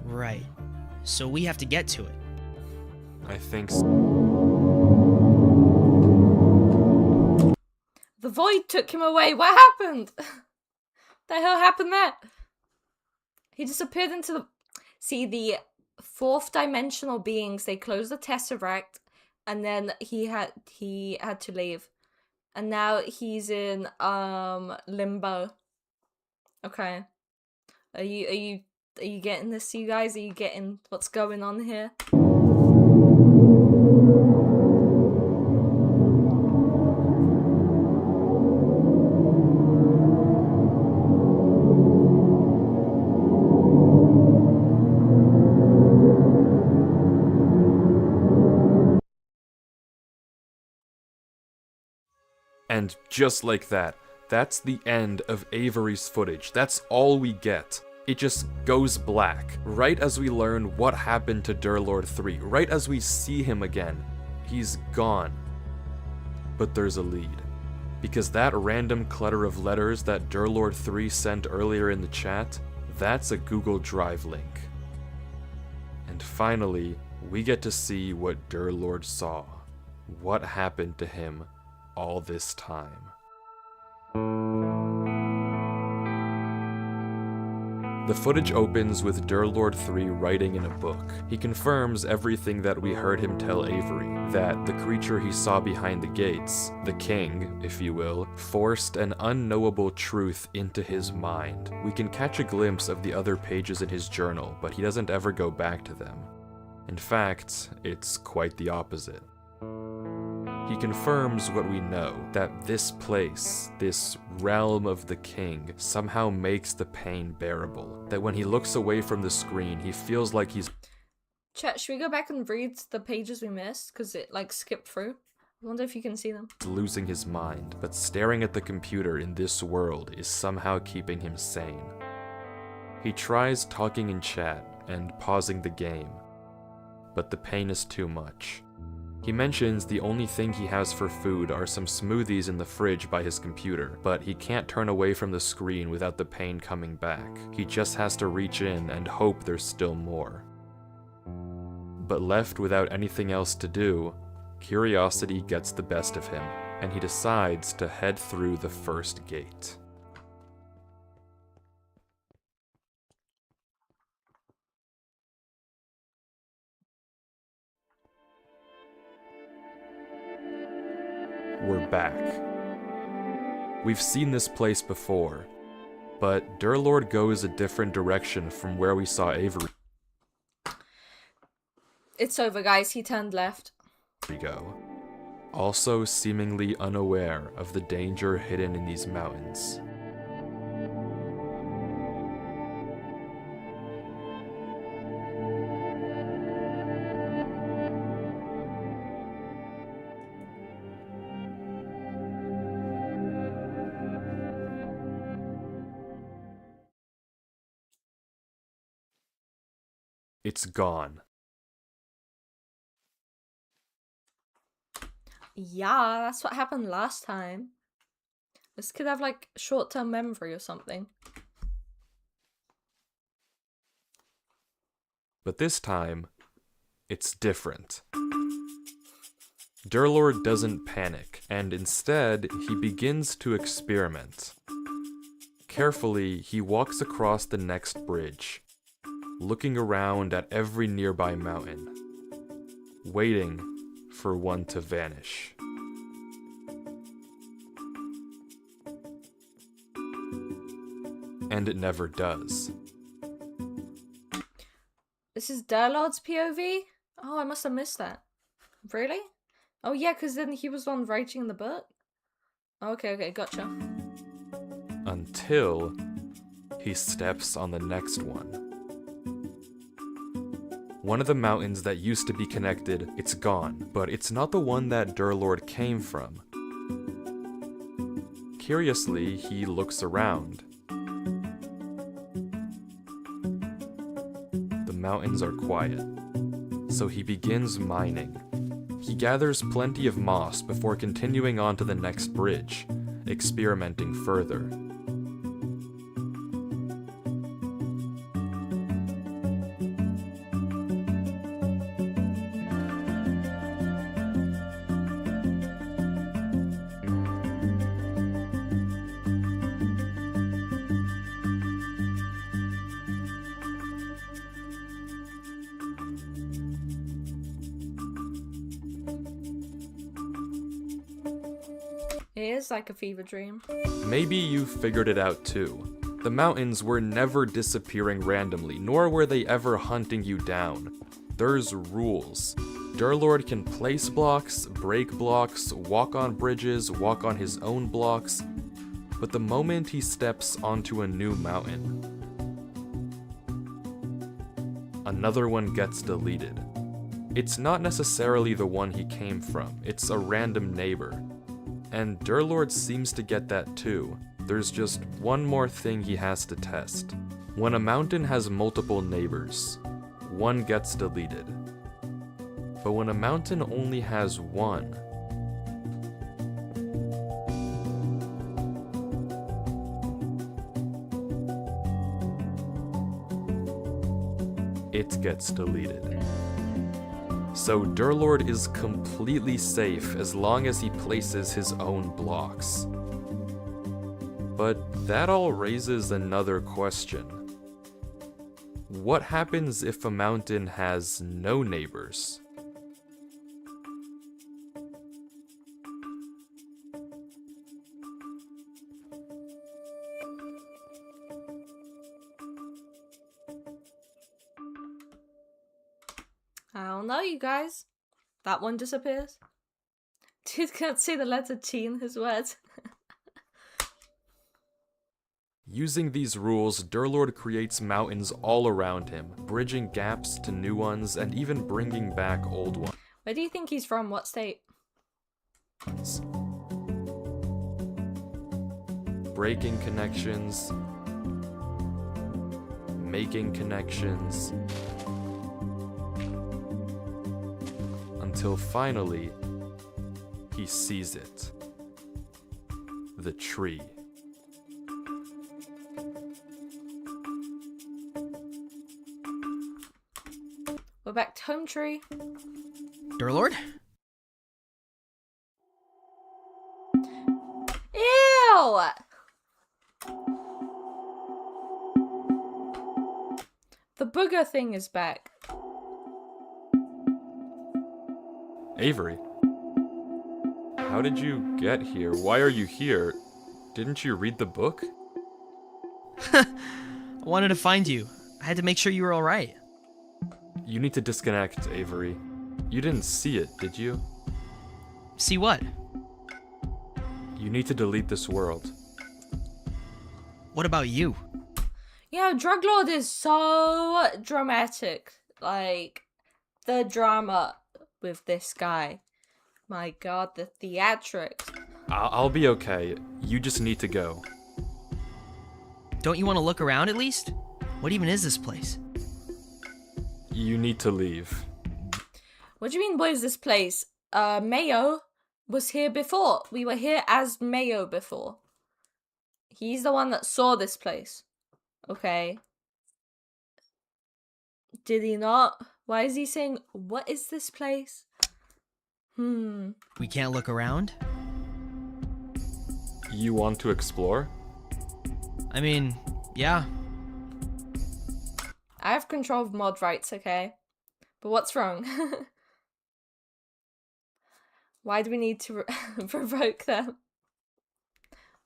Right. So we have to get to it. I think so. The void took him away. What happened? The hell happened there? He disappeared into the... See, the fourth dimensional beings, they closed the Tesseract, and then he had to leave. And now he's in limbo. Okay. Are you getting this, you guys? Are you getting what's going on here? And just like that, that's the end of Avery's footage. That's all we get. It just goes black, right as we learn what happened to Durlord 3, right as we see him again. He's gone. But there's a lead. Because that random clutter of letters that Durlord 3 sent earlier in the chat, that's a Google Drive link. And finally, we get to see what Durlord saw. What happened to him all this time. The footage opens with Durlord 3 writing in a book. He confirms everything that we heard him tell Avery, that the creature he saw behind the gates, the king, if you will, forced an unknowable truth into his mind. We can catch a glimpse of the other pages in his journal, but he doesn't ever go back to them. In fact, it's quite the opposite. He confirms what we know, that this place, this realm of the king, somehow makes the pain bearable. That when he looks away from the screen, he feels like he's... Chat, should we go back and read the pages we missed? Because it, like, skipped through. I wonder if you can see them. losing his mind, but staring at the computer in this world is somehow keeping him sane. He tries talking in chat and pausing the game, but the pain is too much. He mentions the only thing he has for food are some smoothies in the fridge by his computer, but he can't turn away from the screen without the pain coming back. He just has to reach in and hope there's still more. But left without anything else to do, curiosity gets the best of him, and he decides to head through the first gate. We're back. We've seen this place before, but Durlord goes a different direction from where we saw Avery It's over, guys. He turned left. go, also seemingly unaware of the danger hidden in these mountains. It's gone. Yeah, that's what happened last time. This could have like short-term memory or something. But this time, it's different. Durlord doesn't panic, and instead, he begins to experiment. Carefully, he walks across the next bridge, looking around at every nearby mountain, waiting for one to vanish. And it never does. This is Durlord's POV? Oh, I must have missed that. Really? Oh yeah, because then he was on writing the book? Okay, gotcha. Until he steps on the next one. One of the mountains that used to be connected, it's gone, but it's not the one that Durlord came from. Curiously, he looks around. The mountains are quiet, so he begins mining. He gathers plenty of moss before continuing on to the next bridge, experimenting further. It is like a fever dream. Maybe you figured it out too. The mountains were never disappearing randomly, nor were they ever hunting you down. There's rules. Durlord can place blocks, break blocks, walk on bridges, walk on his own blocks, but the moment he steps onto a new mountain, another one gets deleted. It's not necessarily the one he came from, it's a random neighbor. And Durlord seems to get that too. There's just one more thing he has to test. When a mountain has multiple neighbors, one gets deleted. But when a mountain only has one, it gets deleted. So Durlord is completely safe as long as he places his own blocks. But that all raises another question. What happens if a mountain has no neighbors? I don't know, you guys. That one disappears. Dude can't see the letter T in his words. Using these rules, Durlord creates mountains all around him, bridging gaps to new ones and even bringing back old ones. Where do you think he's from? What state? Breaking connections, making connections, until finally, he sees it. The tree. We're back to home tree. Durlord? Ew! The booger thing is back. Avery. How did you get here? Why are you here? Didn't you read the book? I wanted to find you. I had to make sure you were alright. You need to disconnect, Avery. You didn't see it, did you? See what? You need to delete this world. What about you? Yeah, Drug Lord is so dramatic. Like, the drama with this guy. My god, the theatrics. I'll be okay. You just need to go. Don't you want to look around at least? What even is this place? You need to leave. What do you mean, what is this place? Mayo was here before. We were here as Mayo before. He's the one that saw this place. Okay. Did he not? Why is he saying, what is this place? We can't look around? You want to explore? I mean, yeah. I have control of mod rights, okay? But what's wrong? Why do we need to provoke them?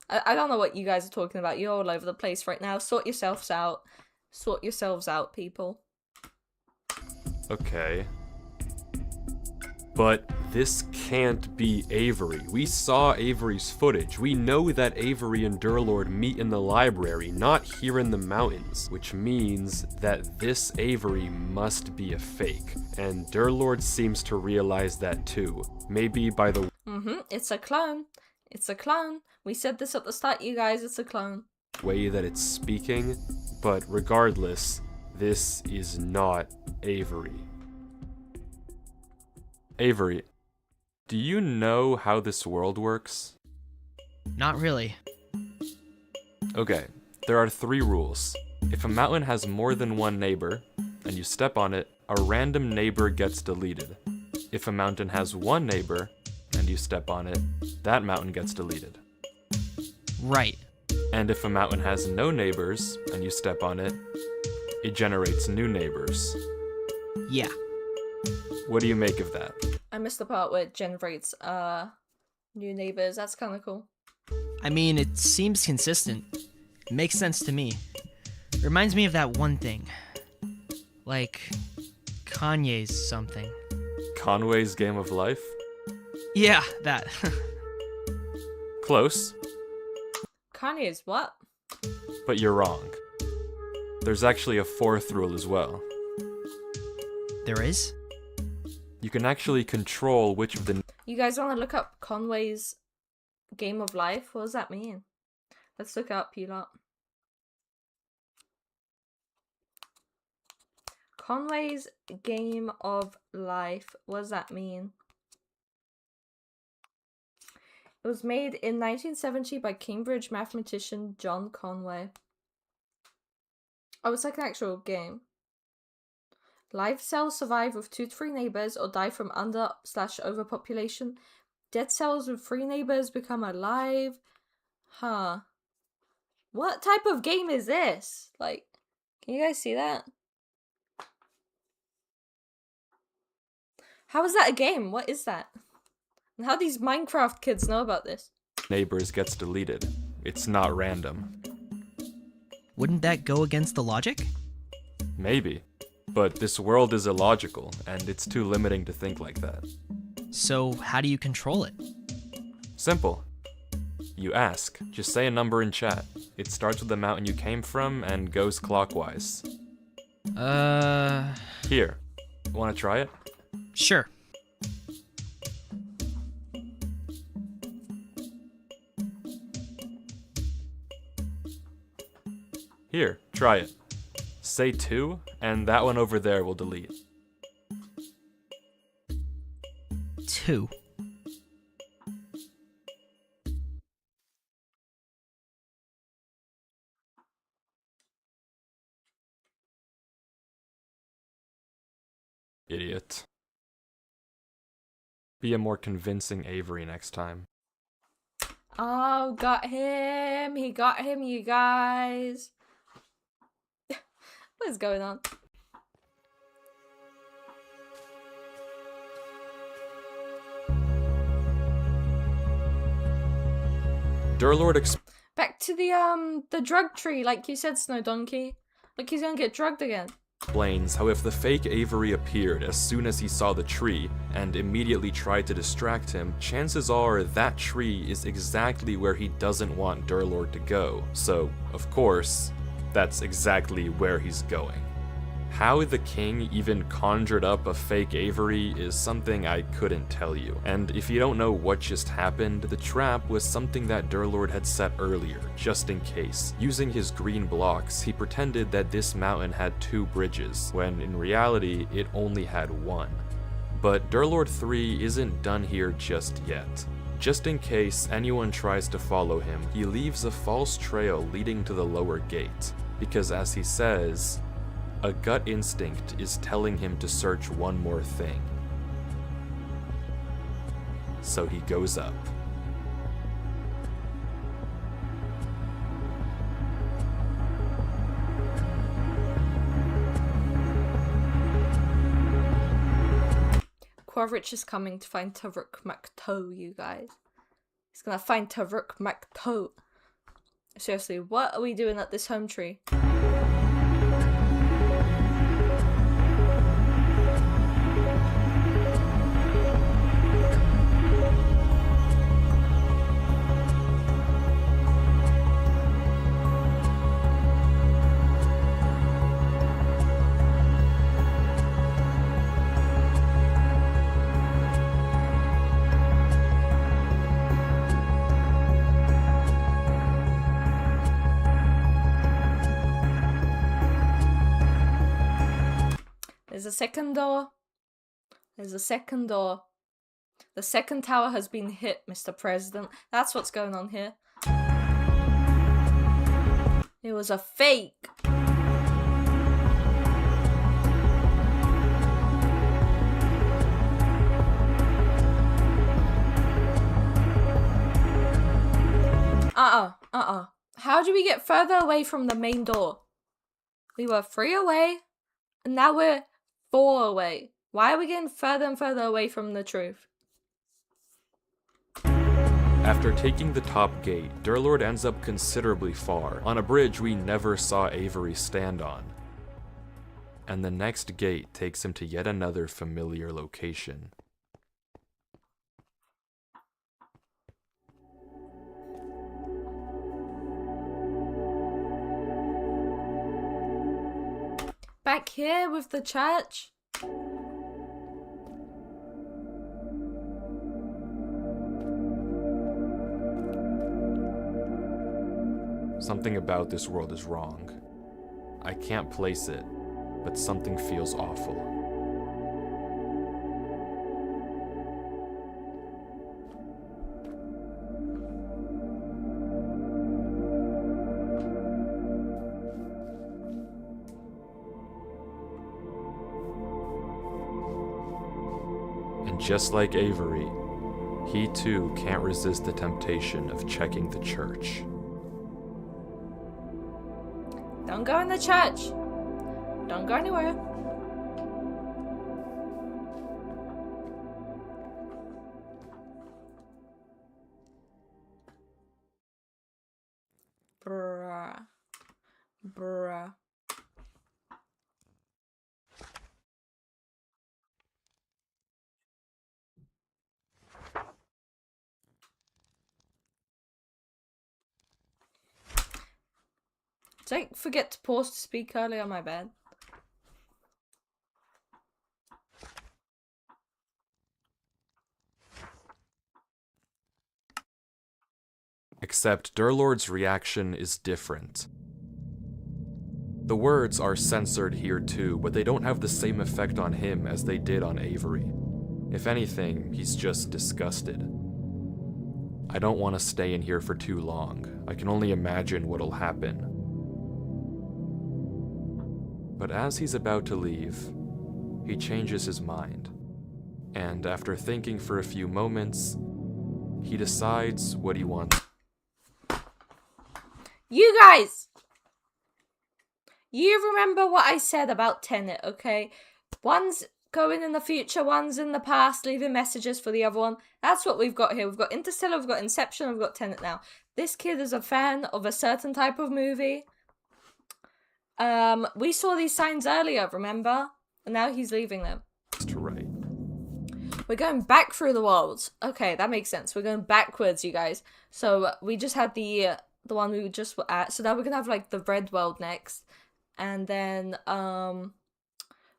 I don't know what you guys are talking about. You're all over the place right now. Sort yourselves out. Sort yourselves out, people. Okay. But this can't be Avery. We saw Avery's footage. We know that Avery and Durlord meet in the library, not here in the mountains, which means that this Avery must be a fake. And Durlord seems to realize that too. Maybe by the It's a clone. It's a clone. We said this at the start, you guys. It's a clone. way that it's speaking, but regardless, this is not Avery. Avery, do you know how this world works? Not really. Okay, there are 3 rules. If a mountain has more than one neighbor, and you step on it, a random neighbor gets deleted. If a mountain has one neighbor, and you step on it, that mountain gets deleted. Right. And if a mountain has no neighbors, and you step on it, it generates new neighbors. Yeah. What do you make of that? I missed the part where it generates new neighbors. That's kind of cool. I mean, it seems consistent. It makes sense to me. Reminds me of that one thing. Like, Kanye's something. Conway's Game of Life? Yeah, that. Close, Kanye's what? but you're wrong. There's actually a 4th rule as well. There is? You can actually control which of the You guys want to look up Conway's Game of Life? What does that mean? Let's look it up, you lot. Conway's Game of Life. What does that mean? It was made in 1970 by Cambridge mathematician John Conway. Oh, it's like an actual game. Live cells survive with 2 to 3 neighbors or die from under/overpopulation. Dead cells with 3 neighbors become alive. Huh. What type of game is this? Like, can you guys see that? How is that a game? What is that? And how do these Minecraft kids know about this? neighbors gets deleted. It's not random. Wouldn't that go against the logic? Maybe. But this world is illogical, and it's too limiting to think like that. So, how do you control it? Simple. You ask. Just say a number in chat. It starts with the mountain you came from and goes clockwise. Here. Wanna try it? Sure. Here, try it. Say 2, and that one over there will delete. 2. Idiot. Be a more convincing Avery next time. Oh, got him. He got him, you guys. What is going on? Durlord Back to the drug tree, like you said, Snow Donkey. Like he's gonna get drugged again. explains how if the fake Avery appeared as soon as he saw the tree and immediately tried to distract him, chances are that tree is exactly where he doesn't want Durlord to go. So, of course, that's exactly where he's going. How the king even conjured up a fake Avery is something I couldn't tell you. And if you don't know what just happened, the trap was something that Durlord had set earlier, just in case. Using his green blocks, he pretended that this mountain had 2 bridges, when in reality, it only had 1. But Durlord 3 isn't done here just yet. Just in case anyone tries to follow him, he leaves a false trail leading to the lower gate. Because as he says, a gut instinct is telling him to search one more thing. So he goes up. Quaritch is coming to find Taruk Makto, you guys. He's gonna find Taruk Makto. Seriously, what are we doing at this home tree? There's a second door. There's a second door. The second tower has been hit, Mr. President. That's what's going on here. It was a fake. How do we get further away from the main door? We were 3 away, and now we're 4 away. Why are we getting further and further away from the truth? After taking the top gate, Durlord ends up considerably far, on a bridge we never saw Avery stand on. And the next gate takes him to yet another familiar location. Back here with the church? Something about this world is wrong. I can't place it, but something feels awful. And just like Avery, he too can't resist the temptation of checking the church. Don't go in the church. Don't go anywhere. Bruh. Bruh. Did I forget to pause to speak earlier? My bad. Except Durlord's reaction is different. The words are censored here too, but they don't have the same effect on him as they did on Avery. If anything, he's just disgusted. I don't want to stay in here for too long. I can only imagine what'll happen. But as he's about to leave, he changes his mind. And after thinking for a few moments, he decides what he wants. You guys! You remember what I said about Tenet, okay? One's going in the future, one's in the past, leaving messages for the other one. That's what we've got here. We've got Interstellar, we've got Inception, we've got Tenet now. This kid is a fan of a certain type of movie. We saw these signs earlier, remember? And now he's leaving them. To write. We're going back through the worlds. Okay, that makes sense. We're going backwards, you guys. So we just had the one we just were at. So now we're gonna have like the red world next. And then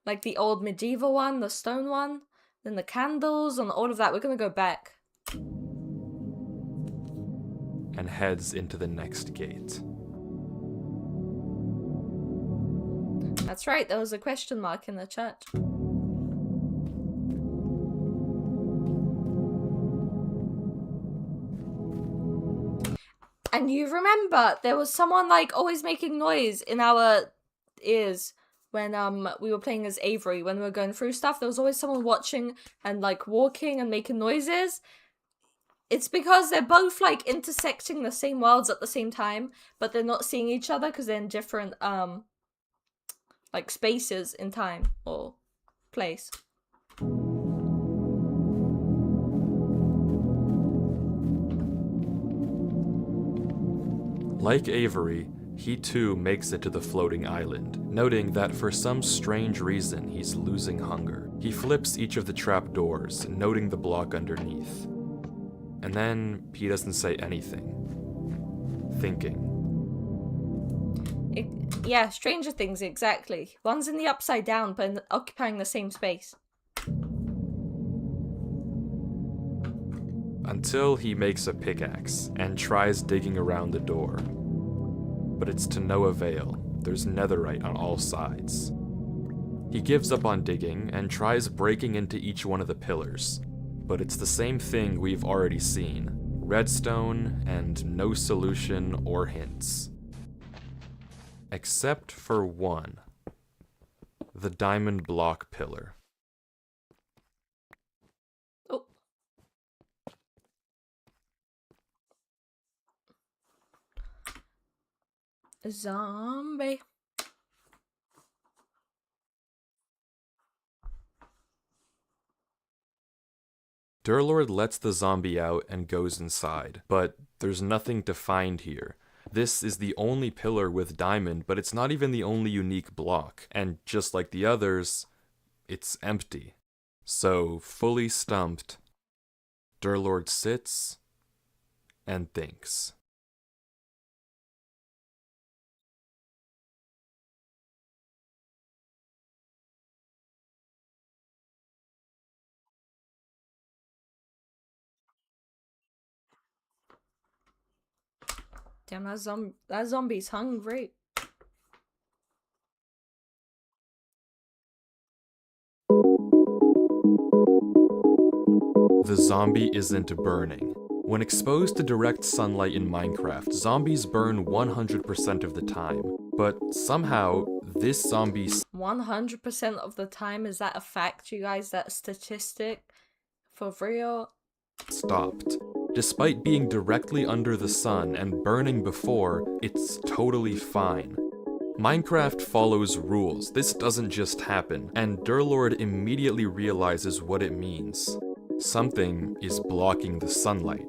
like the old medieval one, the stone one, then the candles and all of that. We're gonna go back. And heads into the next gate. That's right, there was a question mark in the church. And you remember, there was someone like always making noise in our ears when we were playing as Avery, when we were going through stuff. There was always someone watching and like walking and making noises. It's because they're both like intersecting the same worlds at the same time, but they're not seeing each other because they're in different like spaces in time or place. Like Avery, he too makes it to the floating island, noting that for some strange reason he's losing hunger. He flips each of the trapdoors, noting the block underneath. And then he doesn't say anything. Thinking. Yeah, Stranger Things, exactly. One's in the upside down, but occupying the same space. Until he makes a pickaxe and tries digging around the door. But it's to no avail. There's netherite on all sides. He gives up on digging and tries breaking into each one of the pillars. But it's the same thing we've already seen. Redstone and no solution or hints. Except for one. The diamond block pillar. Oh. A zombie. Durlord lets the zombie out and goes inside, but there's nothing to find here. This is the only pillar with diamond, but it's not even the only unique block, and just like the others, it's empty. So, fully stumped, Durlord sits and thinks. Damn, that zombie's hungry. The zombie isn't burning. When exposed to direct sunlight in Minecraft, zombies burn 100% of the time. But somehow, this zombie 100% of the time, is that a fact, you guys? That statistic? For real? stopped. Despite being directly under the sun and burning before, it's totally fine. Minecraft follows rules. This doesn't just happen, and Durlord immediately realizes what it means. Something is blocking the sunlight.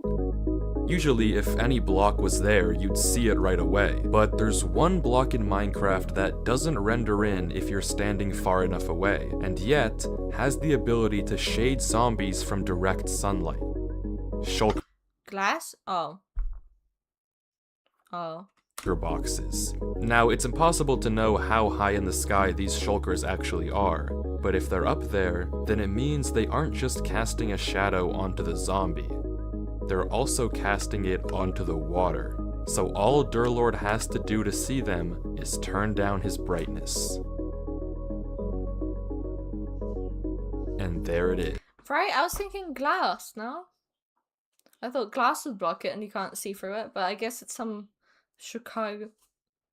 Usually, if any block was there, you'd see it right away, but there's one block in Minecraft that doesn't render in if you're standing far enough away, and yet has the ability to shade zombies from direct sunlight. Shulker Glass? Oh. Oh. boxes. Now, it's impossible to know how high in the sky these shulkers actually are, but if they're up there, then it means they aren't just casting a shadow onto the zombie. They're also casting it onto the water. So all Durlord has to do to see them is turn down his brightness. And there it is. Right, I was thinking glass, no? I thought glass would block it and you can't see through it, but I guess it's some Chicago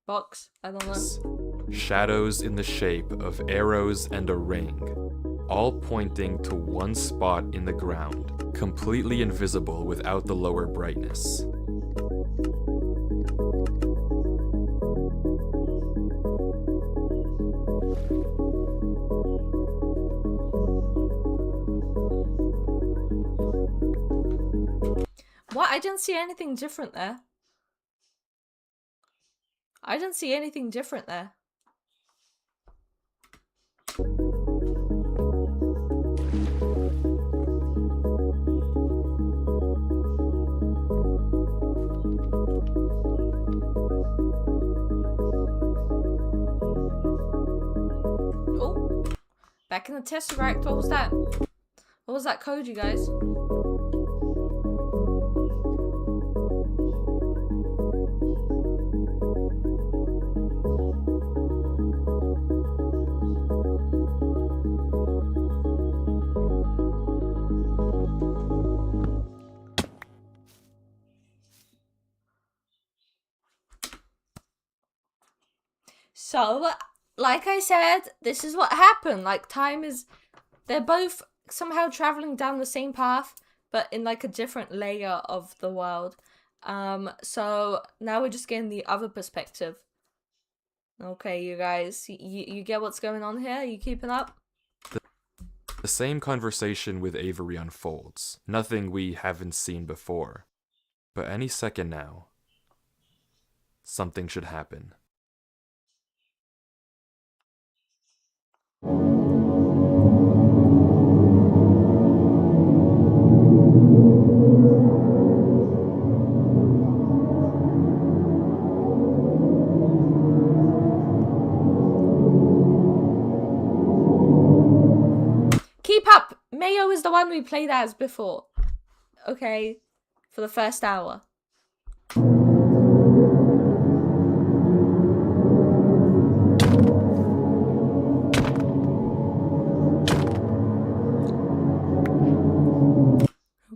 box. I don't know. Shadows in the shape of arrows and a ring. all pointing to one spot in the ground, completely invisible without the lower brightness. What? I didn't see anything different there. I didn't see anything different there. Oh, back in the Tesseract. What was that? What was that code, you guys? So, like I said, this is what happened. Like, time is... They're both somehow traveling down the same path, but in, like, a different layer of the world. So, now we're just getting the other perspective. Okay, you guys. You get what's going on here? You keeping up? The same conversation with Avery unfolds. Nothing we haven't seen before. But any second now, something should happen. Keep up! Mayo is the one we played as before. Okay, for the first hour.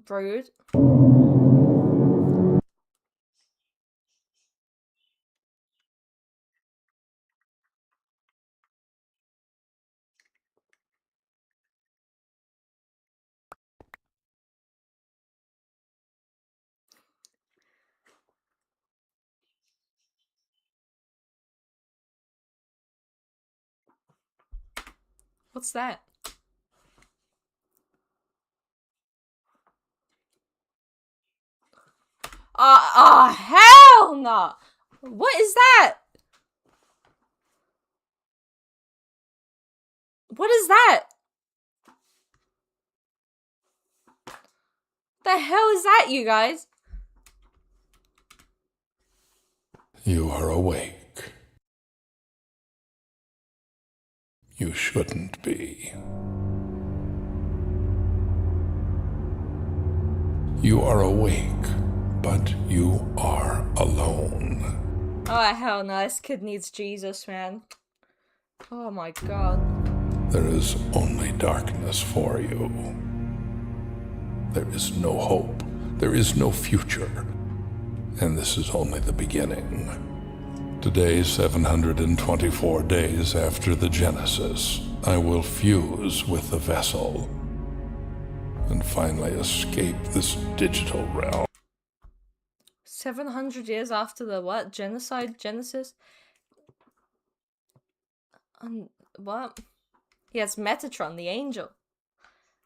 Rude. What's that? Hell no! What is that? What is that? The hell is that, you guys? You are awake. You shouldn't be. You are awake, but you are alone. Oh, hell no. This kid needs Jesus, man. Oh my god. There is only darkness for you. There is no hope. There is no future. And this is only the beginning. Today, 724 days after the Genesis, I will fuse with the vessel and finally escape this digital realm. 700 years after the what? Genocide? Genesis? What? He has Metatron, the angel.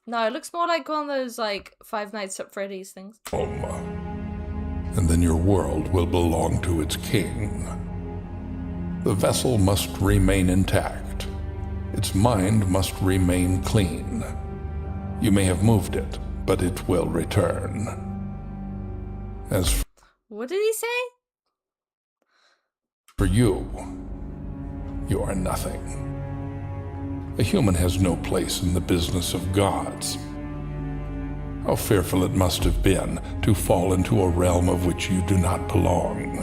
No, it looks more like one of those, like, Five Nights at Freddy's things. And then your world will belong to its king. The vessel must remain intact. Its mind must remain clean. You may have moved it, but it will return. As What did he say? for you, you are nothing. A human has no place in the business of gods. How fearful it must have been to fall into a realm of which you do not belong.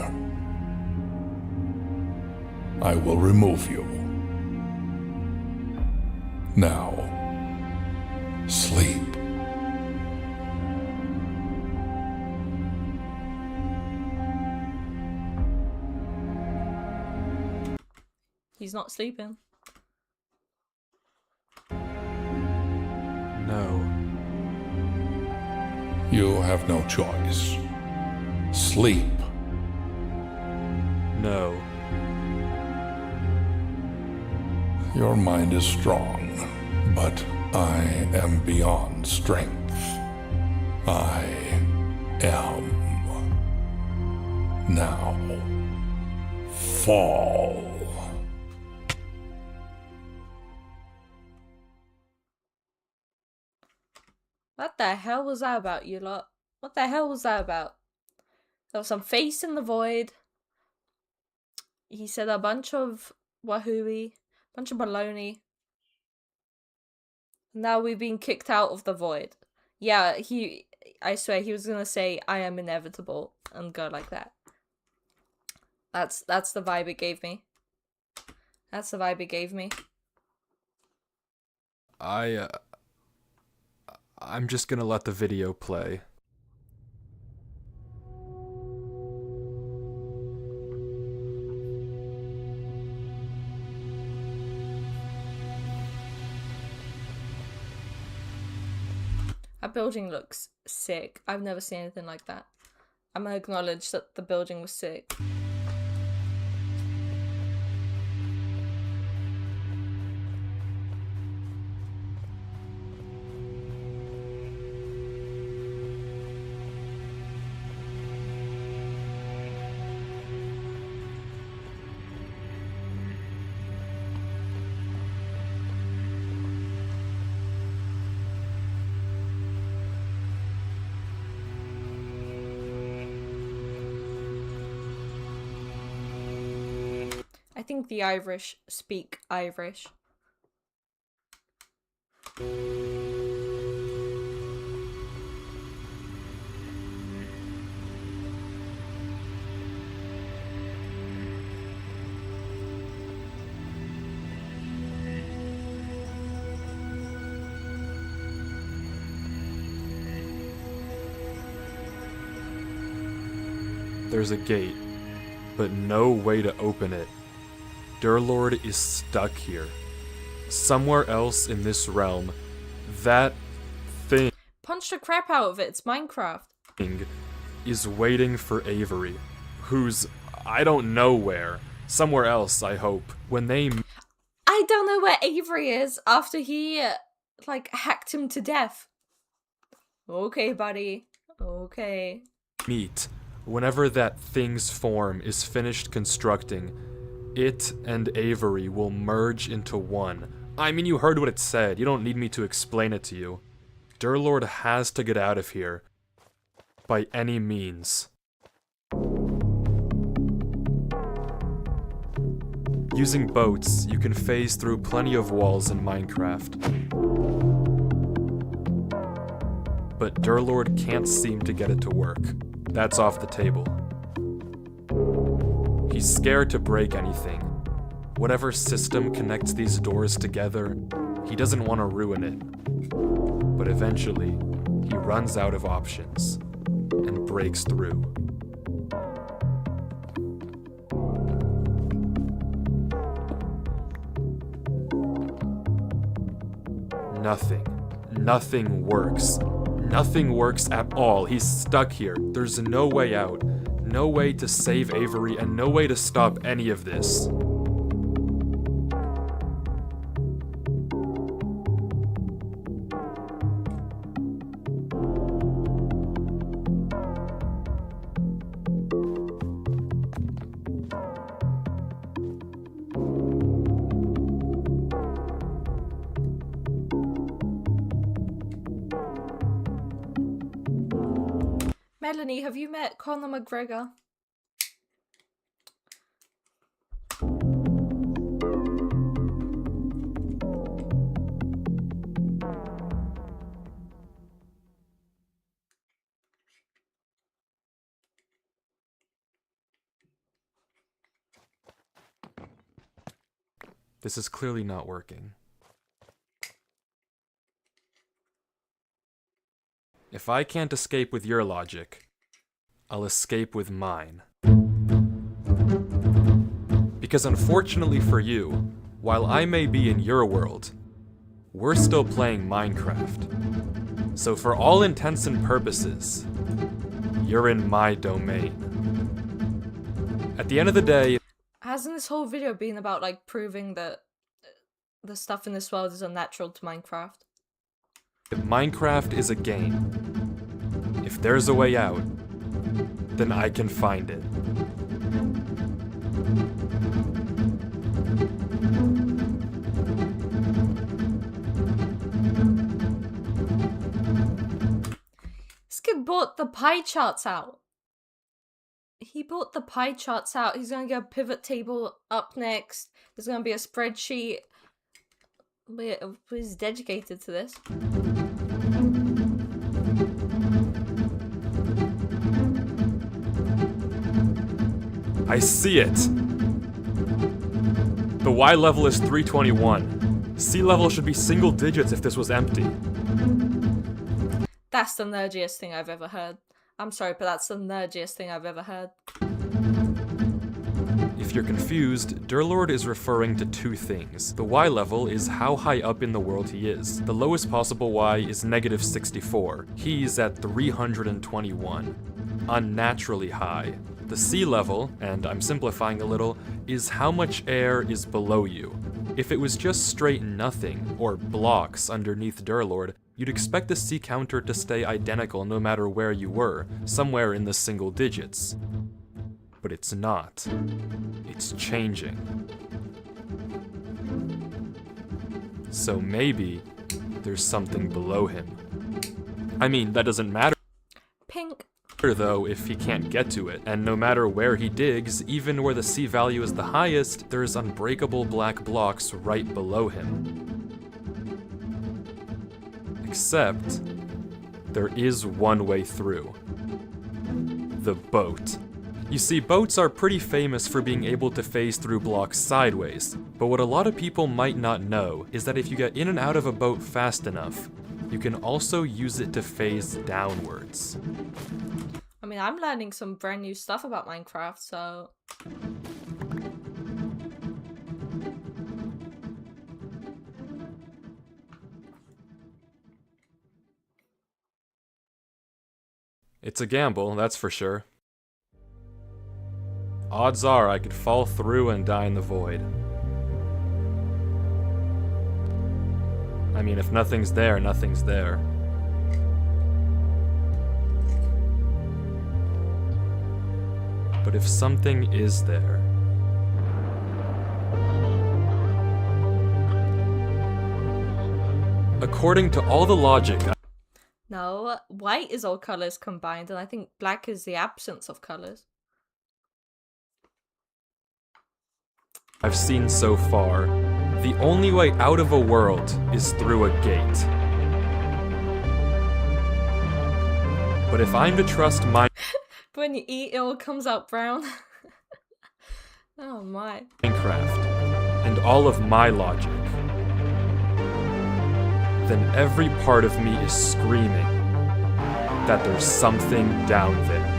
I will remove you. Now, sleep. He's not sleeping. No. You have no choice. Sleep. No. Your mind is strong, but I am beyond strength. I am. Now. Fall. What the hell was that about, you lot? What the hell was that about? There was some face in the void. He said a bunch of wahooey, bunch of baloney. Now we've been kicked out of the void. Yeah, I swear he was gonna say, I am inevitable, and go like that. That's the vibe it gave me. That's the vibe it gave me. I'm just gonna let the video play. That building looks sick. I've never seen anything like that. I'm gonna acknowledge that the building was sick. I think the Irish speak Irish. There's a gate, but no way to open it. Durlord is stuck here. Somewhere else in this realm, that thing Punch the crap out of it. It's Minecraft. is waiting for Avery, who's, I don't know where. Somewhere else, I hope. When they I don't know where Avery is after he, like, hacked him to death. Okay, buddy. Okay. meet, whenever that thing's form is finished constructing, it and Avery will merge into one. I mean, you heard what it said. You don't need me to explain it to you. Durlord has to get out of here. By any means. Using boats, you can phase through plenty of walls in Minecraft. But Durlord can't seem to get it to work. That's off the table. He's scared to break anything. Whatever system connects these doors together, he doesn't want to ruin it. But eventually, he runs out of options and breaks through. Nothing works. Nothing works at all. He's stuck here. There's no way out. No way to save Avery and no way to stop any of this. Melanie, have you met Conor McGregor? This is clearly not working. If I can't escape with your logic, I'll escape with mine. Because unfortunately for you, while I may be in your world, we're still playing Minecraft. So for all intents and purposes, you're in my domain. At the end of the day, Hasn't this whole video been about like proving that the stuff in this world is unnatural to Minecraft? Minecraft is a game. If there's a way out, then I can find it. This kid bought the pie charts out. He bought the pie charts out. He's gonna get a pivot table up next. There's gonna be a spreadsheet. But he's dedicated to this. I see it. The Y level is 321. Sea level should be single digits if this was empty. That's the nerdiest thing I've ever heard. I'm sorry, but that's the nerdiest thing I've ever heard. If you're confused, Durlord is referring to two things. The Y level is how high up in the world he is. The lowest possible Y is negative 64. He's at 321. Unnaturally high. The sea level, and I'm simplifying a little, is how much air is below you. If it was just straight nothing, or blocks underneath Durlord, you'd expect the sea counter to stay identical no matter where you were, somewhere in the single digits. But it's not. It's changing. So maybe there's something below him. I mean, that doesn't matter. Pink. Though, if he can't get to it, and no matter where he digs, even where the sea value is the highest, there's unbreakable black blocks right below him. Except, there is one way through. The boat. You see, boats are pretty famous for being able to phase through blocks sideways, but what a lot of people might not know is that if you get in and out of a boat fast enough, you can also use it to phase downwards. I mean, I'm learning some brand new stuff about Minecraft, so... It's a gamble, that's for sure. Odds are I could fall through and die in the void. I mean, if nothing's there, nothing's there. But if something is there... According to all the logic... No, white is all colors combined, and I think black is the absence of colors. I've seen so far, the only way out of a world is through a gate. But if I'm to trust When you eat, it all comes out brown. Oh my. Minecraft and all of my logic, then every part of me is screaming that there's something down there.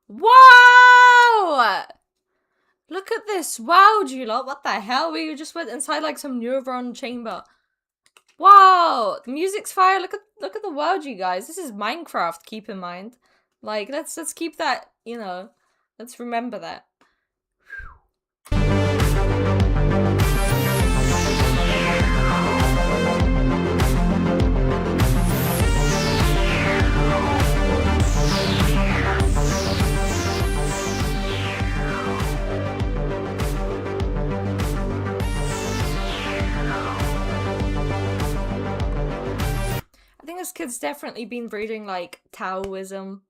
Wow! Look at this. Wow, G-Lot. What the hell? We just went inside like some neuron chamber. Wow! The music's fire. Look at the world, you guys. This is Minecraft, keep in mind. Like, let's keep that, you know, let's remember that. I think this kid's definitely been reading like Taoism,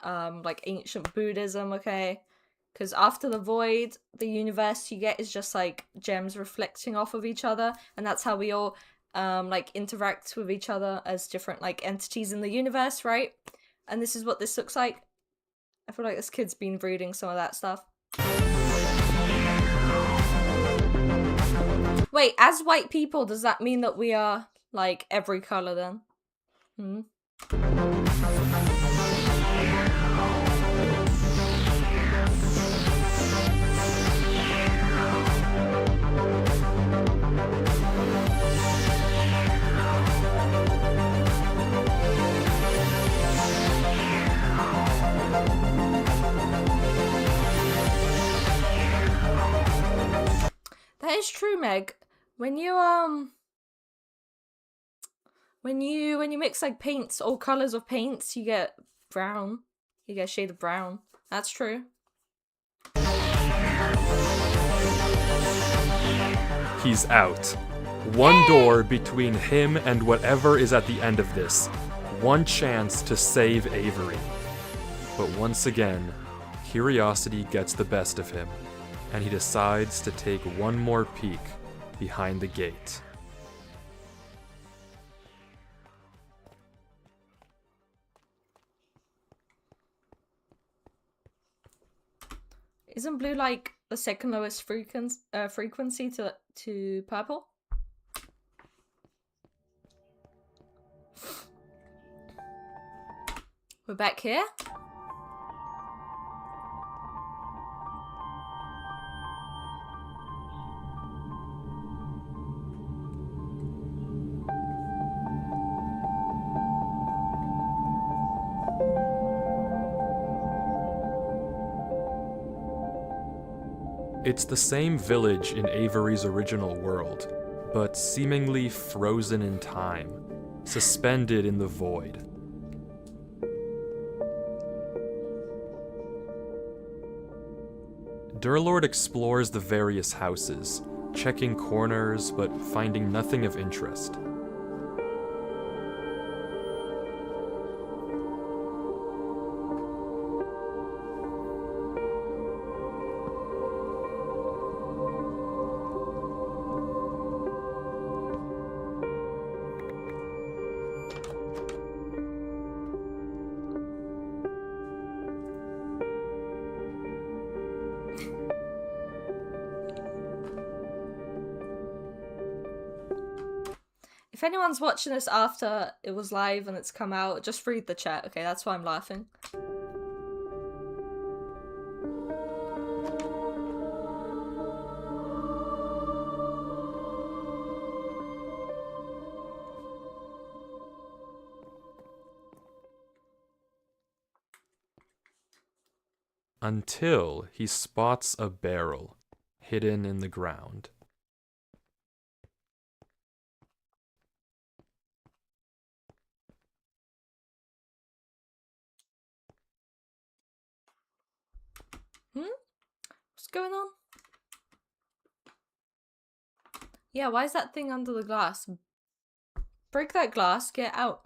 like ancient Buddhism, okay? Because after the void, the universe you get is just like gems reflecting off of each other, and that's how we all like interact with each other as different like entities in the universe, right? And this is what this looks like. I feel like this kid's been reading some of that stuff. Wait, as white people, does that mean that we are, like, every color then? Hmm? That is true, Meg. When you when you mix like paints, all colors of paints, you get brown. You get a shade of brown. That's true. He's out. One door between him and whatever is at the end of this. One chance to save Avery. But once again, curiosity gets the best of him, and he decides to take one more peek behind the gate. Isn't blue like the second lowest frequency to purple? We're back here. It's the same village in Avery's original world, but seemingly frozen in time, suspended in the void. Durlord explores the various houses, checking corners but finding nothing of interest. If anyone's watching this after it was live and it's come out, just read the chat, okay? That's why I'm laughing. Until he spots a barrel hidden in the ground. What's going on? Yeah, why is that thing under the glass? Break that glass, get out.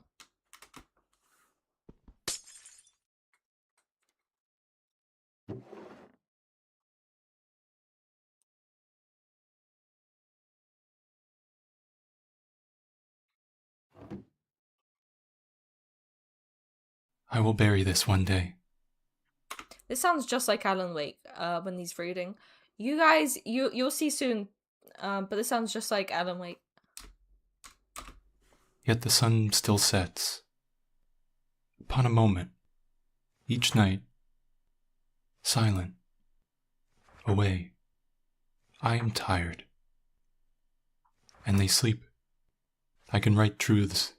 I will bury this one day. This sounds just like Alan Wake when he's reading. You guys, you'll see soon, but this sounds just like Alan Wake. Yet the sun still sets. Upon a moment, each night, silent, away. I am tired. And they sleep. I can write truths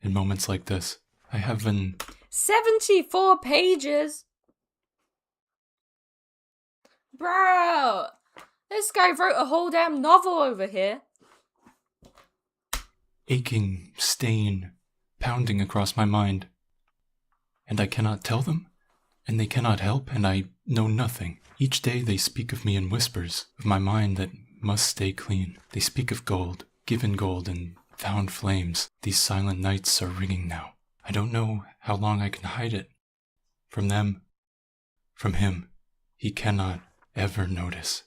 in moments like this. I have been 74 pages! Bro! This guy wrote a whole damn novel over here. aching stain pounding across my mind. And I cannot tell them, and they cannot help, and I know nothing. Each day they speak of me in whispers, of my mind that must stay clean. They speak of gold, given gold, and found flames. These silent nights are ringing now. I don't know how long I can hide it. From them, from him, he cannot ever notice.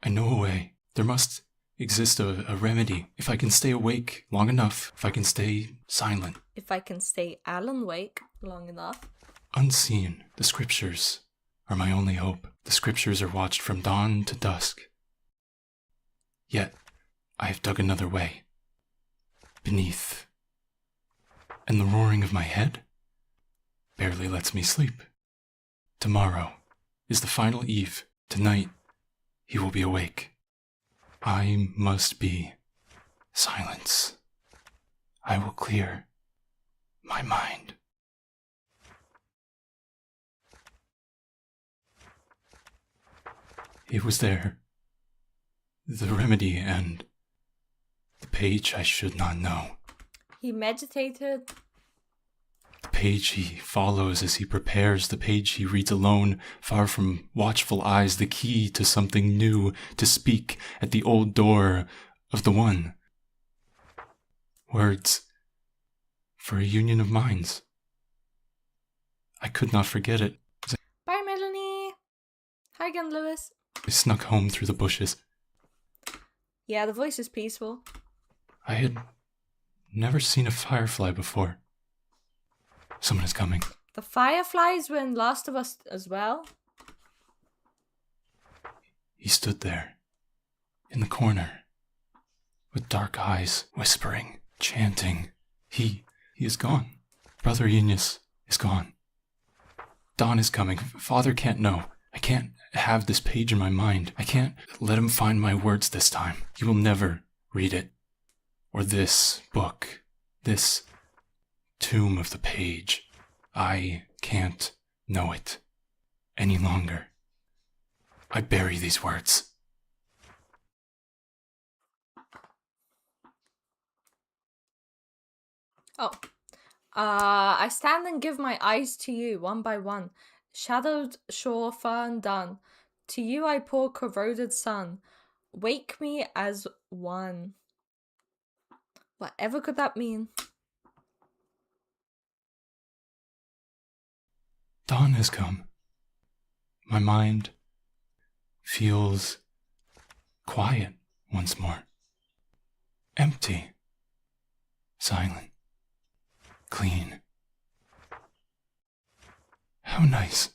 I know a way. There must exist a remedy. If I can stay awake long enough, if I can stay silent. If I can stay Alan Wake long enough. Unseen, the scriptures are my only hope. The scriptures are watched from dawn to dusk. Yet I have dug another way. Beneath. And the roaring of my head barely lets me sleep. Tomorrow is the final eve. Tonight, he will be awake. I must be silence. I will clear my mind. It was there. The remedy and the page I should not know. He meditated. The page he follows as he prepares, the page he reads alone, far from watchful eyes, the key to something new, to speak at the old door of the One. Words for a union of minds. I could not forget it. Bye, Melanie. Hi again, Lewis. I snuck home through the bushes. Yeah, the voice is peaceful. I had never seen a firefly before. Someone is coming. The fireflies were in Last of Us as well. He stood there, in the corner, with dark eyes, whispering, chanting. He is gone. Brother Eunice is gone. Dawn is coming. Father can't know. I can't have this page in my mind. I can't let him find my words this time. He will never read it. Or this book. This tomb of the page. I can't know it any longer. I bury these words. Oh. I stand and give my eyes to you, one by one. Shadowed shore fern done. To you I pour corroded sun. Wake me as one. Whatever could that mean? Dawn has come. My mind feels quiet once more. Empty. Silent. Clean. How nice.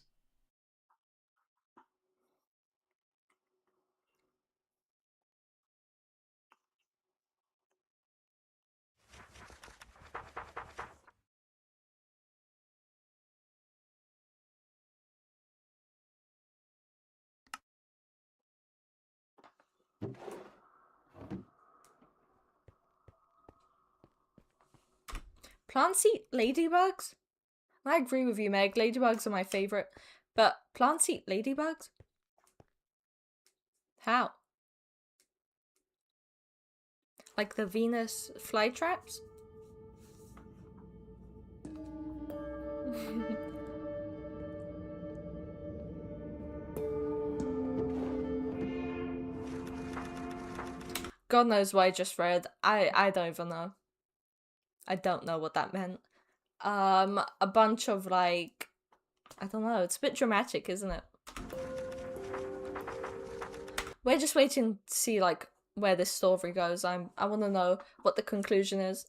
Plants eat ladybugs? I agree with you, Meg. Ladybugs are my favourite. But plants eat ladybugs? How? Like the Venus flytraps? God knows what I just read. I don't even know. I don't know what that meant. A bunch of like, I don't know, it's a bit dramatic, isn't it? We're just waiting to see like where this story goes. I want to know what the conclusion is.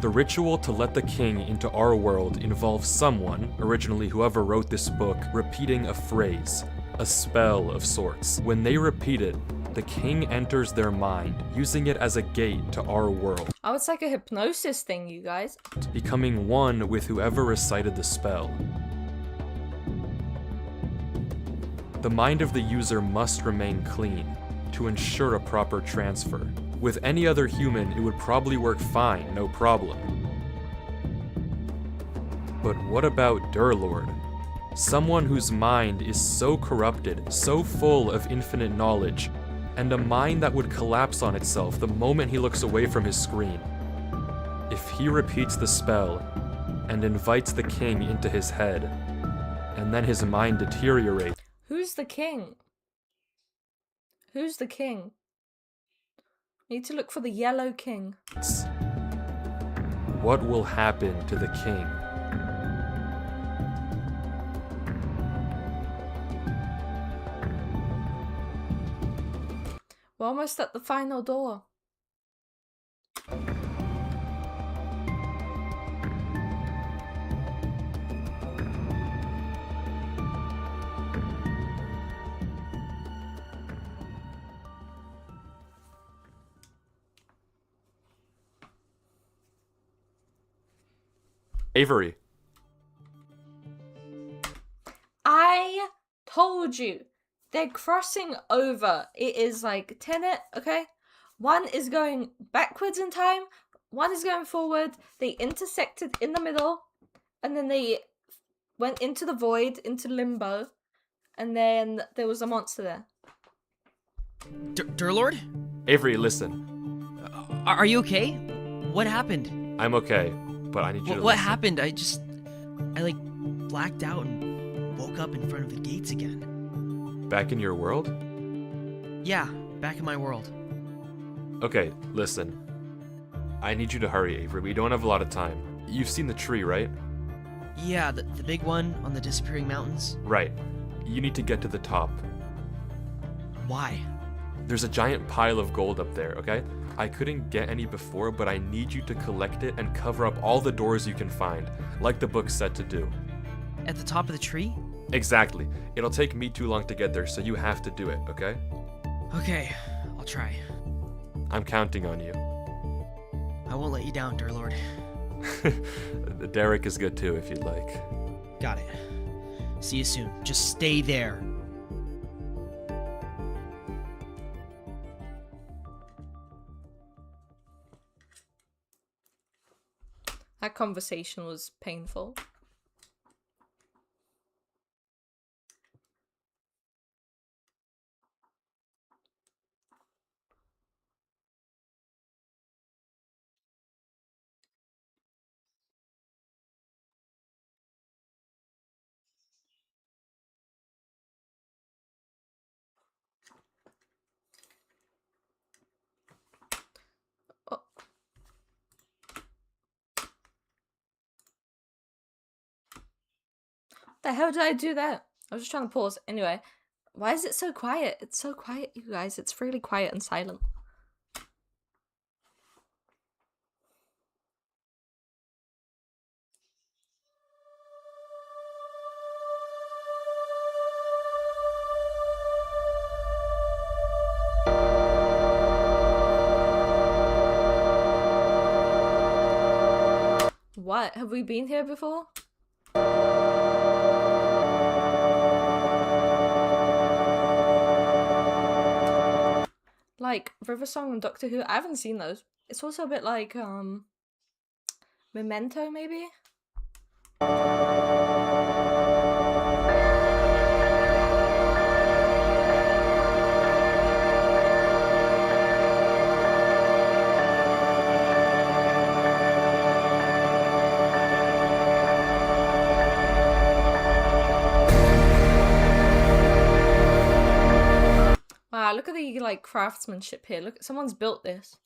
The ritual to let the king into our world involves someone, originally whoever wrote this book, repeating a phrase, a spell of sorts. When they repeat it, the king enters their mind, using it as a gate to our world. Oh, it's like a hypnosis thing, you guys. Becoming one with whoever recited the spell. The mind of the user must remain clean to ensure a proper transfer. With any other human, it would probably work fine, no problem. But what about Durlord? Someone whose mind is so corrupted, so full of infinite knowledge, and a mind that would collapse on itself the moment he looks away from his screen. If he repeats the spell and invites the king into his head, and then his mind deteriorates. Who's the king? Who's the king? Need to look for the Yellow King. What will happen to the king? We're almost at the final door. Avery. I told you. They're crossing over. It is like Tenet, okay? One is going backwards in time, one is going forward. They intersected in the middle, and then they went into the void, into limbo, and then there was a monster there. Durlord? Avery, listen. Are you okay? What happened? I'm okay, but I need you to What listen. happened? I like blacked out and woke up in front of the gates again. Back in your world? Yeah, back in my world. Okay, listen. I need you to hurry, Avery. We don't have a lot of time. You've seen the tree, right? Yeah, the big one on the disappearing mountains. Right. You need to get to the top. Why? There's a giant pile of gold up there, okay? I couldn't get any before, but I need you to collect it and cover up all the doors you can find, like the book said to do. At the top of the tree? Exactly. It'll take me too long to get there, so you have to do it, okay? Okay, I'll try. I'm counting on you. I won't let you down, Durlord. Derek is good too, if you'd like. Got it. See you soon. Just stay there. That conversation was painful. Oh. The hell did I do that? I was just trying to pause. Anyway, why is it so quiet? It's so quiet, you guys. It's really quiet and silent. What? Have we been here before? Like River Song and Doctor Who? I haven't seen those. It's also a bit like Memento, maybe? Wow, look at the like craftsmanship here. Look, someone's built this.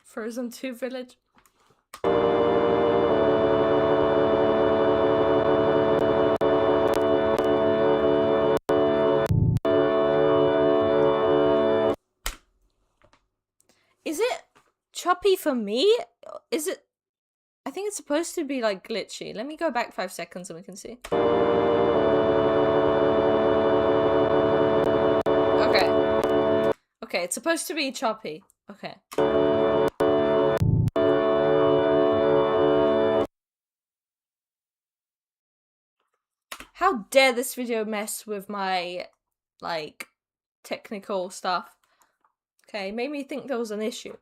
Frozen 2 Village. Is it choppy for me? Is it? I think it's supposed to be like glitchy. Let me go back 5 seconds and we can see. Okay. Okay, it's supposed to be choppy. Okay. How dare this video mess with my, like, technical stuff? Okay, made me think there was an issue.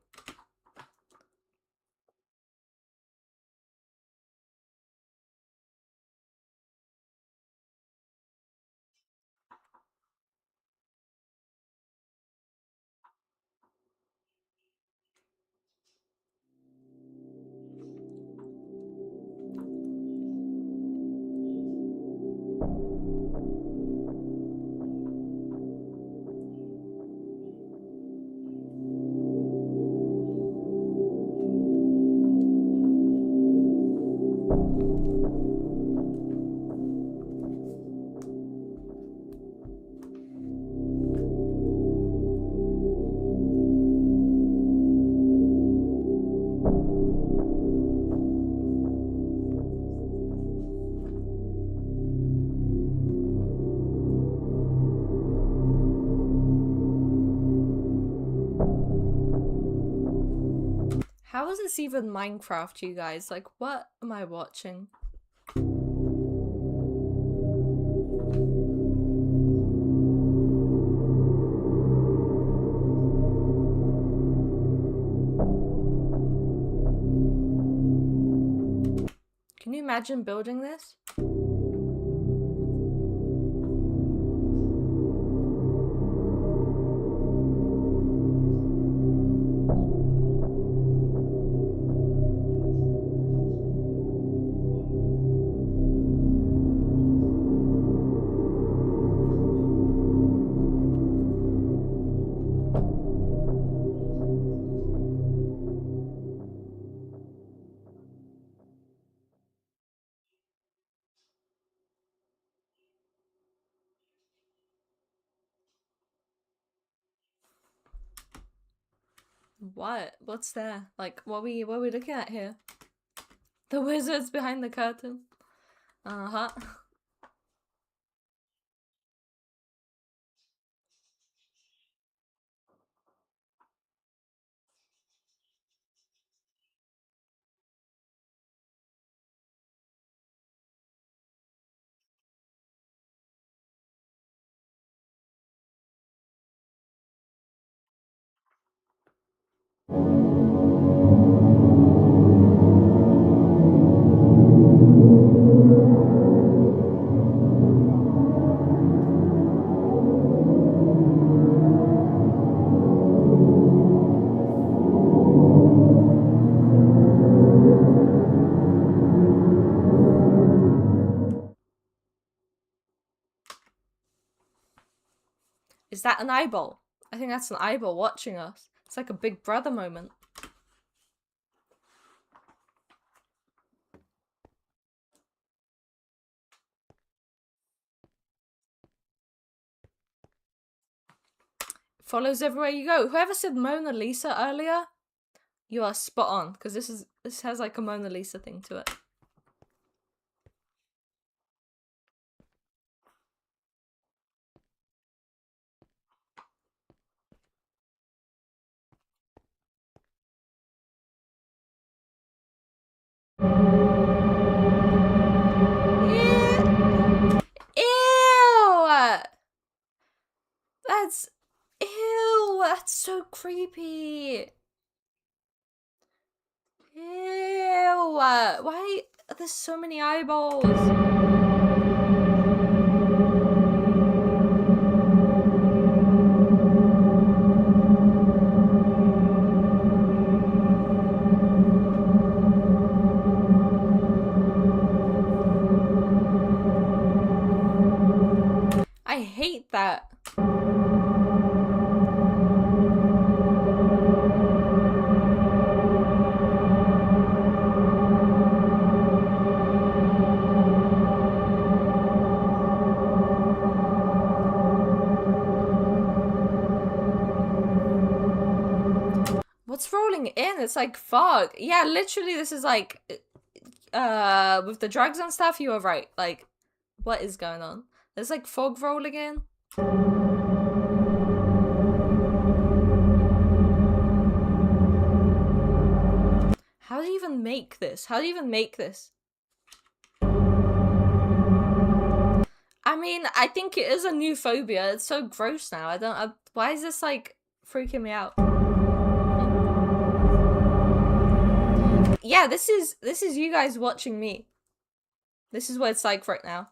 How is this even Minecraft, you guys? Like, what am I watching? Can you imagine building this? What? What's there? Like, what are we looking at here? The wizards behind the curtain. Uh-huh. Is that an eyeball? I think that's an eyeball watching us. It's like a Big Brother moment. Follows everywhere you go. Whoever said Mona Lisa earlier, you are spot on, because this has like a Mona Lisa thing to it. Ew! That's... Ew! That's so creepy! Ew! Why are there so many eyeballs? I hate that. What's rolling in? It's like fog. Yeah, literally this is like with the drugs and stuff, you were right. Like, what is going on? There's like fog rolling in. How do you even make this? How do you even make this? I mean, I think it is a new phobia. It's so gross now. Why is this like freaking me out? Yeah, this is you guys watching me. This is what it's like right now.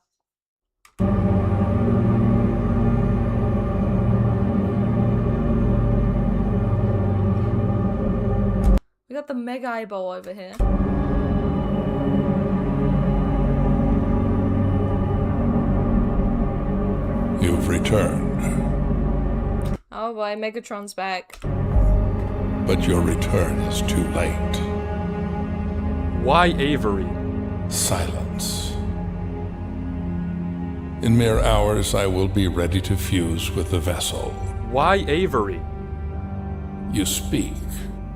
We got the mega eyeball over here. You've returned, Oh boy, Megatron's back. but your return is too late. Why Avery? Silence. In mere hours, I will be ready to fuse with the vessel. Why Avery? You speak.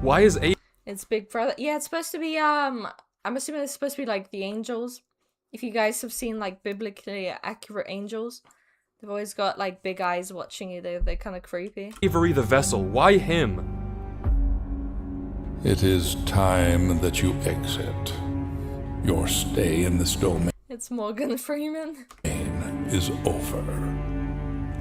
Why is Avery? It's Big Brother. Yeah, it's supposed to be, I'm assuming it's supposed to be like the angels. If you guys have seen like biblically accurate angels, they've always got like big eyes watching you. They're kind of creepy. Avery the vessel? Why him? It is time that you exit. Your stay in this domain It's Morgan Freeman. is over.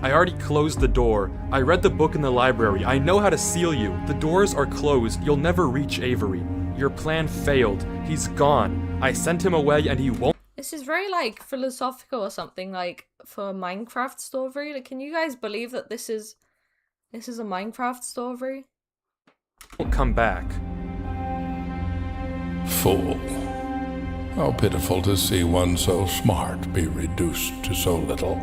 I already closed the door. I read the book in the library. I know how to seal you. The doors are closed. You'll never reach Avery. Your plan failed. He's gone. I sent him away and he won't This is very like philosophical or something, like for a Minecraft story. Like, can you guys believe that this is a Minecraft story? come back. Fool. How pitiful to see one so smart be reduced to so little.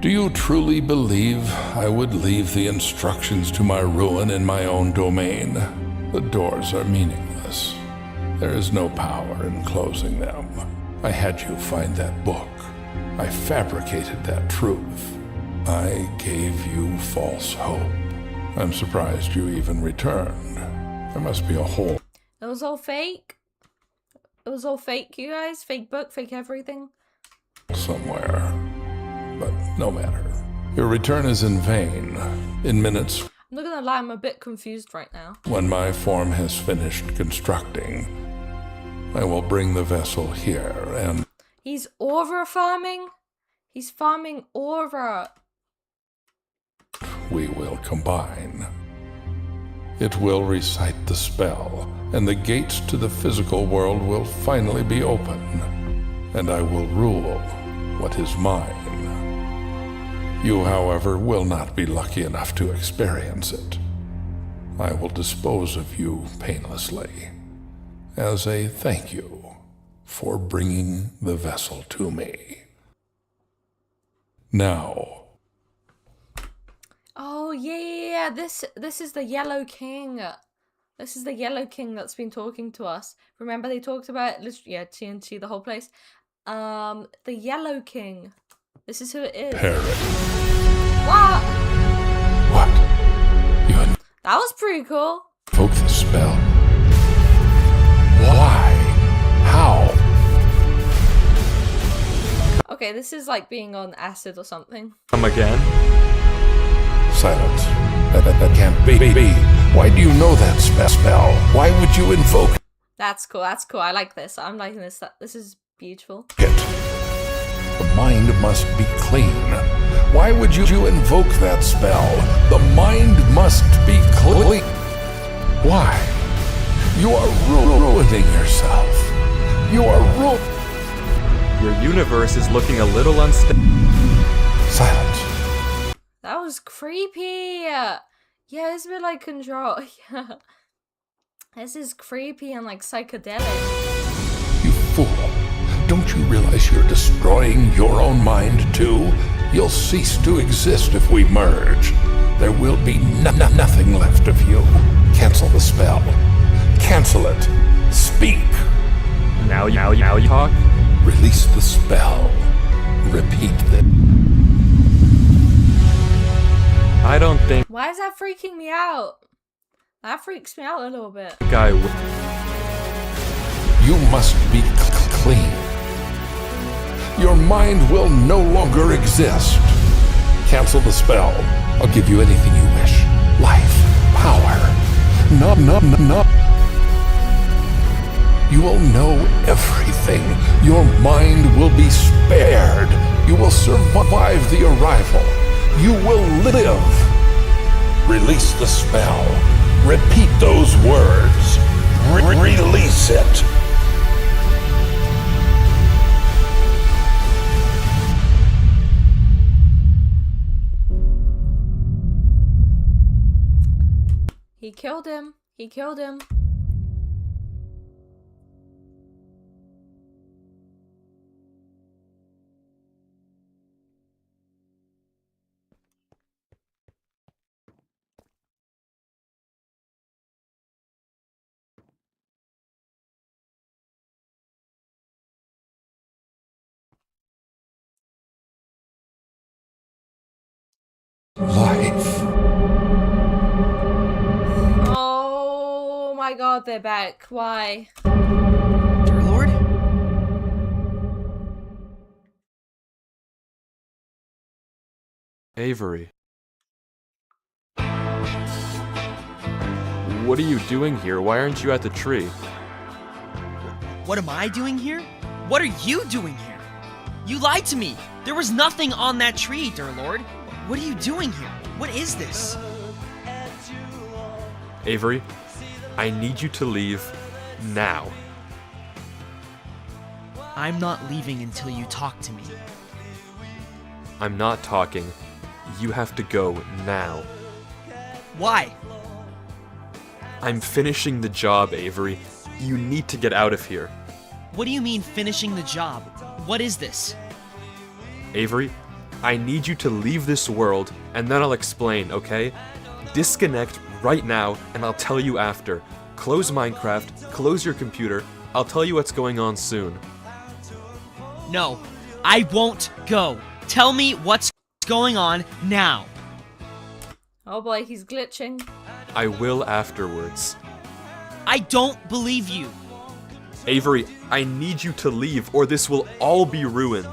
Do you truly believe I would leave the instructions to my ruin in my own domain? The doors are meaningless. There is no power in closing them. I had you find that book. I fabricated that truth. I gave you false hope. I'm surprised you even returned. There must be a hole It was all fake. It was all fake, you guys. Fake book, fake everything. somewhere. But no matter. Your return is in vain. In minutes, I'm not gonna lie, I'm a bit confused right now. when my form has finished constructing, I will bring the vessel here and He's aura farming? He's farming aura. we will combine. It will recite the spell, and the gates to the physical world will finally be open, and I will rule what is mine. You, however, will not be lucky enough to experience it. I will dispose of you painlessly, as a thank you for bringing the vessel to me. Now, Oh yeah. This is the Yellow King. This is the Yellow King that's been talking to us. Remember they talked about TNT, the whole place. The Yellow King. This is who it is. Parrot. What? What? You That was pretty cool. invoke the spell? Why? How? Okay, this is like being on acid or something. Come again? Silence. That can't be. Why do you know that spell? Why would you invoke That's cool. That's cool. I like this. I'm liking this. This is beautiful. it? The mind must be clean. Why would you invoke that spell? The mind must be clean. Why? You are ruining yourself. You are Your universe is looking a little unstable. Silence. That was creepy. Yeah, it's a bit like Control. Yeah. This is creepy and like psychedelic. You fool. Don't you realize you're destroying your own mind too? You'll cease to exist if we merge. There will be nothing left of you. Cancel the spell. Cancel it. Speak. Now you talk? Release the spell. Repeat the... I don't think Why is that freaking me out? That freaks me out a little bit. guy You must be clean. Your mind will no longer exist. Cancel the spell. I'll give you anything you wish. Life, power. No. You will know everything. Your mind will be spared. You will survive the arrival. You will live. Release the spell. Repeat those words. Release it. He killed him. He killed him. Life. Oh my god, they're back. Why? Dear Lord? Avery. What are you doing here? Why aren't you at the tree? What am I doing here? What are you doing here? You lied to me. There was nothing on that tree, dear Lord. What are you doing here? What is this? Avery, I need you to leave now. I'm not leaving until you talk to me. I'm not talking. You have to go now. Why? I'm finishing the job, Avery. You need to get out of here. What do you mean finishing the job? What is this? Avery, I need you to leave this world, and then I'll explain, okay? Disconnect right now, and I'll tell you after. Close Minecraft, close your computer. I'll tell you what's going on soon. No, I won't go. Tell me what's going on now. Oh boy, he's glitching. I will afterwards. I don't believe you. Avery, I need you to leave, or this will all be ruined.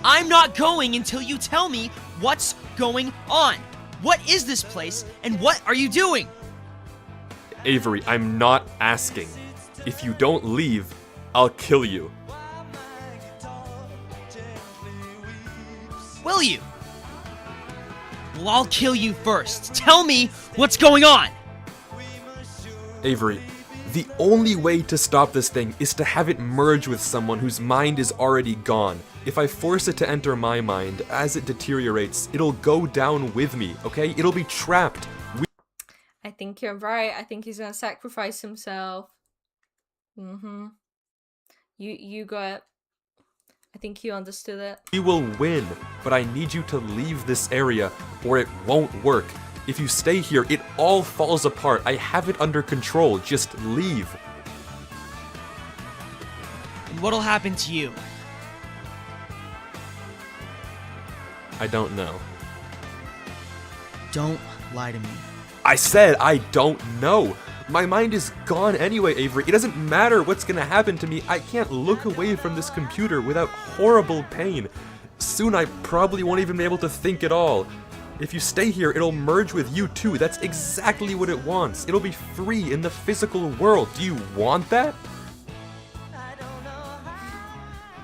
I'm not going until you tell me what's going on. What is this place, and what are you doing? Avery, I'm not asking. If you don't leave, I'll kill you. Will you? Well, I'll kill you first. Tell me what's going on. Avery, the only way to stop this thing is to have it merge with someone whose mind is already gone. If I force it to enter my mind, as it deteriorates, it'll go down with me, okay? It'll be trapped. I think you're right. I think he's gonna sacrifice himself. You got it. I think you understood it. We will win, but I need you to leave this area or it won't work. If you stay here, it all falls apart. I have it under control. Just leave. And what'll happen to you? I don't know. Don't lie to me. I said I don't know. My mind is gone anyway, Avery. It doesn't matter what's gonna happen to me. I can't look away from this computer without horrible pain. Soon I probably won't even be able to think at all. If you stay here, it'll merge with you too. That's exactly what it wants. It'll be free in the physical world. Do you want that?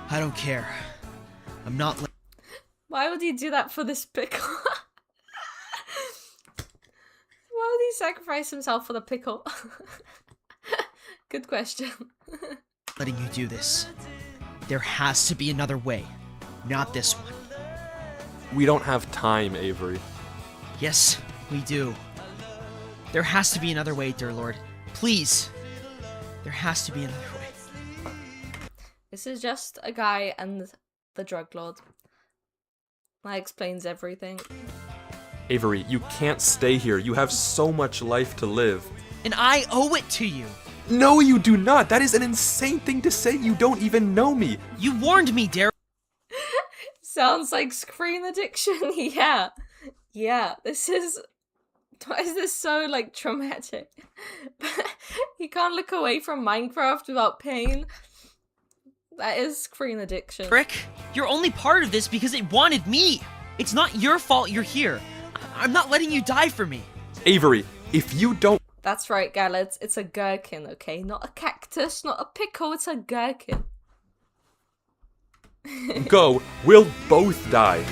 I don't care. I'm not. Why would he do that for this pickle? Why would he sacrifice himself for the pickle? Good question. Letting you do this. There has to be another way. Not this one. We don't have time, Avery. Yes, we do. There has to be another way, dear Lord. Please. There has to be another way. This is just a guy and the drug lord. That explains everything. Avery, you can't stay here. You have so much life to live. And I owe it to you. No, you do not. That is an insane thing to say. You don't even know me. You warned me, Daryl. Sounds like screen addiction. Yeah. Yeah, this is... Why is this so, like, traumatic? You can't look away from Minecraft without pain. That is screen addiction. Rick, you're only part of this because it wanted me. It's not your fault you're here. I'm not letting you die for me. Avery, if you don't... That's right, Gallets. It's a gherkin, okay? Not a cactus, not a pickle, it's a gherkin. go, we'll both die.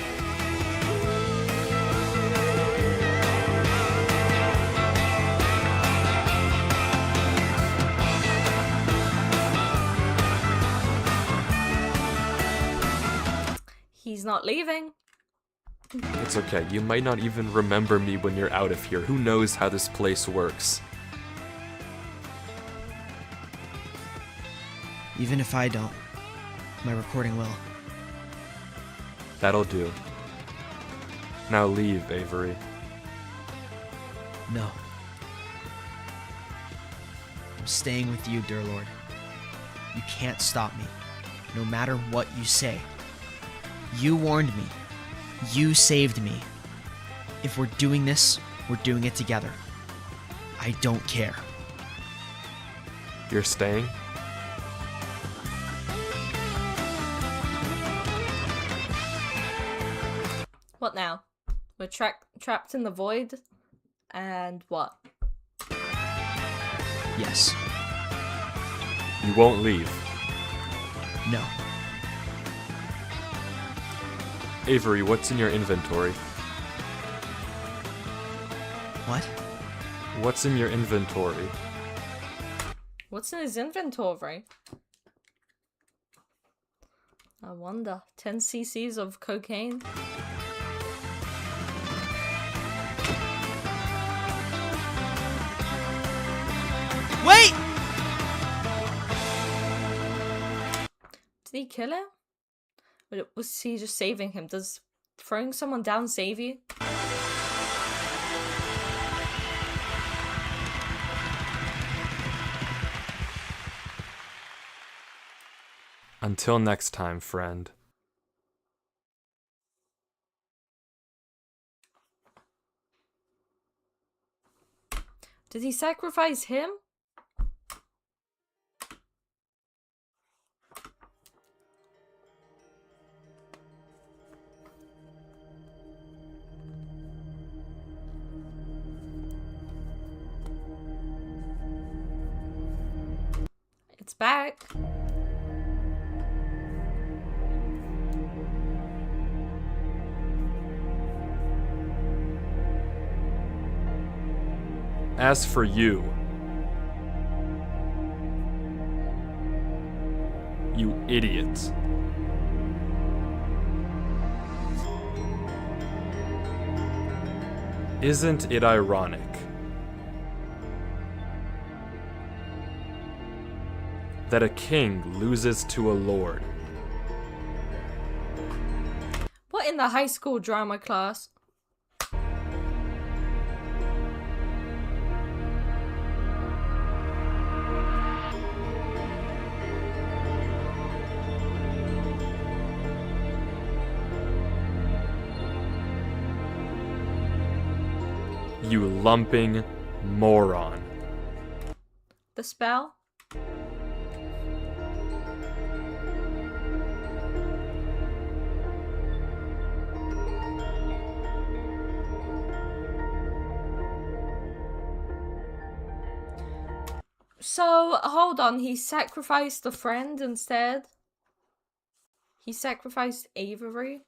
He's not leaving. It's okay. You might not even remember me when you're out of here. Who knows how this place works? Even if I don't, my recording will. That'll do. Now leave, Avery. No. I'm staying with you, dear Lord. You can't stop me, no matter what you say. You warned me. You saved me. If we're doing this, we're doing it together. I don't care. You're staying? What now? We're trapped in the void. And what? Yes. You won't leave. No. Avery, what's in your inventory? What? What's in your inventory? What's in his inventory? I wonder. 10 cc's of cocaine. Wait! Did he kill him? Or was he just saving him? Does throwing someone down save you? Until next time, friend. Did he sacrifice him? It's back. As for you, you idiot. Isn't it ironic that a king loses to a lord? What in the high school drama class? You lumping moron. The spell? So, hold on, he sacrificed a friend instead? He sacrificed Avery?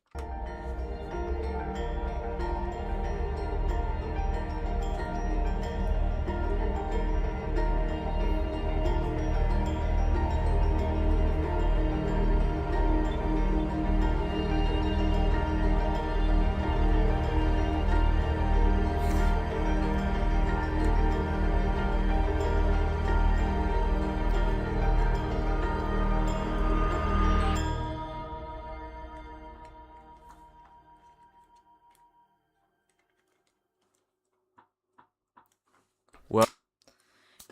Well,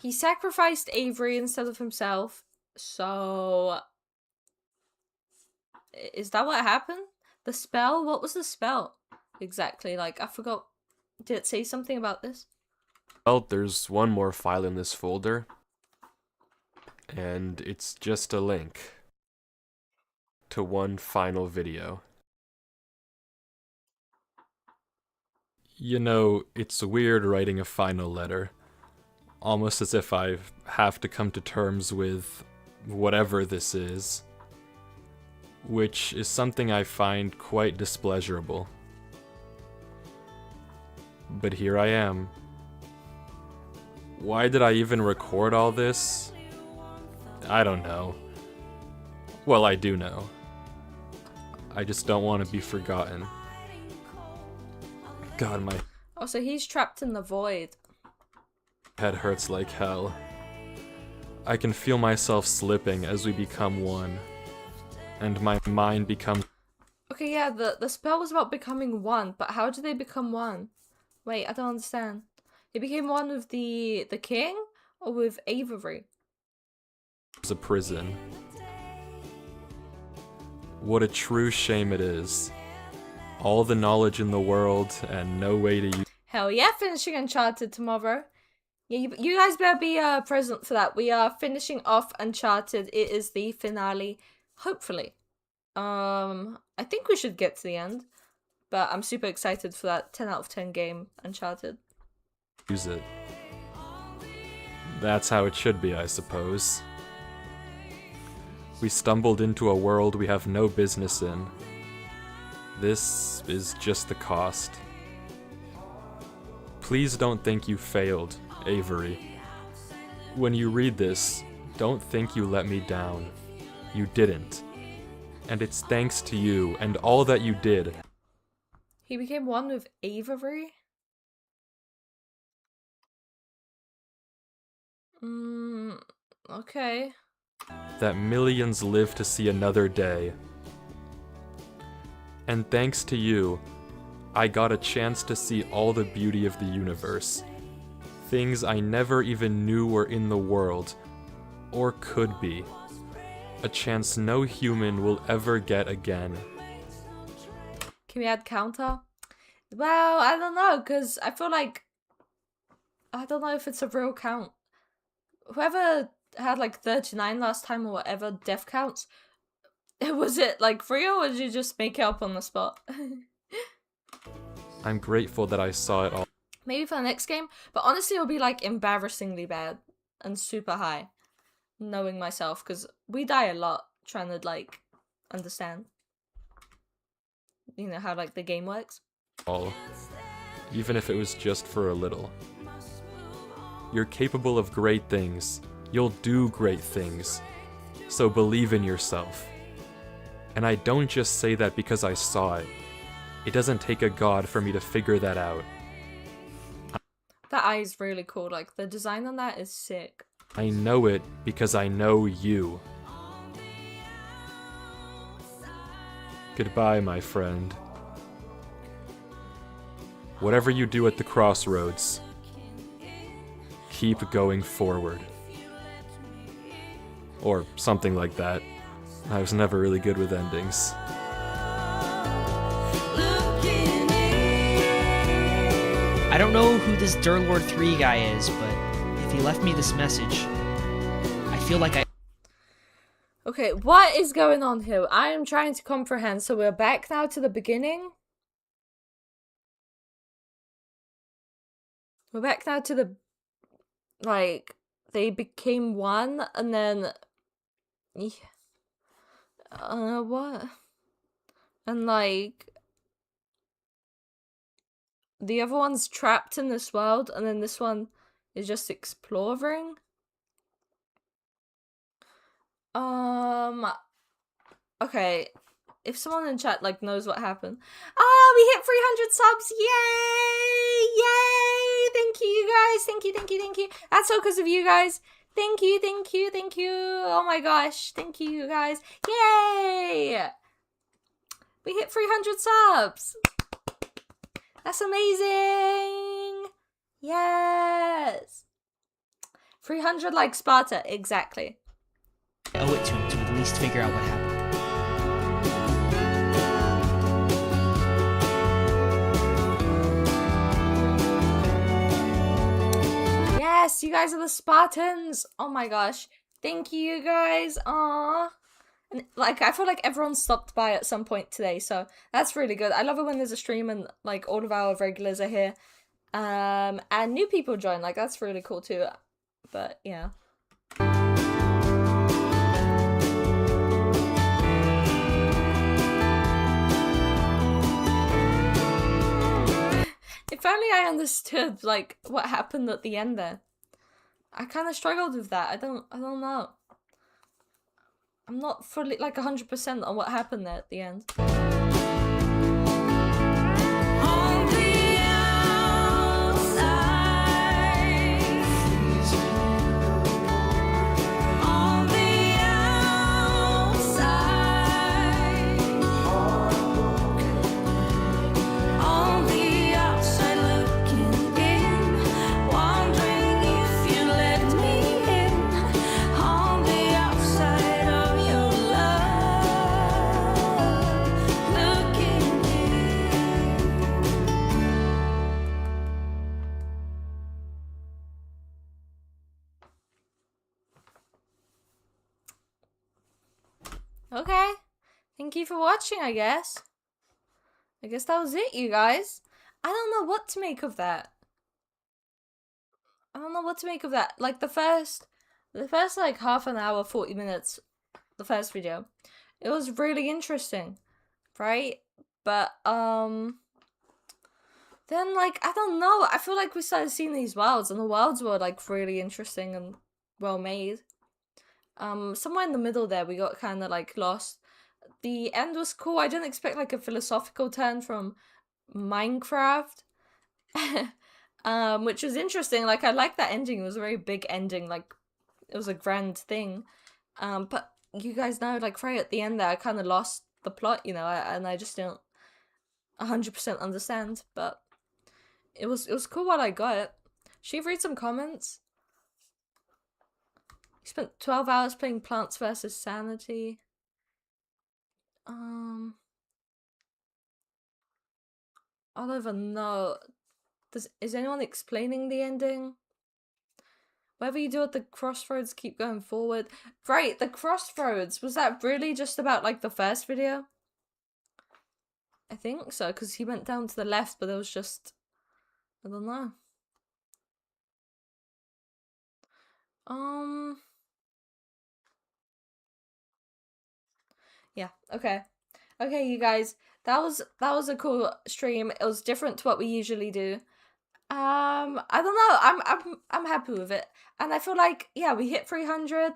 He sacrificed Avery instead of himself, so... Is that what happened? The spell? What was the spell? Exactly, like, I forgot. Did it say something about this? there's one more file in this folder, and it's just a link to one final video. You know, it's weird writing a final letter. Almost as if I have to come to terms with whatever this is. Which is something I find quite displeasurable. But here I am. Why did I even record all this? I don't know. Well, I do know. I just don't want to be forgotten. God, my Oh, so he's trapped in the void. head hurts like hell. I can feel myself slipping as we become one. And my mind becomes... Okay, yeah, the spell was about becoming one, but how did they become one? Wait, I don't understand. He became one with the king? Or with Avery? a prison. What a true shame it is. All the knowledge in the world and no way to use... Hell yeah, finishing Uncharted tomorrow. Yeah, you guys better be present for that. We are finishing off Uncharted. It is the finale, hopefully. I think we should get to the end, but I'm super excited for that 10 out of 10 game, Uncharted. use it. That's how it should be, I suppose. We stumbled into a world we have no business in. This is just the cost. Please don't think you failed, Avery. When you read this, don't think you let me down. You didn't. And it's thanks to you and all that you did. He became one with Avery? Okay. That millions live to see another day. And thanks to you, I got a chance to see all the beauty of the universe. Things I never even knew were in the world, or could be. A chance no human will ever get again. Can we add counter? Well, I don't know, because I feel like... I don't know if it's a real count. Whoever had like 39 last time or whatever death counts, was it like real or did you just make it up on the spot? I'm grateful that I saw it all. Maybe for the next game, but honestly it'll be like embarrassingly bad and super high, knowing myself, because we die a lot trying to like understand, you know, how like the game works. Even if it was just for a little. You're capable of great things. You'll do great things. So believe in yourself. And I don't just say that because I saw it. It doesn't take a god for me to figure that out. That eye is really cool, like the design on that is sick. I know it because I know you. Goodbye, my friend. Whatever you do at the crossroads, keep going forward. Or something like that. I was never really good with endings. I don't know who this Durlord 3 guy is, but if he left me this message, I feel like I... Okay, what is going on here? I am trying to comprehend. So we're back now to the beginning. We're back now to the... Like, they became one, and then... what? And, like... The other one's trapped in this world, and then this one is just exploring. Okay. If someone in chat, like, knows what happened. Oh, we hit 300 subs! Yay! Yay! Thank you, you guys! Thank you, thank you, thank you. That's all because of you guys. Thank you, thank you, thank you. Oh my gosh. Thank you, you guys. Yay! We hit 300 subs! That's amazing! Yes! 300 like Sparta, exactly. owe it to him to at least figure out what happened. Yes, you guys are the Spartans! Oh my gosh. Thank you, you guys. Aww. And, like, I feel like everyone stopped by at some point today, so that's really good. I love it when there's a stream and, like, all of our regulars are here. And new people join, like, that's really cool too. But, yeah. If only I understood, like, what happened at the end there. I kind of struggled with that. I don't know. I'm not fully, like, 100% on what happened there at the end. Okay. Thank you for watching, I guess. I guess that was it, you guys. I don't know what to make of that. I don't know what to make of that. Like the first like half an hour, 40 minutes, the first video, it was really interesting, right? But then like I don't know, I feel like we started seeing these worlds, and the worlds were like really interesting and well made. Somewhere in the middle there we got kind of like lost. The end was cool. I didn't expect like a philosophical turn from Minecraft. Which was interesting. Like I liked that ending. It was a very big ending. Like it was a grand thing. But you guys know, like right at the end there, I kind of lost the plot, you know, and I just don't 100% understand. But it was cool while I got it. Should you read some comments? You spent 12 hours playing Plants vs. Sanity. I don't even know. Is anyone explaining the ending? Whatever you do at the crossroads, keep going forward. Right, the crossroads. Was that really just about like the first video? I think so, because he went down to the left, but it was just, I don't know. Yeah, okay. Okay, you guys. That was a cool stream. It was different to what we usually do. I don't know. I'm happy with it. And I feel like, yeah, we hit 300.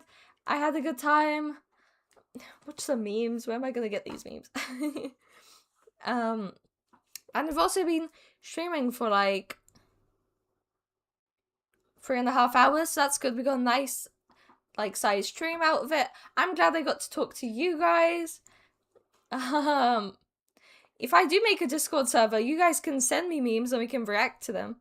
I had a good time. Watch some memes. Where am I gonna get these memes? And I've also been streaming for like 3.5 hours, so that's good. We got a nice like size stream out of it. I'm glad I got to talk to you guys. If I do make a Discord server, you guys can send me memes and we can react to them.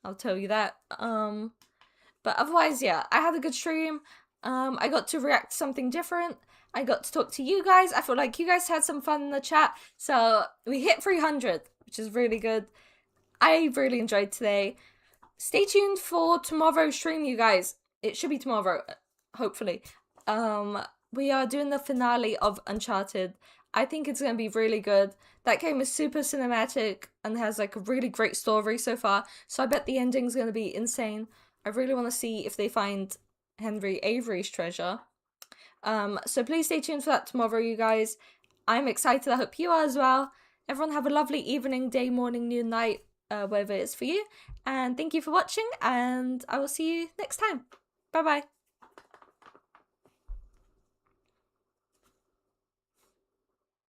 I'll tell you that. But otherwise, yeah, I had a good stream. I got to react to something different. I got to talk to you guys. I feel like you guys had some fun in the chat. So we hit 300, which is really good. I really enjoyed today. Stay tuned for tomorrow's stream, you guys. It should be tomorrow, hopefully. We are doing the finale of Uncharted. I think it's going to be really good. That game is super cinematic and has like a really great story so far. So I bet the ending's going to be insane. I really want to see if they find Henry Avery's treasure. So please stay tuned for that tomorrow, you guys. I'm excited. I hope you are as well. Everyone have a lovely evening, day, morning, noon, night, whatever it is for you. And thank you for watching, and I will see you next time. Bye-bye.